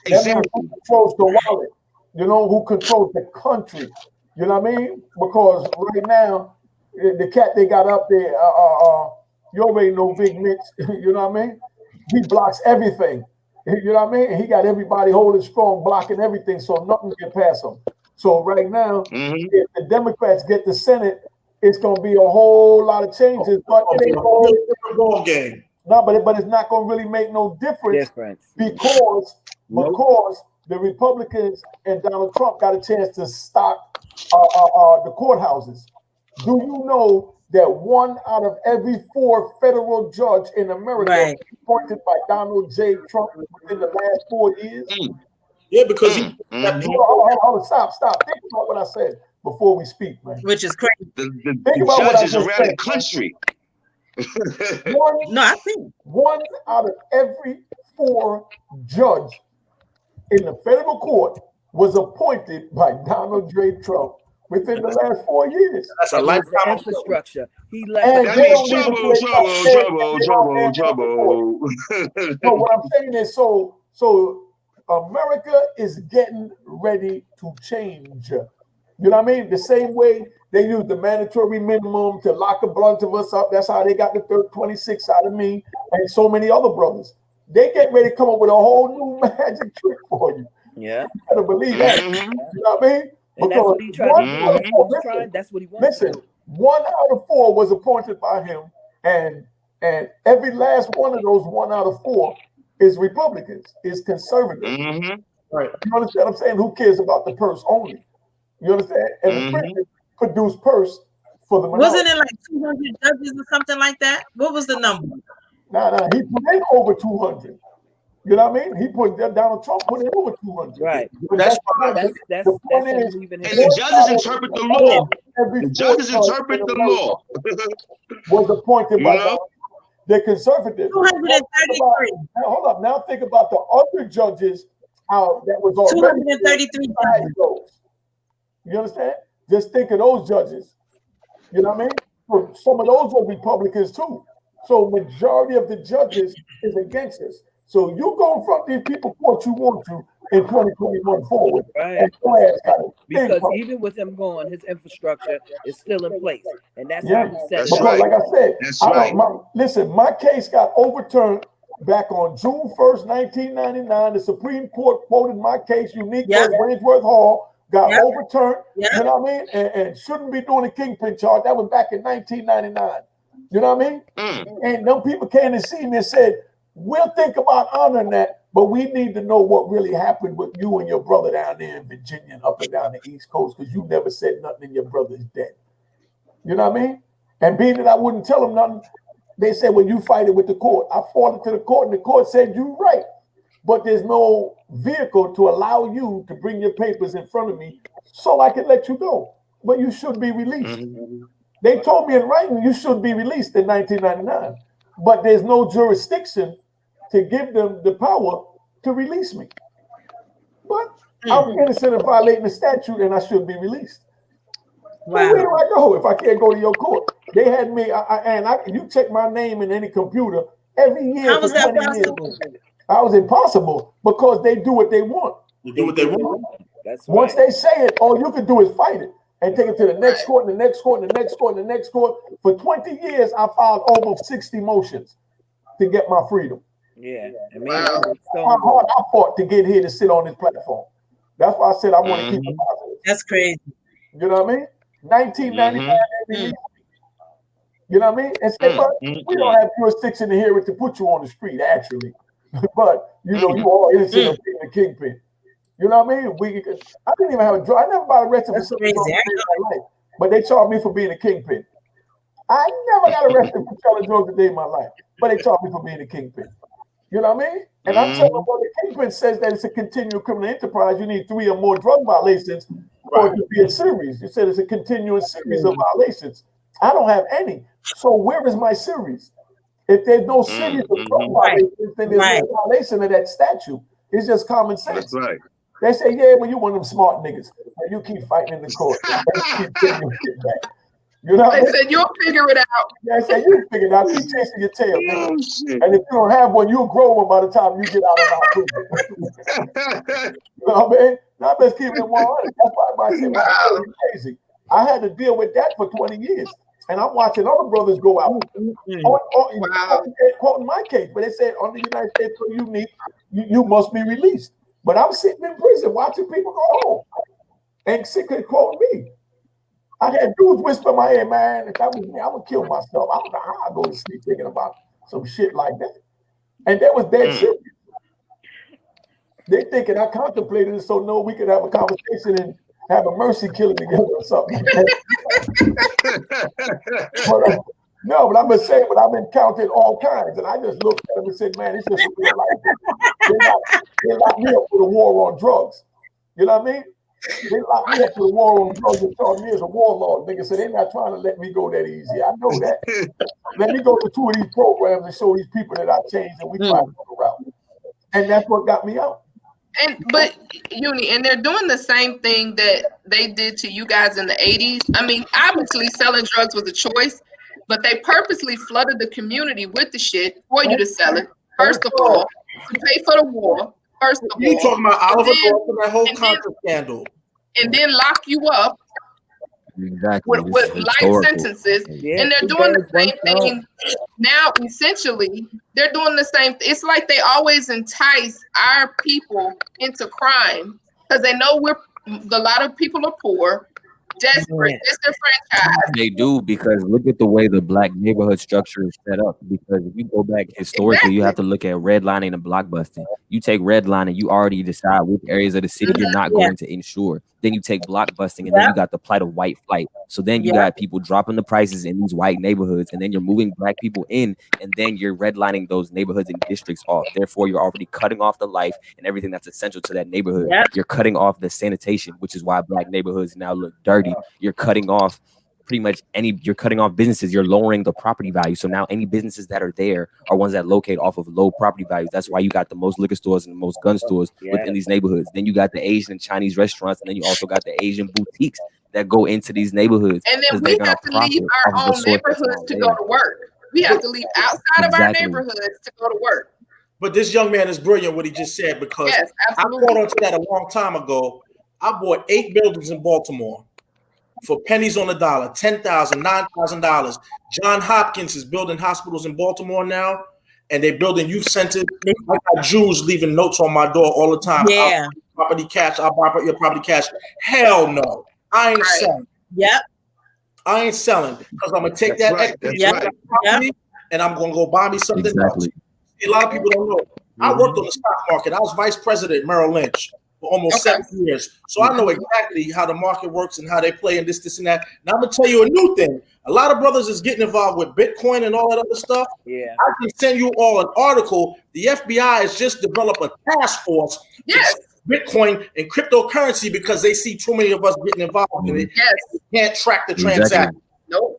Exactly. Who controls the wallet? You know, who controls the country? You know what I mean? Because right now, the cat they got up there, you already know Big Mitch, you know what I mean? He blocks everything. You know what I mean? He got everybody holding strong, blocking everything, so nothing can pass him. So right now, if the Democrats get the Senate, it's gonna be a whole lot of changes, but it ain't gonna really different ball game. No, but it's not gonna really make no difference because the Republicans and Donald Trump got a chance to stock the courthouses. Do you know that 1 out of every 4 federal judge in America was appointed by Donald J. Trump within the last 4 years? Yeah, because stop. Think about what I said before we speak, man. Which is crazy. The judges around the country. No, I think 1 out of every 4 judge in the federal court was appointed by Donald J. Trump within the last 4 years. That's a That was lifetime the of infrastructure. He left. And That they means don't even trouble, say trouble. No, what I'm saying is, so America is getting ready to change. You know what I mean? The same way they use the mandatory minimum to lock a bunch of us up. That's how they got the 26 out of me and so many other brothers. They get ready to come up with a whole new magic trick for you. Yeah. You gotta believe that. Mm-hmm. You know what I mean? And that's what he tried to do. That's what he wants to do. 1 out of 4 was appointed by him, and every last one of those 1 out of 4 is Republicans, is conservatives. Mm-hmm. Right. You understand what I'm saying? Who cares about the purse only? You understand? And the president produced purse for the minority. Wasn't it like 200 judges or something like that? What was the number? Nah, he put in over 200. You know what I mean? He put Donald Trump put in over 200. Right. That's the point is, and the judges interpret the law. The judges interpret the law. Was appointed by the conservatives. 233. Now, hold up. Now think about the other judges. How that was already 233 judges. You understand? Just think of those judges. You know what I mean? So some of those are Republicans too. So majority of the judges is against us. So you go in front of these people what you want to in 2021 forward. Right. Because even with him going, his infrastructure is still in place. And that's how he said it. Because like I said, listen, my case got overturned back on June 1st, 1999. The Supreme Court quoted my case, unique versus Wainsworth Hall, got overturned. You know what I mean? And shouldn't be doing a kingpin charge. That was back in 1999. You know what I mean? And them people came and see me and said, we'll think about honoring that, but we need to know what really happened with you and your brother down there in Virginia and up and down the East Coast, because you never said nothing and your brother is dead. You know what I mean? And being that I wouldn't tell them nothing, they said, well, you fight it with the court. I fought it to the court, and the court said, you're right. But there's no vehicle to allow you to bring your papers in front of me so I can let you go. But you should be released. They told me in writing you should be released in 1999. But there's no jurisdiction to give them the power to release me. But I'm innocent of violating the statute and I should be released. Wow. Where do I go if I can't go to your court? They had me, you check my name in any computer every year. How was that possible? I was impossible because they do what they want. You do what they want. That's Once they say it, all you can do is fight it and take it to the next court and the next court and the next court and the next court. For 20 years, I filed almost 60 motions to get my freedom. Yeah. How hard I fought to get here to sit on this platform. That's why I said I want to keep it positive. That's crazy. You know what I mean? 1999. You know what I mean? And say, but we don't have jurisdiction to hear it to put you on the street, actually. But you know, you all innocent of being a kingpin. You know what I mean? I didn't even have a drug. I never got arrested for something in my life, but they charged me for being a kingpin. I never got arrested for selling drugs a day in my life, but they charged me for being a kingpin. You know what I mean? And I'm telling you, well, the kingpin says that it's a continual criminal enterprise. You need 3 or more drug violations for it to be a series. You said it's a continuous series of violations. I don't have any. So where is my series? If there's no series of drug violations, then there's no violation of that statute. It's just common sense. That's right. They say, yeah, well, you one of them smart niggas. And you keep fighting in the court. You know what I mean? Said you'll figure it out. Yeah, I said you figure it out. Keep chasing your tail, nigga. And if you don't have one, you'll grow one by the time you get out of our prison. You know what I mean? Now let's keep it 100. That's why I said my crazy. I had to deal with that for 20 years. And I'm watching other brothers go out quoting my case, but they said under the United States so unique, you must be released. But I'm sitting in prison watching people go home and secretly quoting me. I had dudes whisper in my ear, man, if that was me, I would kill myself. I don't know how I go to sleep thinking about some shit like that. And that was dead shit. They thinking I contemplated it so no, we could have a conversation and have a mercy killing together or something. But I've been saying, but I've encountered all kinds, and I just looked at them and said, man, it's just real life. They locked me up for the war on drugs. You know what I mean? They locked me up for the war on drugs and charged me as a warlord. Nigga said, they're not trying to let me go that easy. I know that. Let me go to 2 of these programs and show these people that I changed and we try to go around. And that's what got me out. But Uni, and they're doing the same thing that they did to you guys in the 80s. I mean, obviously selling drugs was a choice, but they purposely flooded the community with the shit for you to sell it. First of all, to pay for the war. First of all, you talking about Oliver North and that whole Contra scandal, and then lock you up exactly with life sentences, and they're doing the same thing now. Essentially, they're doing the same. It's like they always entice our people into crime because they know a lot of people are poor, desperate, disenfranchised. They do, because look at the way the black neighborhood structure is set up. Because if you go back historically, you have to look at redlining and blockbusting. You take redlining, you already decide which areas of the city you're not going to insure. Then you take blockbusting, and then you got the plight of white flight. So then you got people dropping the prices in these white neighborhoods, and then you're moving black people in, and then you're redlining those neighborhoods and districts off. Therefore, you're already cutting off the life and everything that's essential to that neighborhood. You're cutting off the sanitation, which is why black neighborhoods now look dirty. You're cutting off pretty much you're cutting off businesses. You're lowering the property value. So now any businesses that are there are ones that locate off of low property values. That's why you got the most liquor stores and the most gun stores within these neighborhoods. Then you got the Asian and Chinese restaurants, and then you also got the Asian boutiques that go into these neighborhoods. And then we have to leave our own neighborhoods to go to work. We have to leave outside of our neighborhoods to go to work. But this young man is brilliant what he just said, because I caught on to that a long time ago. I bought 8 buildings in Baltimore for pennies on the dollar, $10,000, $9,000. John Hopkins is building hospitals in Baltimore now, and they're building youth centers. I got Jews leaving notes on my door all the time. Yeah. Property cash, I'll buy your property cash. Hell no. I ain't selling. Yep. I ain't selling, because I'm going to take that equity and I'm going to go buy me something else. A lot of people don't know. I worked on the stock market. I was vice president at Merrill Lynch for almost 7 years. So I know exactly how the market works and how they play and this and that. Now I'm gonna tell you a new thing. A lot of brothers is getting involved with Bitcoin and all that other stuff. Yeah. I can send you all an article. The FBI has just developed a task force to Bitcoin and cryptocurrency because they see too many of us getting involved in it. They can't track the transaction. Nope.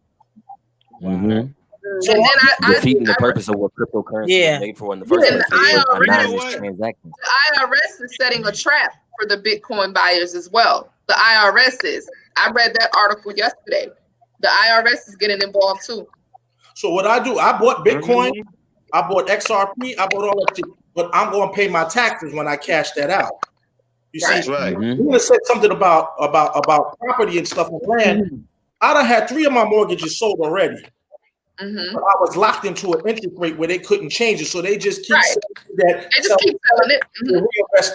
So and then defeating the purpose of what cryptocurrency is made for in the first place. The IRS is setting a trap for the Bitcoin buyers as well. The IRS is. I read that article yesterday. The IRS is getting involved too. So what I do, I bought Bitcoin, I bought XRP, I bought all that shit, but I'm going to pay my taxes when I cash that out. You see, you would have said something about property and stuff and land. I done had 3 of my mortgages sold already. But I was locked into an interest rate where they couldn't change it, so they just keep selling that. They just keep selling it,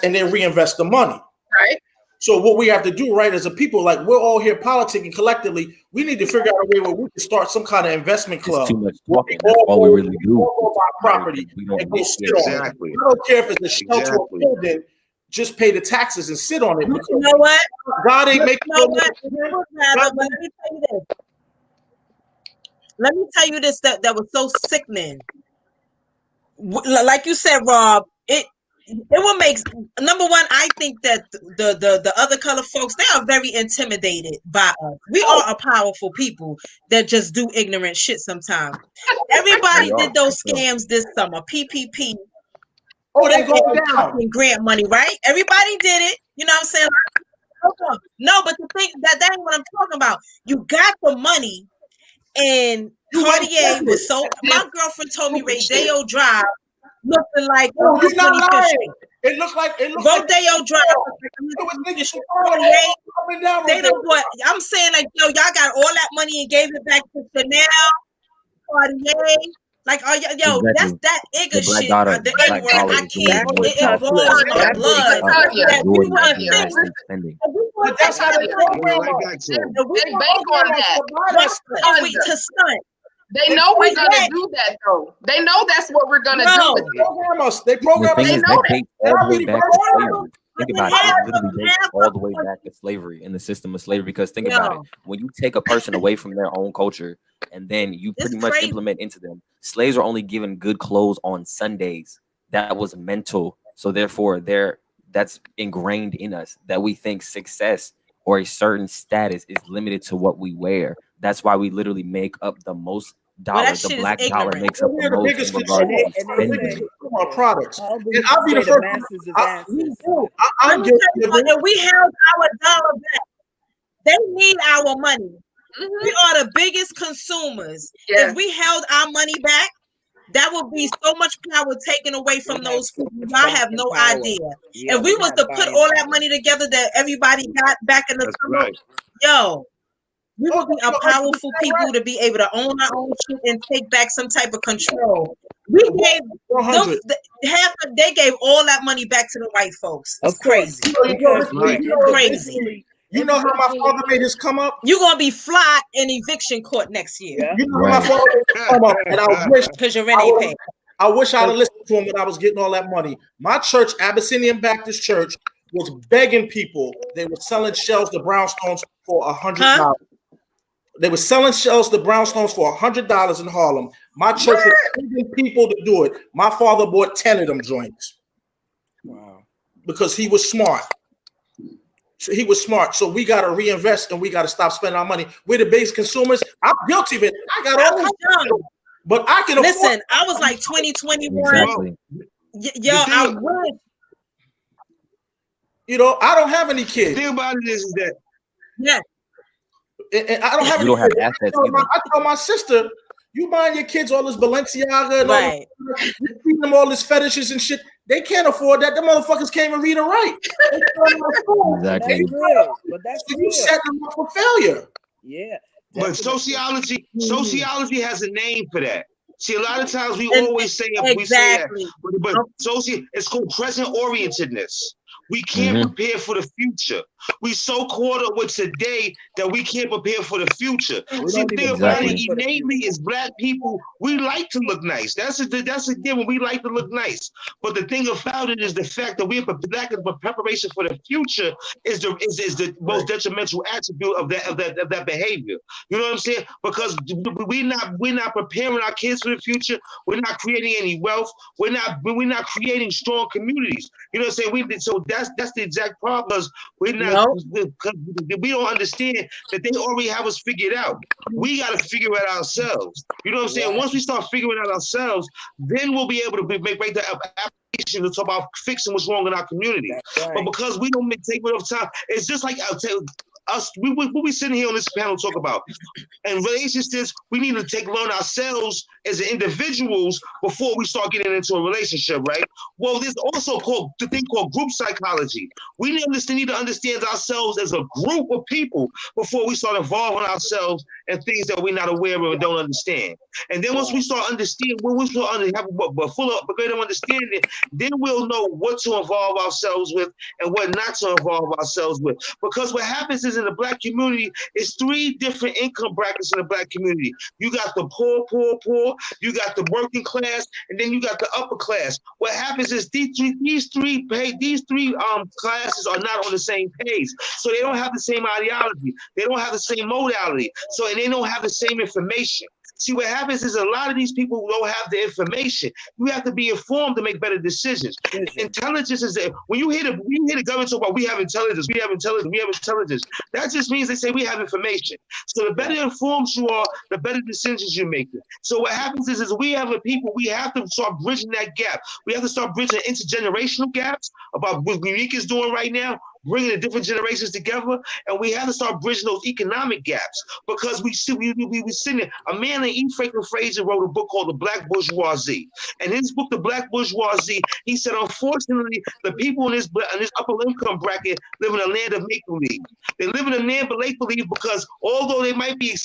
and they reinvest the money. Right. So what we have to do, right, as a people, like we're all here politicking collectively, we need to figure out a way where we can start some kind of investment club. It's too much talking. That's all we really do. All buy property and go sit on it. I don't care if it's a shelter or building. Just pay the taxes and sit on it. You know what? God ain't making no what? Let me tell you this. Let me tell you this that was so sickening. Like you said, Rob, it will make, number one, I think that the other color folks, they are very intimidated by us. We are a powerful people that just do ignorant shit sometimes. Everybody did those scams this summer, PPP. Oh, they go down. Grant money, right? Everybody did it. You know what I'm saying? No, but the thing that ain't what I'm talking about. You got the money, and Cartier was so. My girlfriend told me Rodeo Drive looking like. No, you're not lying. It looks like Rodeo Drive. They don't what I'm saying, like, yo, y'all got all that money and gave it back to Chanel, Cartier. Like, oh, yo, that's that igga shit. The N word, I can't. It boils my blood. But that's how they program us. They bank on that. To stunt. They know we're gonna do that though. They know that's what we're gonna do. They program us. They program us. They know that. Think about it. It literally dates all the way back to slavery and the system of slavery. Because think about it. When you take a person away from their own culture and then you pretty much implement into them, slaves are only given good clothes on Sundays. That was mental. So therefore, that's ingrained in us that we think success or a certain status is limited to what we wear. That's why we literally make up the most dollars. The black dollar makes up the most in regards to spending. our products. How do And you I'll be say the first. masses is asses? I'm Let me tell guilty you of what, it. if we held our dollar back, they need our money. We are the biggest consumers. Yes. If we held our money back, that would be so much power taken away from We'd have those so people. much Y'all have buying no power. idea. Yeah, If we we'd was have to put buying all that power. money together that everybody got back in the That's summer, right. yo, we Oh, would be a you're 100% powerful people right. to be able to own our own shit and take back some type of control. We gave them 100. they gave all that money back to the white folks. It's Of course, crazy. because Right. Crazy. You know how my father made his come up? You're gonna be fly in eviction court next year. Yeah. You know how my Right. father made his come up? And I wish Because your rent ain't paid. I wish I'd have listened to him when I was getting all that money. My church, Abyssinian Baptist Church, was begging people. They were selling shells to brownstones for $100. They were selling shells to brownstones for $100 in Harlem. My church was begging people to do it. My father bought 10 of them joints. Wow. Because he was smart. So he was smart. So we got to reinvest and we got to stop spending our money. We're the biggest consumers. I'm guilty of it. I got all was young. but I can Listen, afford. I was like 2021. Exactly. Yo, I wish. You know, I don't have any The kids. thing about it is that Yeah. And I don't have You any don't have kids. assets either. I tell my sister, you buying your kids all this Balenciaga and Right. all this, you feeding them all this fetishes and shit. They can't afford that. The motherfuckers can't even read or write. Exactly. That's real. But that's So you real. setting them up for failure. Yeah. But definitely. sociology has a name for that. See, a lot of times we And- always say exactly. but it's called present orientedness. We can't prepare for the future. We so caught up with today that we can't prepare for the future. We See, don't the even thing about plan it for the innately is black people, we like to look nice. That's a given. We like to look nice. But the thing about it is the fact that we have a lack of preparation for the future is the most detrimental attribute of that behavior. You know what I'm saying? Because we're not preparing our kids for the future. We're not creating any wealth. We're not creating strong communities. You know what I'm saying? So that's the exact problem. We don't understand that they already have us figured out. We got to figure it out ourselves. You know what I'm saying? Right. Once we start figuring it out ourselves, then we'll be able to make the application to talk about fixing what's wrong in our community. That's right. But because we don't take enough time, it's just like I'll tell us. We sitting here on this panel talk about. And relationships, we need to learn ourselves as individuals before we start getting into a relationship, right? Well, there's also the thing called group psychology. We need to understand ourselves as a group of people before we start evolving ourselves and things that we're not aware of or don't understand. And then once we start understanding, when we start have a greater understanding, then we'll know what to involve ourselves with and what not to involve ourselves with. Because what happens is in the black community, it's 3 different income brackets in the black community. You got the poor, you got the working class, and then you got the upper class. What happens is these three classes are not on the same page. So they don't have the same ideology. They don't have the same modality. So and they don't have the same information. See, what happens is a lot of these people who don't have the information. You have to be informed to make better decisions. Intelligence is that when you hear the government talk about we have intelligence, that just means they say we have information. So the better informed you are, the better decisions you're making. So what happens is we have a people, we have to start bridging that gap. We have to start bridging intergenerational gaps about what Unique is doing right now, bringing the different generations together, and we have to start bridging those economic gaps because we sitting there. A man named E. Franklin Fraser wrote a book called The Black Bourgeoisie, and in his book, The Black Bourgeoisie, he said, unfortunately, the people in this upper income bracket live in a land of make believe. They live in a land of make believe because although they might be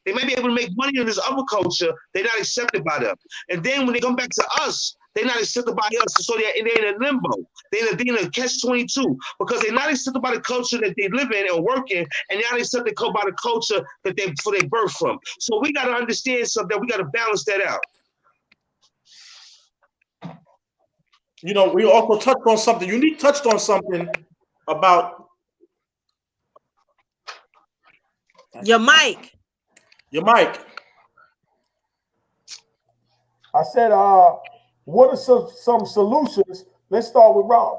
able to make money in this other culture, they're not accepted by them. And then when they come back to us, they're not accepted by us, so they're in a limbo. They're in a catch-22 because they're not accepted by the culture that they live in and work in, and they're not accepted by the culture that they birth from. So we got to understand something. We got to balance that out. You know, we also touched on something. Unique touched on something about your mic. I said, what are some solutions? Let's start with Rob.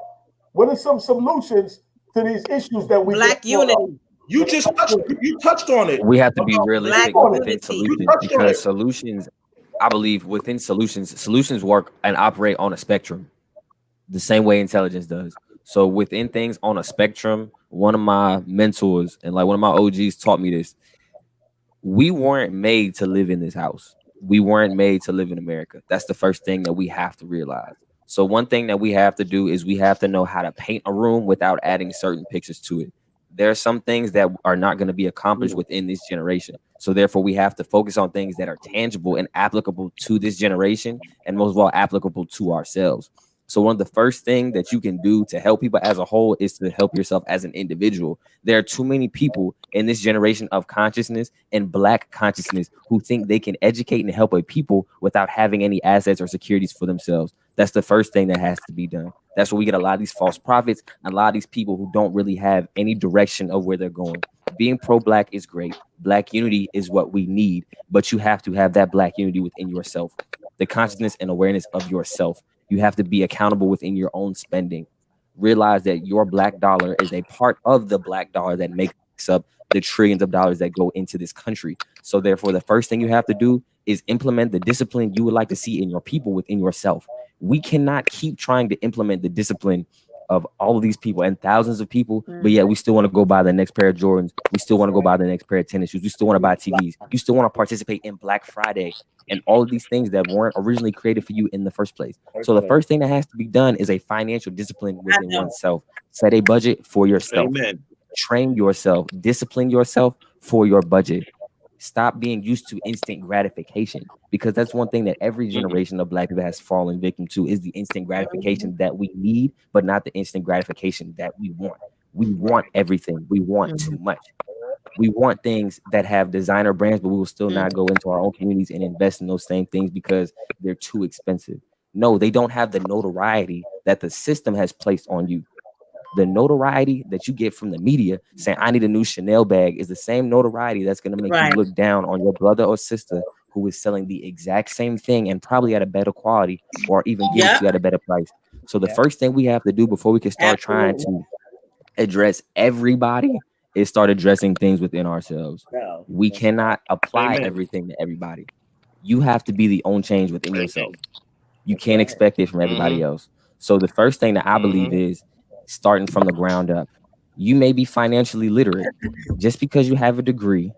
What are some solutions to these issues that we Black unity? You touched on it. We have to be realistic Black within unity. solutions because solutions I believe within solutions work and operate on a spectrum, the same way intelligence does. So within things on a spectrum, one of my mentors and like one of my OGs taught me this. We weren't made to live in this house. We weren't made to live in America. That's the first thing that we have to realize. So one thing that we have to do is we have to know how to paint a room without adding certain pictures to it. There are some things that are not going to be accomplished within this generation. So therefore, we have to focus on things that are tangible and applicable to this generation, and most of all, applicable to ourselves. So one of the first things that you can do to help people as a whole is to help yourself as an individual. There are too many people in this generation of consciousness and Black consciousness who think they can educate and help a people without having any assets or securities for themselves. That's the first thing that has to be done. That's where we get a lot of these false prophets and a lot of these people who don't really have any direction of where they're going. Being pro-Black is great. Black unity is what we need, but you have to have that Black unity within yourself, the consciousness and awareness of yourself. You have to be accountable within your own spending. Realize that your Black dollar is a part of the Black dollar that makes up the trillions of dollars that go into this country. So therefore, the first thing you have to do is implement the discipline you would like to see in your people within yourself. We cannot keep trying to implement the discipline of all of these people and thousands of people, but yet we still want to go buy the next pair of Jordans. We still want to go buy the next pair of tennis shoes. We still want to buy TVs. You still want to participate in Black Friday and all of these things that weren't originally created for you in the first place. So the first thing that has to be done is a financial discipline within oneself. Set a budget for yourself. Amen. Train yourself. Discipline yourself for your budget. Stop being used to instant gratification, because that's one thing that every generation of Black people has fallen victim to, is the instant gratification that we need, but not the instant gratification that we want. We want everything. We want too much. We want things that have designer brands, but we will still not go into our own communities and invest in those same things because they're too expensive. No, they don't have the notoriety that the system has placed on you. The notoriety that you get from the media saying, I need a new Chanel bag, is the same notoriety that's going to make you look down on your brother or sister who is selling the exact same thing and probably at a better quality or even give it to you at a better price. So the first thing we have to do before we can start trying to address everybody is start addressing things within ourselves. We cannot apply everything to everybody. You have to be the own change within yourself. You can't expect it from everybody else. So the first thing that I believe is starting from the ground up. You may be financially literate. Just because you have a degree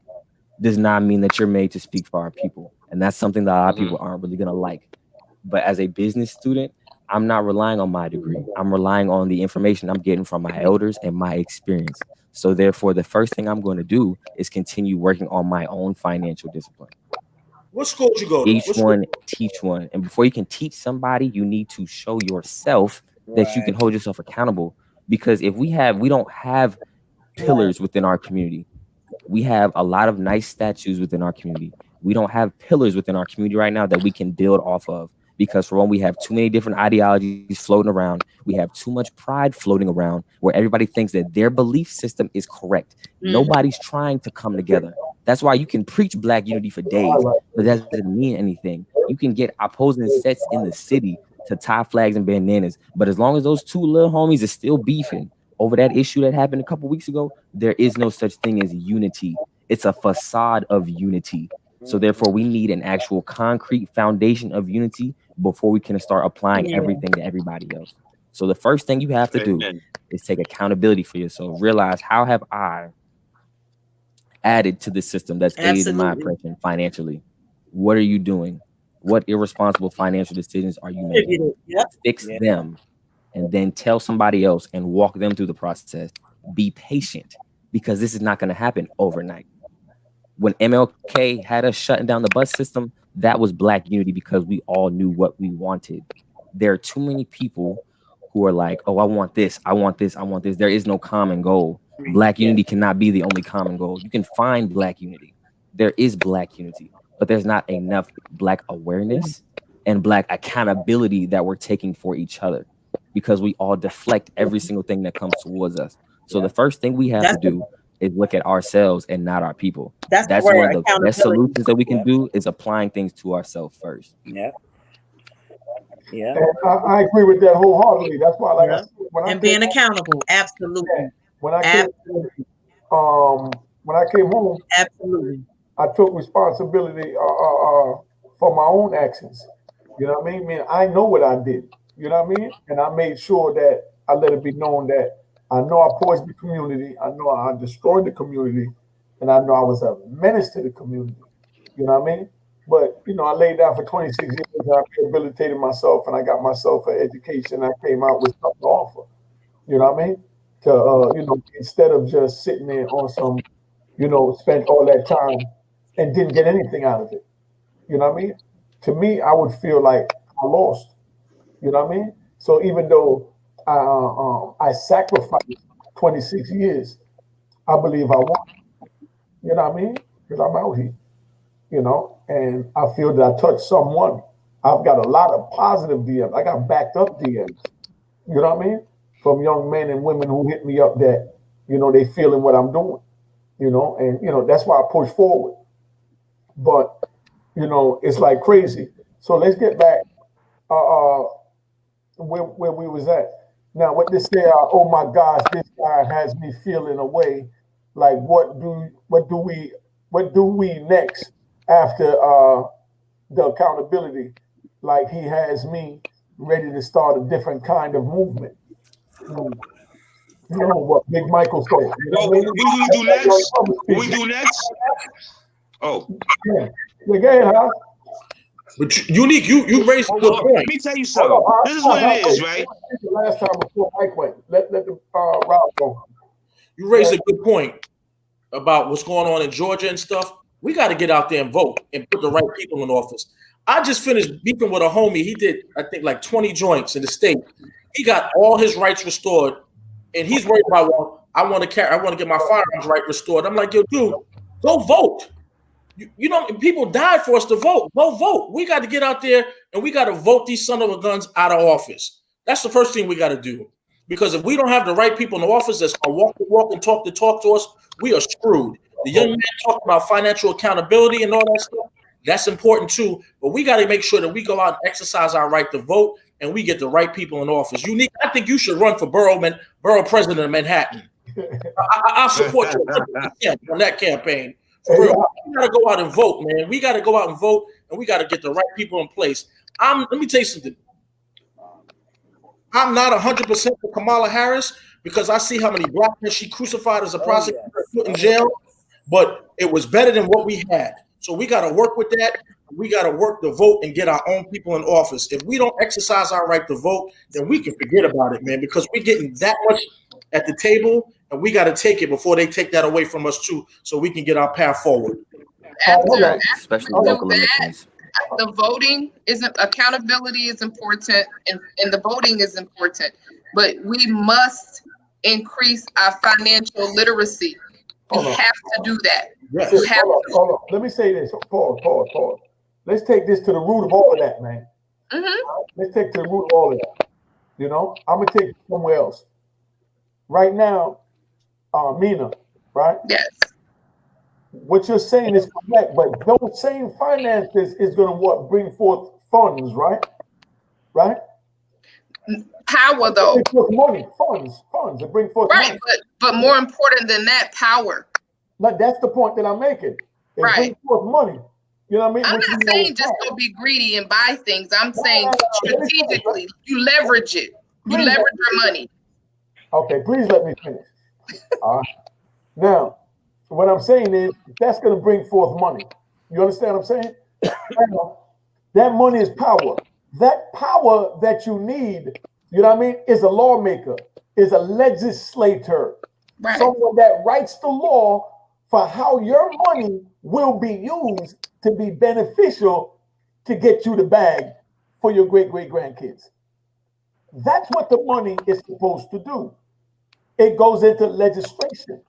does not mean that you're made to speak for our people. And that's something that a lot of people aren't really going to like. But as a business student, I'm not relying on my degree. I'm relying on the information I'm getting from my elders and my experience. So therefore, the first thing I'm going to do is continue working on my own financial discipline. What school did you go to? Each one, teach one. And before you can teach somebody, you need to show yourself that you can hold yourself accountable. Because if we don't have pillars within our community. We have a lot of nice statues within our community. We don't have pillars within our community right now that we can build off of. Because for one, we have too many different ideologies floating around. We have too much pride floating around where everybody thinks that their belief system is correct. Nobody's trying to come together. That's why you can preach Black unity for days, but that doesn't mean anything. You can get opposing sets in the city to tie flags and bandanas, but as long as those two little homies are still beefing over that issue that happened a couple weeks ago, there is no such thing as unity. It's a facade of unity. So therefore, we need an actual concrete foundation of unity before we can start applying everything to everybody else. So the first thing you have to do is take accountability for yourself. Realize, how have I added to the system that's aided in my oppression financially? What are you doing? What irresponsible financial decisions are you making? Fix them, and then tell somebody else and walk them through the process. Be patient, because this is not going to happen overnight. When MLK had us shutting down the bus system, that was Black unity, because we all knew what we wanted. There are too many people who are like, oh, I want this, I want this, I want this. There is no common goal. Black unity cannot be the only common goal. You can find Black unity. There is Black unity, but there's not enough Black awareness and Black accountability that we're taking for each other, because we all deflect every single thing that comes towards us. So the first thing we have to do is look at ourselves and not our people. That's one of the best solutions that we can do, is applying things to ourselves first. And I agree with that wholeheartedly. That's why, like I said, and being accountable, absolutely. When I came home, absolutely, I took responsibility for my own actions. You know what I mean? I know what I did. You know what I mean? And I made sure that I let it be known that I know I poisoned the community. I know I destroyed the community. And I know I was a menace to the community. You know what I mean? But, you know, I laid down for 26 years. And I rehabilitated myself and I got myself an education. I came out with something to offer. You know what I mean? To, you know, instead of just sitting there on some, you know, spent all that time and didn't get anything out of it. You know what I mean? To me, I would feel like I lost. You know what I mean? So even though I sacrificed 26 years, I believe I won. You know what I mean? Because I'm out here, you know, and I feel that I touched someone. I've got a lot of positive DMs. I got backed up DMs. You know what I mean? From young men and women who hit me up that, you know, they feeling what I'm doing, you know, and, you know, that's why I push forward. But, you know, it's like crazy. So let's get back where we was at. Now, what they say, oh my gosh, this guy has me feeling a way. Like, what do we next after the accountability? Like, he has me ready to start a different kind of movement. You know what Big Michael said. You know what we do next? What we do next? Oh. Yeah. Go ahead, huh? But Unique, you raised a good point. Let me tell you something. This is what it is, right? The last time before Mike went, let the Rob go. You raised a good point about what's going on in Georgia and stuff. We got to get out there and vote and put the right people in office. I just finished beefing with a homie. He did, I think, like 20 joints in the state. He got all his rights restored, and he's worried about, well, I want to get my firearms right restored. I'm like, yo, dude, go vote. You know, people died for us to vote. Go vote. We got to get out there and we got to vote these son of a guns out of office. That's the first thing we got to do. Because if we don't have the right people in the office that's going to walk the walk and talk the talk to us, we are screwed. The young man talked about financial accountability and all that stuff. That's important too. But we got to make sure that we go out and exercise our right to vote and we get the right people in office. Unique, I think you should run for borough president of Manhattan. I'll support you on that campaign. For real, we got to go out and vote, man. We got to go out and vote, and we got to get the right people in place. Let me tell you something. I'm not 100% for Kamala Harris because I see how many black men she crucified as a prosecutor, put in jail, but it was better than what we had. So we got to work with that. We got to work the vote and get our own people in office. If we don't exercise our right to vote, then we can forget about it, man, because we're getting that much at the table, and we got to take it before they take that away from us too, so we can get our path forward. Especially local elections. The voting accountability is important, and the voting is important, but we must increase our financial literacy. We have to do that. Yes. Hold on. Let me say this. Pause. Let's take this to the root of all of that, man. Mm-hmm. Let's take to the root of all of that. You know, I'm gonna take it somewhere else. Right now, Mina, right? Yes. What you're saying is correct, but those same finances is going to bring forth funds, right? Right? Power, though. Bring forth money, funds. It bring forth money. But more important than that, power. But that's the point that I'm making. It brings forth money. You know what I mean? I'm not saying just go be greedy and buy things. I'm saying strategically, you leverage it. You leverage your money. Okay, please let me finish. Now, what I'm saying is that's going to bring forth money. You understand what I'm saying? That money is power. That power that you need, you know what I mean, is a lawmaker, is a legislator, someone that writes the law for how your money will be used to be beneficial to get you the bag for your great-great-grandkids. That's what the money is supposed to do. It goes into legislation.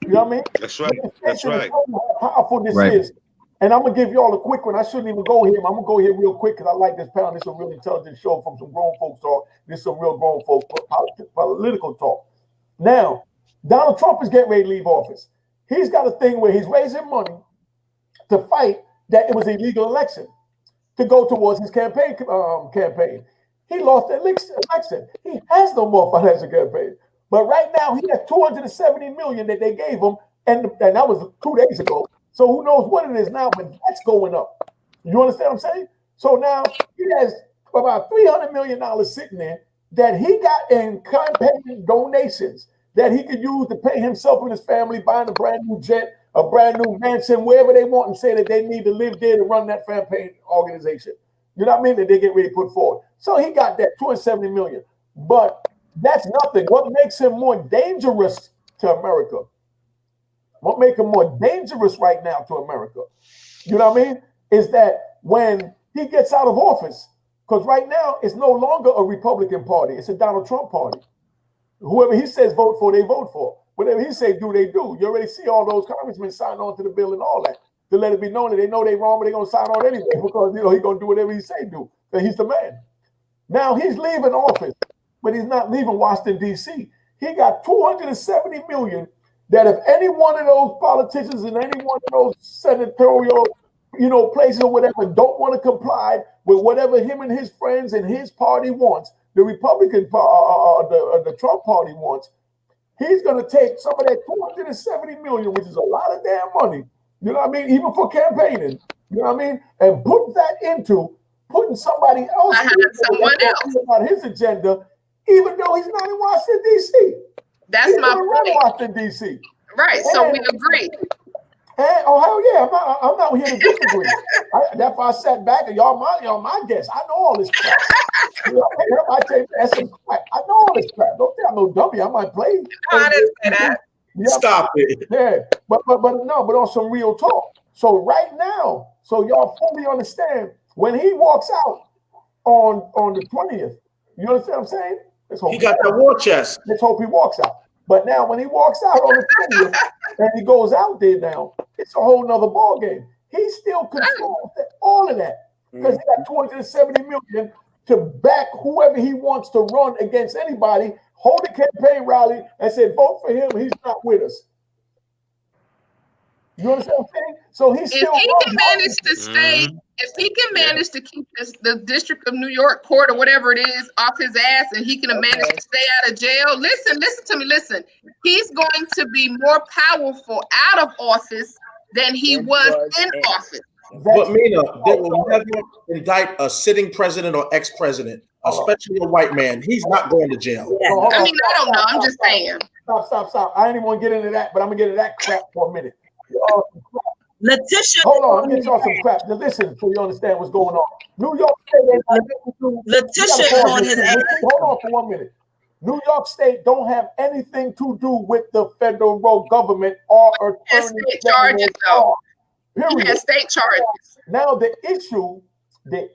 You know what I mean? That's right. That's right. How powerful this is. And I'm going to give you all a quick one. I shouldn't even go here. I'm going to go here real quick because I like this panel. This is a really intelligent show from some grown folks talk. This is some real grown folk political talk. Now, Donald Trump is getting ready to leave office. He's got a thing where he's raising money to fight that it was an illegal election to go towards his campaign. He lost the election. He has no more financial campaign. But right now, he has $270 million that they gave him, and that was 2 days ago. So who knows what it is now, but that's going up. You understand what I'm saying? So now he has about $300 million sitting there that he got in campaign donations that he could use to pay himself and his family, buying a brand new jet, a brand new mansion, wherever they want, and say that they need to live there to run that campaign organization. You know what I mean? That they get ready to put forward. So he got that $270 million. But that's nothing. What makes him more dangerous to America? What makes him more dangerous right now to America? You know what I mean? Is that when he gets out of office, because right now it's no longer a Republican party, it's a Donald Trump party. Whoever he says vote for, they vote for. Whatever he say do, they do. You already see all those congressmen sign on to the bill and all that to let it be known that they know they're wrong, but they're gonna sign on anyway because he's gonna do whatever he say do. Because he's the man. Now he's leaving office, but he's not leaving Washington D.C. He got $270 million. That if any one of those politicians and any one of those senatorial, places or whatever don't want to comply with whatever him and his friends and his party wants, the Republican, the Trump party wants, he's going to take some of that $270 million, which is a lot of damn money, you know what I mean, even for campaigning, you know what I mean, and put that into putting somebody else about his agenda, even though he's not in Washington, D.C. That's my point. Washington, D.C. Right, so we agree. And, oh hell yeah, I'm not here to disagree. That's why I sat back and y'all my guests. I know all this crap. I tell you, that's some crap. I know all this crap. Don't think I'm no dummy. I might play. No, I didn't say that. Yeah, Stop it. Yeah, but on some real talk. So right now, so y'all fully understand when he walks out on the 20th. You understand what I'm saying? He got that war chest. Let's hope he walks out. But now when he walks out on the 20th and he goes out there now, it's a whole nother ball game. He still controls all of that because he got $270 million to back whoever he wants to run against anybody, hold a campaign rally and say, vote for him. He's not with us. You understand what I'm saying? So he's still. If he can manage to stay, if he can manage to keep the District of New York court or whatever it is off his ass, and he can manage to stay out of jail. Listen to me. Listen, he's going to be more powerful out of office than he was in office. But Mina, they will never indict a sitting president or ex-president, especially a white man. He's not going to jail. Yeah. I mean, I don't know. I'm just saying. Stop. I didn't even want to get into that, but I'm gonna get into that crap for a minute. Letitia, hold on, I'm gonna get y'all some crap. Just listen so you understand what's going on. New York State, Letitia is on his ass. Hold on for 1 minute. New York State don't have anything to do with the federal government or attorney charges though. Period. He has state charges. Now the issue that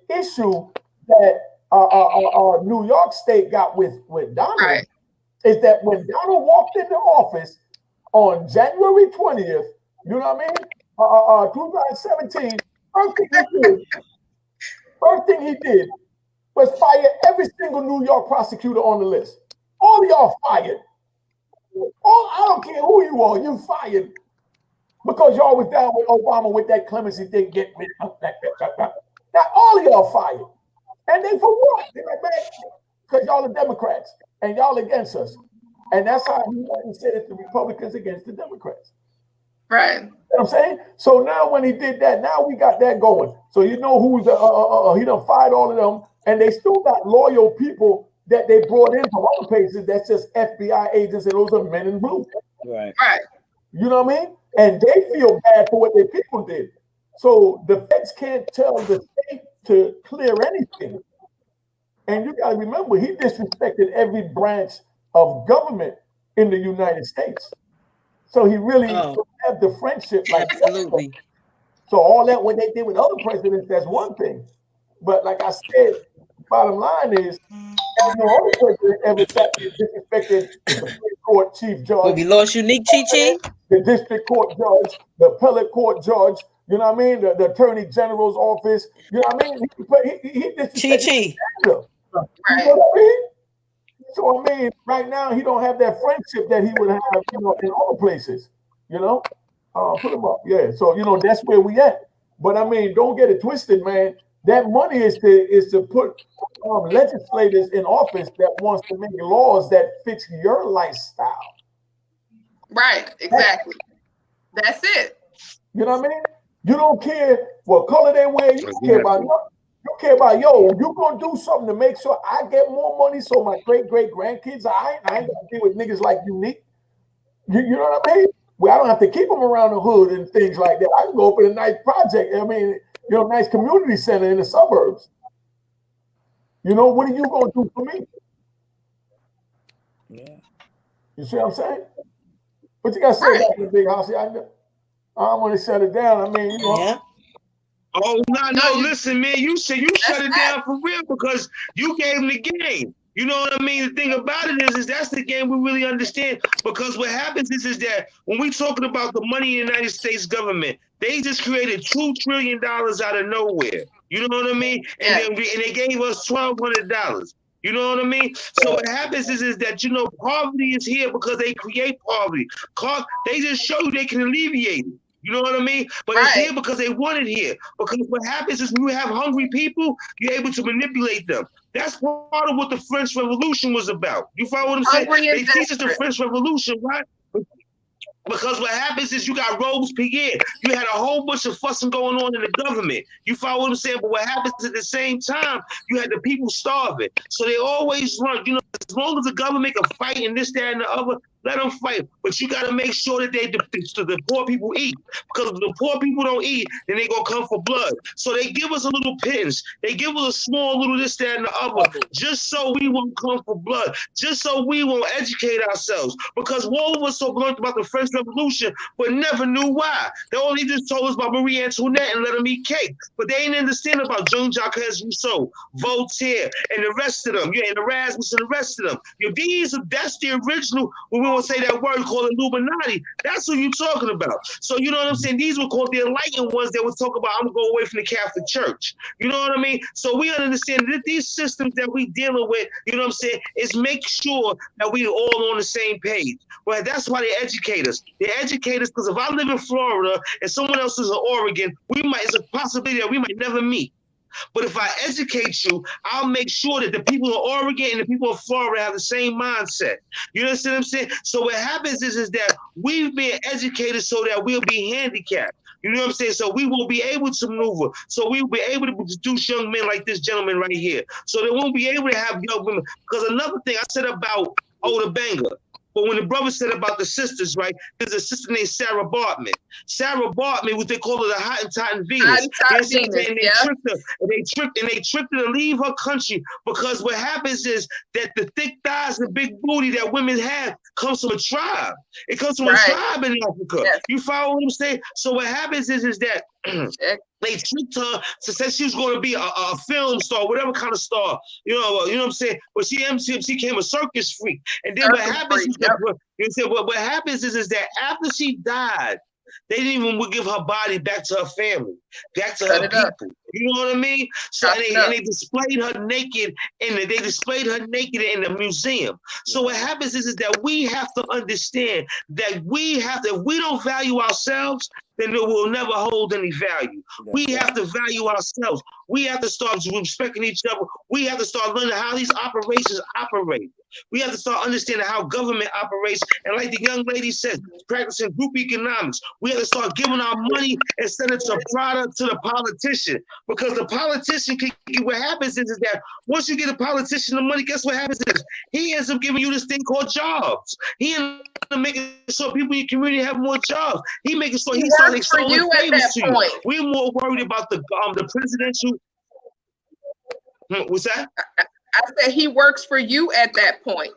New York State got with Donald is that when Donald walked into office on January 20th, you know what I mean? 2017, first thing he did was fire every single New York prosecutor on the list. All of y'all fired. I don't care who you are, you fired. Because y'all was down with Obama with that clemency thing, get rid of that. Now all of y'all fired. And they for what? They're like, man, because y'all are Democrats and y'all against us. And that's how he went and said it's the Republicans against the Democrats. Right. You know what I'm saying? So now when he did that, now we got that going. So you know who's he done fired all of them, and they still got loyal people that they brought in from other places. That's just FBI agents, and those are men in blue. Right. You know what I mean? And they feel bad for what their people did. So the feds can't tell the state to clear anything. And you got to remember, he disrespected every branch of government in the United States. So he really don't have the friendship like absolutely. So all that what they did with other presidents, that's one thing. But like I said, bottom line is, no other president ever disrespected the Supreme Court chief judge. Well, we lost Unique Chi-Chi. The district court judge, the appellate court judge, you know what I mean? The attorney general's office, you know what I mean? He disrespected Chi-Chi. You know what I mean? So I mean, right now he don't have that friendship that he would have, in other places. Put him up, yeah. So that's where we at. But I mean, don't get it twisted, man. That money is to put legislators in office that wants to make laws that fit your lifestyle. Right, exactly. That's it. You know what I mean? You don't care what color they wear. You don't care about nothing. You care about, yo, you gonna do something to make sure I get more money so my great-great-grandkids, I ain't gonna deal with niggas like Unique. You know what I mean? Well, I don't have to keep them around the hood and things like that. I can go open a nice project. I mean, nice community center in the suburbs. What are you gonna do for me? Yeah. You see what I'm saying? But you gotta say that in the big house. I want to shut it down. I mean, Yeah. Oh no! Listen, man, you shut it down for real because you gave them the game. You know what I mean? The thing about it is that's the game we really understand. Because what happens is that when we talking about the money in the United States government, they just created $2 trillion out of nowhere. You know what I mean? And they gave us $1,200. You know what I mean? So what happens is that poverty is here because they create poverty. They just show you they can alleviate it. You know what I mean? But it's here because they want it here. Because what happens is when you have hungry people, you're able to manipulate them. That's part of what the French Revolution was about. You follow what I'm saying? They teach us the French Revolution, right? Because what happens is you got Robespierre. You had a whole bunch of fussing going on in the government. You follow what I'm saying? But what happens at the same time, you had the people starving. So they always run, as long as the government can fight and this, that, and the other, let them fight. But you got to make sure that the poor people eat. Because if the poor people don't eat, then they going to come for blood. So they give us a little pittance. They give us a small little this, that, and the other, just so we won't come for blood, just so we won't educate ourselves. Because all of us so learned about the French Revolution, but never knew why. They only just told us about Marie Antoinette and let them eat cake. But they ain't understand about Jean-Jacques Rousseau, Voltaire, and the rest of them. And Erasmus and the rest of them. That's the original, when we want to say that word called Illuminati. That's who you're talking about. So you know what I'm saying? These were called the enlightened ones that would talk about, I'm going to go away from the Catholic Church. You know what I mean? So we understand that these systems that we dealing with, you know what I'm saying, is make sure that we all on the same page. Well, that's why they educate us. They educate us because if I live in Florida and someone else is in Oregon, it's a possibility that we might never meet. But if I educate you, I'll make sure that the people of Oregon and the people of Florida have the same mindset. You understand what I'm saying? So what happens is that we've been educated so that we'll be handicapped. You know what I'm saying? So we will be able to maneuver. So we will be able to produce young men like this gentleman right here. So they won't be able to have young women. Because another thing I said about Oda Banger, but when the brother said about the sisters, right, there's a sister named Sarah Bartman. Sarah Bartman, what they call her the Hottentot Venus. They tricked her to leave her country because what happens is that the thick thighs and big booty that women have comes from a tribe. It comes from a tribe in Africa. Yes. You follow what I'm saying? So what happens is that they tricked her to say she was going to be a film star, whatever kind of star, you know what I'm saying? But she became a circus freak. And then what happens is that after she died, they didn't even give her body back to her family, back to her people. You know what I mean? So and they displayed her naked, and they displayed her naked in the museum. So what happens is that we have to understand that if we don't value ourselves, then it will never hold any value. We have to value ourselves. We have to start respecting each other. We have to start learning how these operations operate. We have to start understanding how government operates. And like the young lady said, practicing group economics. We have to start giving our money instead of a product to the politician. Because the politician, what happens is that once you get a politician the money, guess what happens is he ends up giving you this thing called jobs. He ends up making sure people in your community have more jobs. He making sure he starts extolling favors to you. We're more worried about the presidential. What's that? I said he works for you at that point.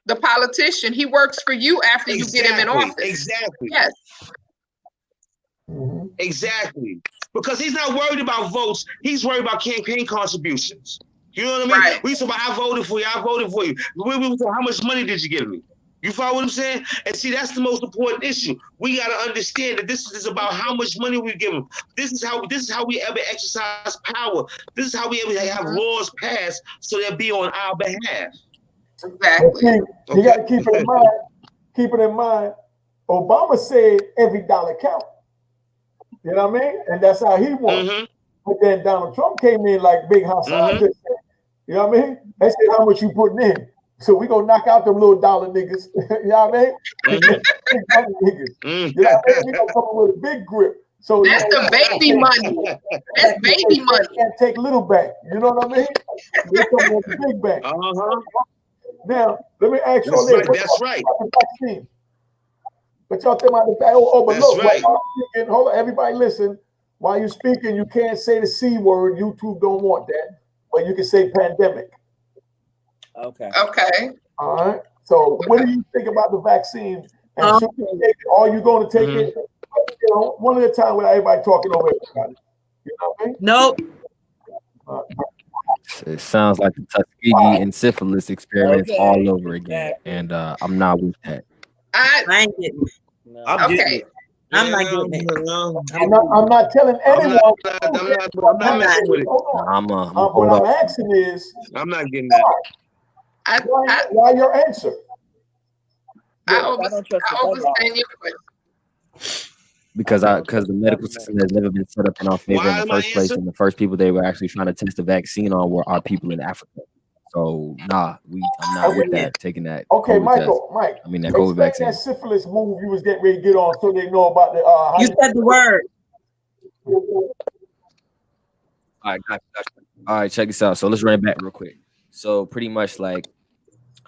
The politician, he works for you after you get him in office. Exactly. Yes. Exactly. Because he's not worried about votes. He's worried about campaign contributions. You know what I mean? Right. We talk about I voted for you. How much money did you give me? You follow what I'm saying? And see, that's the most important issue. We got to understand that this is about how much money we give them. This is how we ever exercise power. This is how we ever have laws passed so they'll be on our behalf. Exactly. You got to keep it in mind. Keep it in mind. Obama said every dollar count. You know what I mean? And that's how he won. But then Donald Trump came in like Big Hassan just said. You know what I mean? They said how much you putting in. So we gonna knock out them little dollar niggas. You know what I mean? Big niggas. You know what I mean? We gonna come up with a big grip. So that's the baby money. That's baby money. Can't take little back. You know what I mean? They come with the big back. Now, let me ask you this. That's right. But y'all think about the fact. But That's look, right. Hold on, everybody listen. While you're speaking, you can't say the C word. YouTube don't want that. But you can say pandemic. Okay. All right. So what do you think about the vaccine? And should you take it? Are you going to take it? You know, one at a time without everybody talking over everybody. You know what I mean? Nope. It sounds like the Tuskegee and syphilis experiments all over again, and I'm not with that. I ain't getting it. No. I'm getting it. I'm not getting it. I'm not telling anyone. I'm not messing with it. What I'm asking is, I'm not getting that. why your answer? I understand your question. Because the medical system has never been set up in our favor in the first place, and the first people they were actually trying to test the vaccine on were our people in Africa. So I'm not with that, taking that. Okay, Mike, that COVID vaccine. That syphilis move you was getting ready to get on, so they know about the. You said the word. All right, gotcha. All right, check this out. So let's run it back real quick. So pretty much like,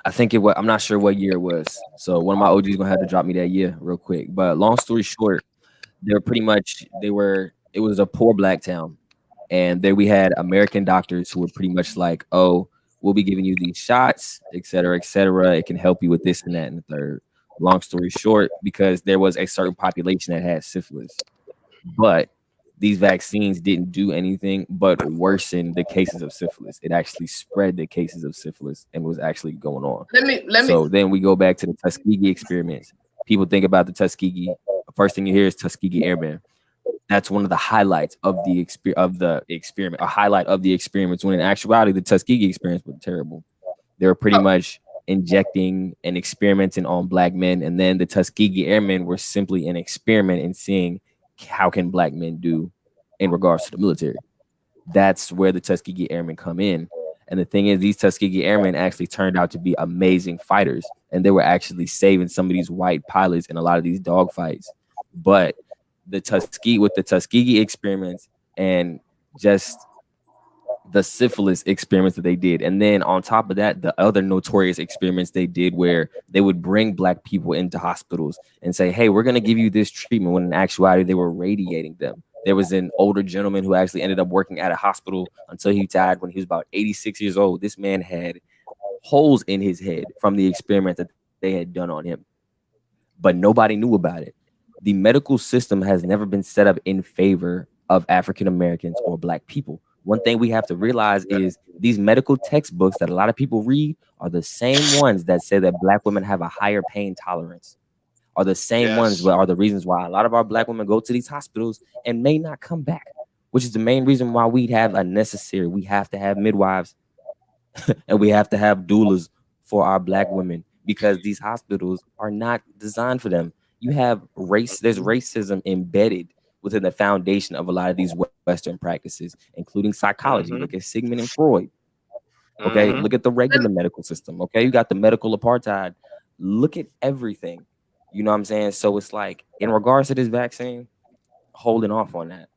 I think it was. I'm not sure what year it was. So one of my OGs gonna have to drop me that year real quick. But long story short, it was a poor black town, and there we had American doctors who were pretty much like, oh, we'll be giving you these shots, et cetera, et cetera. It can help you with this and that and the third. Long story short, because there was a certain population that had syphilis, but these vaccines didn't do anything but worsen the cases of syphilis. It actually spread the cases of syphilis and was actually going on. So then we go back to the Tuskegee experiments. People think about the Tuskegee. First thing you hear is Tuskegee Airmen. That's one of the highlights of the experiment, a highlight of the experiments, when in actuality, the Tuskegee experiments were terrible. They were pretty much injecting and experimenting on black men. And then the Tuskegee Airmen were simply an experiment in seeing how can black men do in regards to the military. That's where the Tuskegee Airmen come in. And the thing is, these Tuskegee Airmen actually turned out to be amazing fighters. And they were actually saving some of these white pilots in a lot of these dogfights. But the Tuskegee experiments and just the syphilis experiments that they did, and then on top of that, the other notorious experiments they did where they would bring black people into hospitals and say, hey, we're going to give you this treatment, when in actuality they were radiating them. There was an older gentleman who actually ended up working at a hospital until he died when he was about 86 years old. This man had holes in his head from the experiment that they had done on him, but nobody knew about it. The medical system has never been set up in favor of African Americans or black people. One thing we have to realize is these medical textbooks that a lot of people read are the same ones that say that black women have a higher pain tolerance, are the same ones that are the reasons why a lot of our black women go to these hospitals and may not come back, which is the main reason why we have to have midwives and we have to have doulas for our black women, because these hospitals are not designed for them. You have there's racism embedded within the foundation of a lot of these Western practices, including psychology. Look at Sigmund and Freud. Okay, look at the regular medical system. Okay, you got the medical apartheid. Look at everything. You know what I'm saying? So it's like, in regards to this vaccine, holding off on that.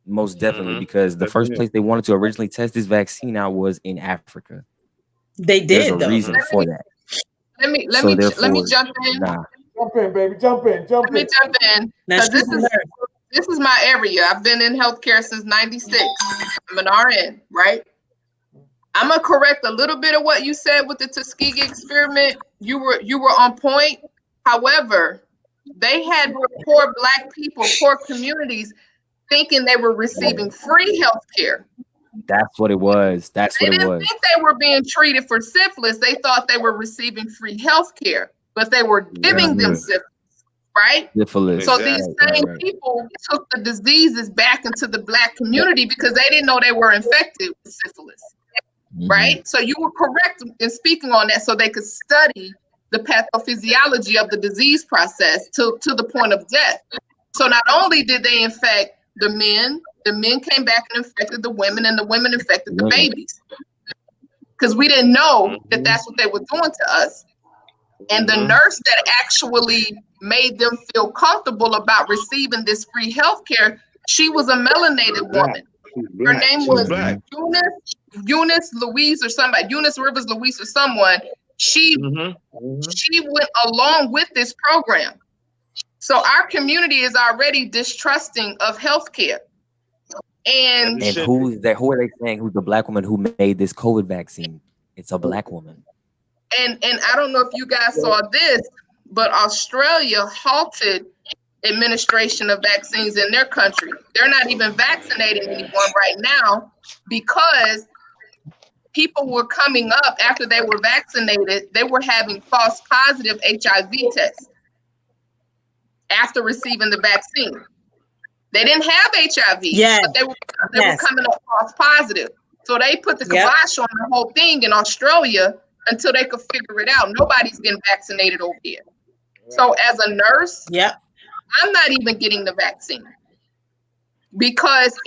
Most definitely, because the first place they wanted to originally test this vaccine out was in Africa. They did. There's a reason for that. Let me jump in. Jump in, baby. Jump in. Let me jump in. Because this is my area. I've been in healthcare since '96. I'm an RN, right? I'm gonna correct a little bit of what you said with the Tuskegee experiment. You were on point. However, they had poor black people, poor communities, thinking they were receiving free healthcare. That's what it was. They didn't think they were being treated for syphilis. They thought they were receiving free healthcare, but they were giving them syphilis, right? Syphilis. So these same people took the diseases back into the black community because they didn't know they were infected with syphilis, right? So you were correct in speaking on that, so they could study the pathophysiology of the disease process to the point of death. So not only did they infect the men came back and infected the women, and the women infected the babies. Because we didn't know that that's what they were doing to us. And the nurse that actually made them feel comfortable about receiving this free health care, she was a melanated woman. Her name was Eunice Louise or somebody, Eunice Rivers Louise or someone. She went along with this program. So our community is already distrusting of healthcare. And who is that? Who are they saying who's the Black woman who made this COVID vaccine? It's a Black woman. And I don't know if you guys saw this, but Australia halted administration of vaccines in their country. They're not even vaccinating anyone right now because people were coming up after they were vaccinated. They were having false positive HIV tests after receiving the vaccine. They didn't have HIV, but they were coming up false positive. So they put the kibosh on the whole thing in Australia until they could figure it out. Nobody's getting vaccinated over here. So as a nurse, I'm not even getting the vaccine because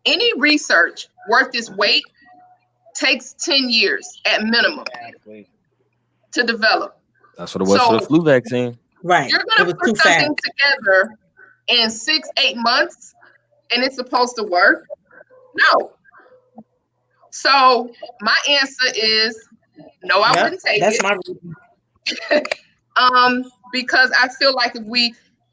any research worth its weight takes 10 years at minimum to develop. That's what it was for the flu vaccine. Right. You're going to put something together in 6-8 months and it's supposed to work? No. So my answer is no, I wouldn't take it. My reason. Because I feel like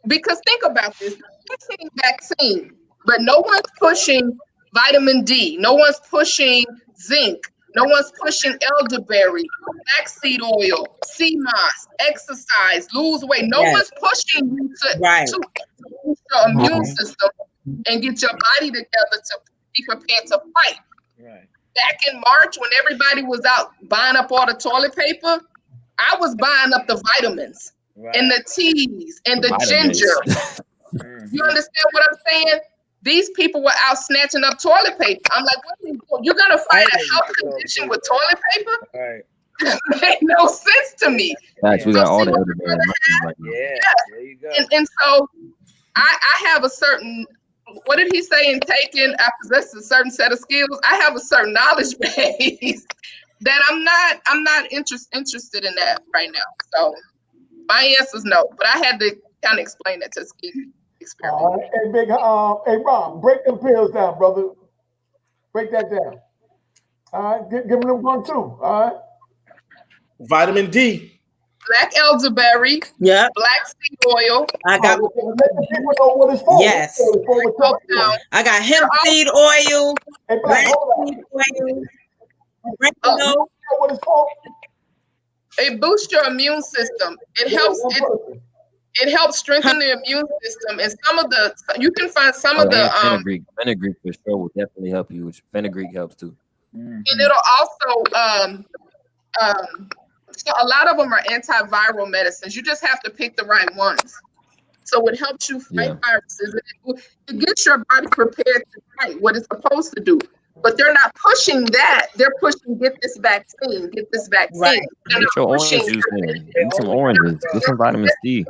because think about this, pushing vaccine, but no one's pushing vitamin D, no one's pushing zinc, no one's pushing elderberry, flaxseed oil, sea moss, exercise, lose weight. No one's pushing you to boost your immune system and get your body together to be prepared to fight. Right. Back in March, when everybody was out buying up all the toilet paper, I was buying up the vitamins and the teas and the ginger. You understand what I'm saying? These people were out snatching up toilet paper. I'm like, what you're gonna fight a health condition with toilet paper? Right. Made no sense to me. Right, we got all the other there you go. And so I have a certain, what did he say in Taken? I possess a certain set of skills. I have a certain knowledge base that I'm not interested in that right now. So my answer is no, but I had to kind of explain that to Ski experiment. Hey, hey Ron, break them pills down, brother. Break that down. All right, give them one too. All right. Vitamin D. Black elderberry. Yeah. Black seed oil. I got. What it's for. Yes. I got hemp seed oil. Hey, black seed oil. What it's for? It boosts your immune system. It helps. It helps strengthen the immune system. And some of the you can find some of the fenugreek for sure will definitely help you. Fenugreek helps too. And it'll also so a lot of them are antiviral medicines. You just have to pick the right ones. So it helps you fight viruses. It gets your body prepared to fight what it's supposed to do. But they're not pushing that. They're pushing get this vaccine. Right. Get your orange juice in. Eat some oranges. Get some vitamin C.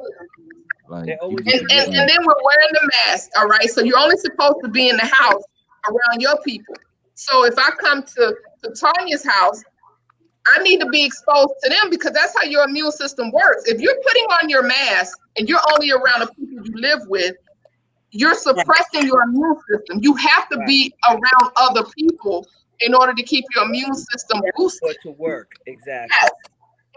Like, and then we're wearing the mask. All right. So you're only supposed to be in the house around your people. So if I come to Tanya's house, I need to be exposed to them because that's how your immune system works. If you're putting on your mask and you're only around the people you live with, you're suppressing your immune system. You have to be around other people in order to keep your immune system boosted. To work, exactly. Yes.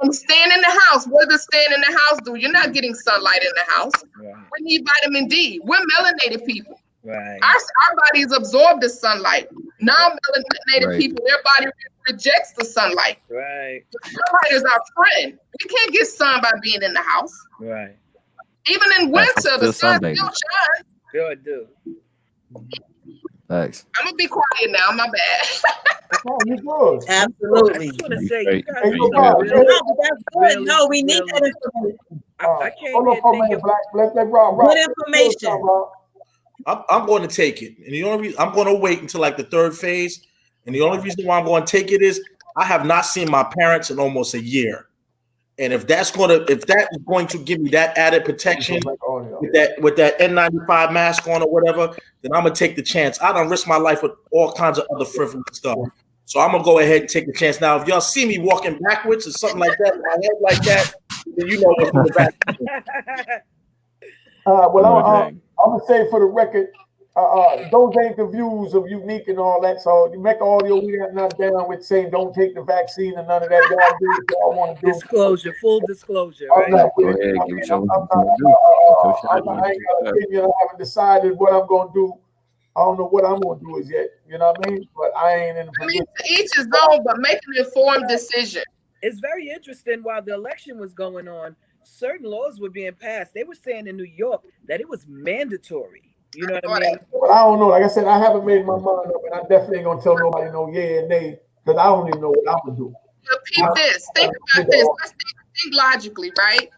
And staying in the house. What does staying in the house do? You're not getting sunlight in the house. Right. We need vitamin D. We're melanated people. Right. Our bodies absorb the sunlight. Non-melanated people, their body rejects the sunlight. Right. The sunlight is our friend. We can't get sun by being in the house. Right. Even in winter, the sun still shines. Good, dude. Thanks. I'm gonna be quiet now. My bad. Oh, you good? Absolutely. No, we need that information. I can't let Rob. Good information. I'm going to take it, and the only reason I'm going to wait until like the third phase, and the only reason why I'm going to take it is I have not seen my parents in almost a year, and if that is going to give me that added protection with that N95 mask on or whatever, then I'm gonna take the chance. I don't risk my life with all kinds of other frivolous stuff. So I'm gonna go ahead and take the chance. Now, if y'all see me walking backwards or something like that, my head like that, then you know what's in the back. Well, I'm gonna say for the record, those ain't the views of Unique and all that. So you make all your we are not down with saying don't take the vaccine and none of that. Y'all do what y'all want to do. Disclosure, full disclosure. I'm Right? not with it. I haven't decided what I'm gonna do. I don't know what I'm gonna do as yet. You know what I mean? But I ain't in a position. To each his own, but make an informed decision. It's very interesting. While the election was going on, certain laws were being passed. They were saying in New York that it was mandatory. You know what I mean? But I don't know. Like I said, I haven't made my mind up, and I definitely ain't gonna tell nobody no yeah and nay because I don't even know what I'm gonna do. But peep this. Think about this. Let's think logically, right?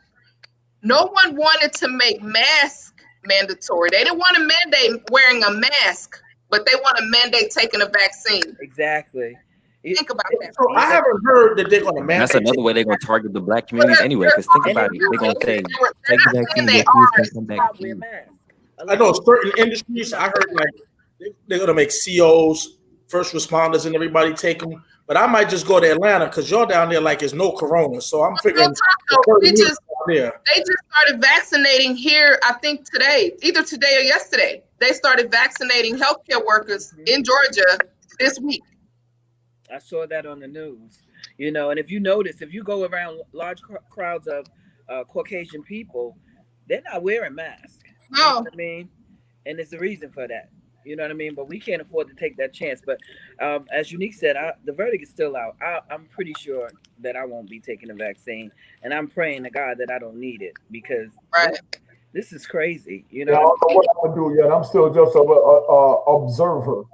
No one wanted to make masks mandatory. They didn't want to mandate wearing a mask, but they want to mandate taking a vaccine. Exactly. Think about that. So I haven't heard that they're gonna mandate. That's another way they're gonna target the black communities anyway. Because think about it, they're gonna say take the vaccine, your kids can come back. I know certain industries. I heard like they're gonna make COs, first responders, and everybody take them. But I might just go to Atlanta because y'all down there like there's no corona. So I'm figuring they just started vaccinating here. I think today, either today or yesterday, they started vaccinating healthcare workers in Georgia this week. I saw that on the news. You know, and if you notice, if you go around large crowds of Caucasian people, they're not wearing masks. No. You know what I mean? And there's a reason for that. You know what I mean? But we can't afford to take that chance. But as Unique said, the verdict is still out. I'm pretty sure that I won't be taking the vaccine. And I'm praying to God that I don't need it because this is crazy. You know? I don't know what I'm going to do yet. I'm still just an observer.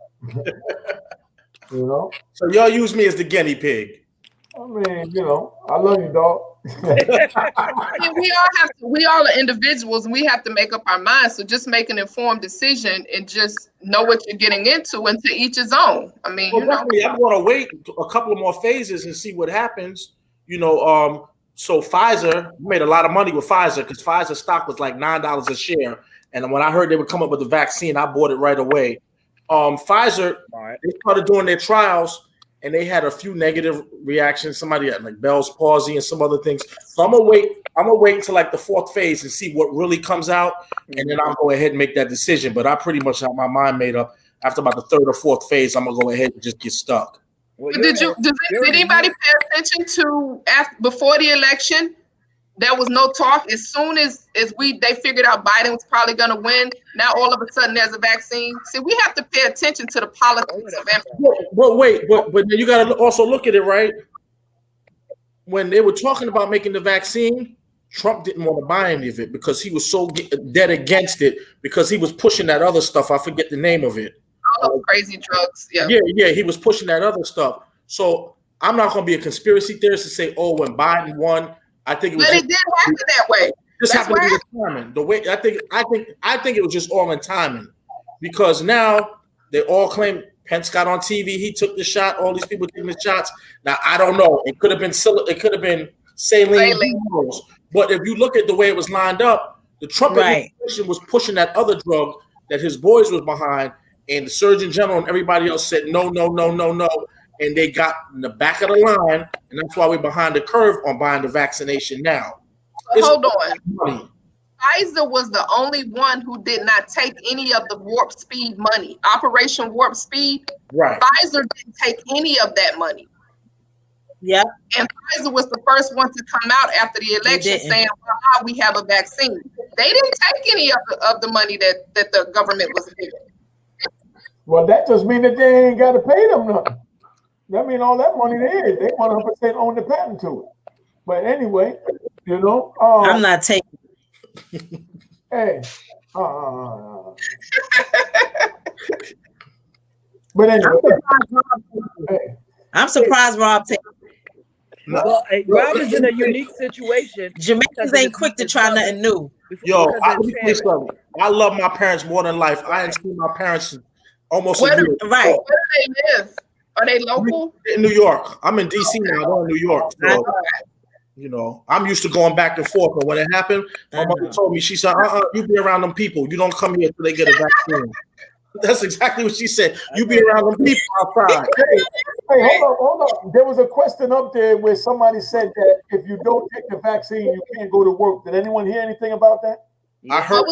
You know? So y'all use me as the guinea pig. I mean, you know, I love you, dog. I mean, we all are individuals and we have to make up our minds. So just make an informed decision and just know what you're getting into and to each his own. I mean, I'm going to wait a couple of more phases and see what happens. You know, so Pfizer made a lot of money with Pfizer because Pfizer stock was like $9 a share. And when I heard they would come up with the vaccine, I bought it right away. Pfizer, they started doing their trials and they had a few negative reactions. Somebody had like Bell's palsy and some other things. So I'm gonna wait until like the 4th phase and see what really comes out, and then I'll go ahead and make that decision. But I pretty much have my mind made up. After about the 3rd or 4th phase, I'm gonna go ahead and just get stuck. Well, did anybody pay attention to before the election? There was no talk. As soon as they figured out Biden was probably going to win, now all of a sudden there's a vaccine. See, we have to pay attention to the politics of everything. But then you got to also look at it, right? When they were talking about making the vaccine, Trump didn't want to buy any of it because he was so dead against it because he was pushing that other stuff. I forget the name of it. All those crazy drugs. Yeah, he was pushing that other stuff. So I'm not going to be a conspiracy theorist to say, oh, when Biden won, I think it was. But it did happen that way. Just happened to be the timing. The way I think it was just all in timing, because now they all claim Pence got on TV. He took the shot. All these people taking the shots. Now I don't know. It could have been saline. But if you look at the way it was lined up, the Trump administration was pushing that other drug that his boys was behind, and the Surgeon General and everybody else said no. And they got in the back of the line, and that's why we're behind the curve on buying the vaccination now. Hold on. Money. Pfizer was the only one who did not take any of the warp speed money. Operation Warp Speed. Right. Pfizer didn't take any of that money. Yeah. And Pfizer was the first one to come out after the election saying, well, we have a vaccine. They didn't take any of the money that the government was giving. Well, that just means that they ain't got to pay them nothing. That means all that money they 100% own the patent to it. But anyway, you know, I'm not taking. Hey, but anyway, I'm surprised Rob takes. Well, Rob is in a unique situation. Jamaicans ain't quick to try nothing new. Yo, I love my parents more than life. I ain't seen my parents almost a year. Right. Where do they live? Are they local? In New York. I'm in DC now. I'm in New York. So, you know, I'm used to going back and forth. But when it happened, my mother told me, she said, you be around them people. You don't come here until they get a vaccine. That's exactly what she said. You be around them people outside. Hey, hold on. There was a question up there where somebody said that if you don't take the vaccine, you can't go to work. Did anyone hear anything about that? I heard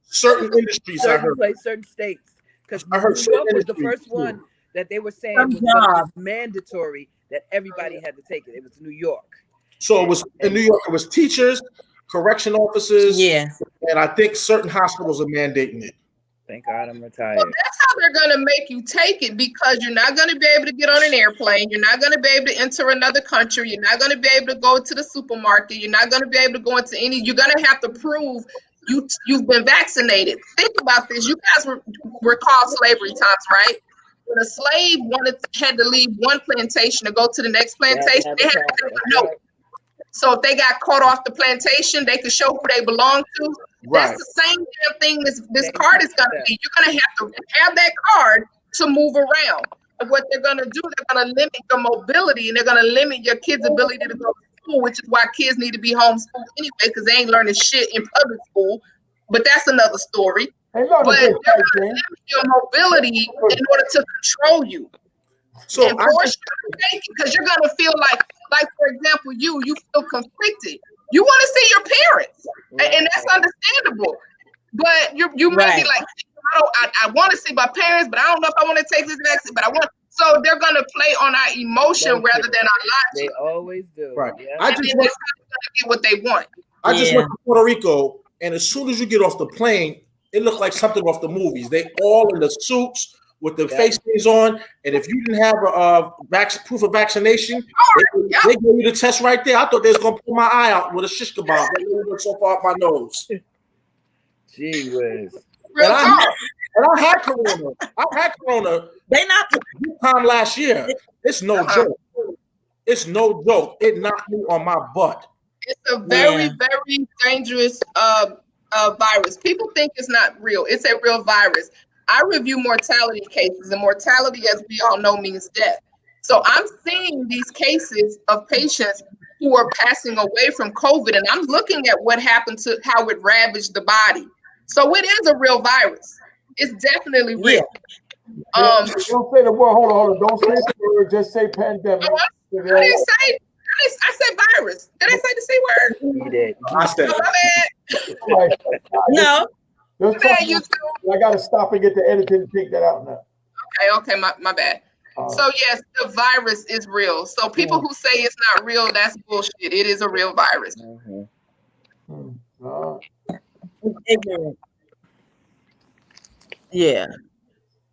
certain industries. Certain states. Because New York was the first one that they were saying was mandatory that everybody had to take it. It was New York. So it was in New York. It was teachers, correction officers, and I think certain hospitals are mandating it. Thank God I'm retired. Well, that's how they're going to make you take it, because you're not going to be able to get on an airplane. You're not going to be able to enter another country. You're not going to be able to go to the supermarket. You're not going to be able to go into any. You're going to have to prove you've been vaccinated. Think about this. You guys recall slavery times, right? When a slave had to leave one plantation to go to the next plantation, they had to take a note. So if they got caught off the plantation, they could show who they belong to. Right. That's the same damn thing this card is going to be. You're going to have that card to move around. And what they're going to do, they're going to limit your mobility, and they're going to limit your kids' ability to go to school, which is why kids need to be homeschooled anyway, because they ain't learning shit in public school. But that's another story. But they're going to limit your mobility in order to control you. So and force you to take it, because you're going to feel like for example, you feel conflicted. You want to see your parents, and that's understandable. But you may be like, I want to see my parents, but I don't know if I want to take this vaccine. But I want. So they're going to play on our emotion rather than our logic. They always do. Right. Yeah. I just want to get what they want. I just went to Puerto Rico, and as soon as you get off the plane, it looked like something off the movies. They all in the suits with the face things on, and if you didn't have a proof of vaccination, they gave you the test right there. I thought they was gonna pull my eye out with a shish kebab. They went so far up my nose. Gee whiz. And I had corona. They not time last year. It's no joke. It's no joke. It knocked me on my butt. It's a very, very dangerous virus. People think it's not real. It's a real virus. I review mortality cases, and mortality, as we all know, means death. So I'm seeing these cases of patients who are passing away from COVID, and I'm looking at what happened to how it ravaged the body. So it is a real virus. It's definitely real. Don't say the word. Hold on. Don't say the word. Just say pandemic. I didn't say. I said virus. Did I say the C word? You did. I said no. I got to stop and get the editor to take that out now. Okay, my bad. So yes, the virus is real. So people who say it's not real, that's bullshit. It is a real virus. ignorant. Yeah.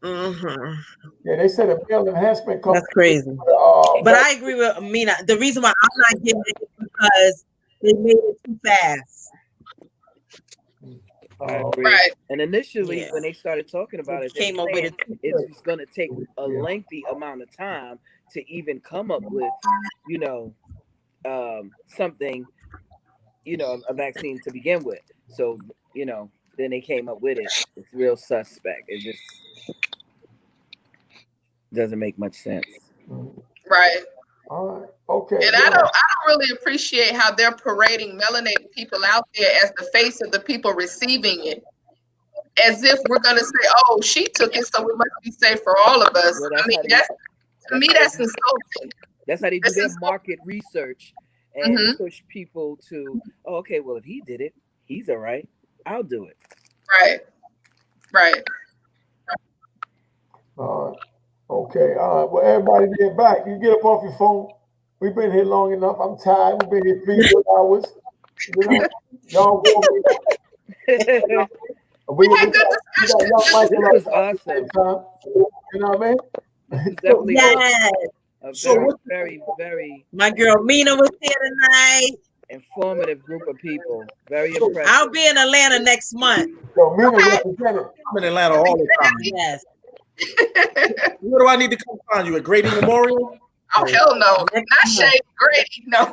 Yeah, they said a male enhancement. That's crazy. But I agree with Mina. The reason why I'm not getting it is because they made it too fast. Right. And initially, when they started talking about it, they said it was going to take a lengthy amount of time to even come up with, something, a vaccine to begin with. So, then they came up with it. It's real suspect. It just doesn't make much sense. Right. All right. Okay. And I don't really appreciate how they're parading melanated people out there as the face of the people receiving it, as if we're gonna say, "Oh, she took it, so it must be safe for all of us." Well, that's insulting. That's how they do their market research and push people to, "Oh, okay, well, if he did it, he's all right. I'll do it." Right. Right. Okay. Well, everybody get back. You get up off your phone. We've been here long enough. I'm tired. We've been here 3 hours. Y'all go. We had good discussion. This was awesome. You know what I mean? Definitely. Yes. So very, very. My girl Mina was here tonight. Informative group of people. Very impressive. I'll be in Atlanta next month. So Mina represented. I'm in Atlanta all the time. Yes. Where do I need to come find you? At Grady Memorial? Oh, hell no. Not Shade Grady, no.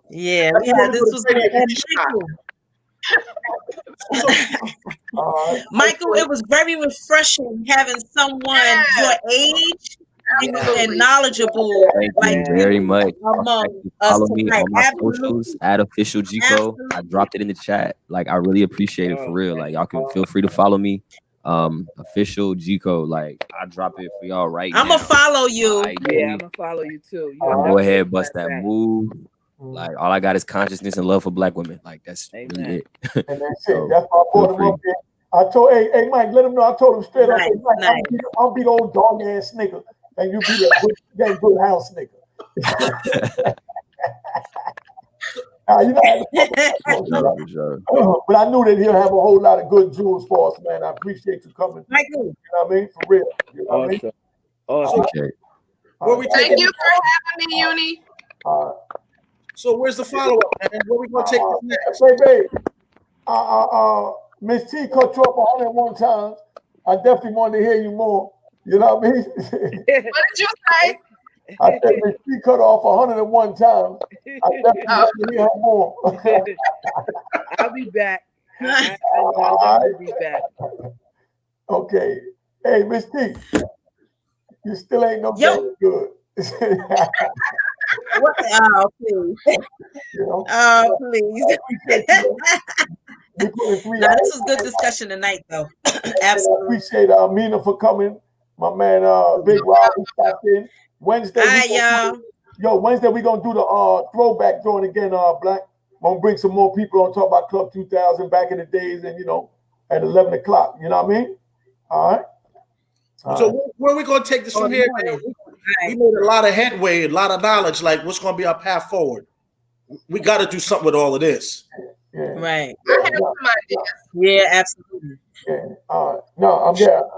Yeah, this was Michael, it was very refreshing having someone your age and knowledgeable. Thank you very much. Follow me on my socials at official Gico. I dropped it in the chat. Like, I really appreciate it for real. Like, y'all can feel free to follow me. Official G code. Like I drop it for y'all right now. I'm gonna follow you. Yeah, I'm gonna follow you too. Go ahead, bust that move. Like all I got is consciousness and love for black women. Like that's really it. And that's it. That's why I brought him up here. I told, hey Mike, let him know. I told him straight up, hey, Mike, I'll be the old dog ass nigga, and you be that good house nigga. But I knew that he'll have a whole lot of good jewels for us, man. I appreciate you coming. Michael. You know what I mean? For real. You know what I mean? Thank you for having me, Uni. So where's the follow-up, man? Where we gonna take this next? Hey, babe. Miss T cut you up 101 times. I definitely want to hear you more. You know what I mean? What did you say? I said Miss T cut off 101 times. I definitely want to hear her more. I'll be back. I'll be back. Okay. Hey, Miss T, you still ain't no good. What? Oh, please. You know? Oh, please. Now, this was good discussion tonight, though. Absolutely. Appreciate Mina for coming. My man, Big Rob, who stopped in. Wednesday. Wednesday we're gonna do the throwback drawing again. Black. Gonna bring some more people on, talk about Club 2000 back in the days, and at 11 o'clock. You know what I mean? All right. So where are we gonna take this from here? We made a lot of headway, a lot of knowledge. Like, what's gonna be our path forward? We got to do something with all of this. Yeah. Right. I have some ideas. Yeah, absolutely. Yeah. No,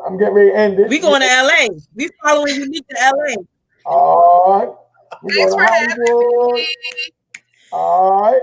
I'm getting ready to end it. We going to LA. We following Unique to LA. All right. Thanks for having me. All right.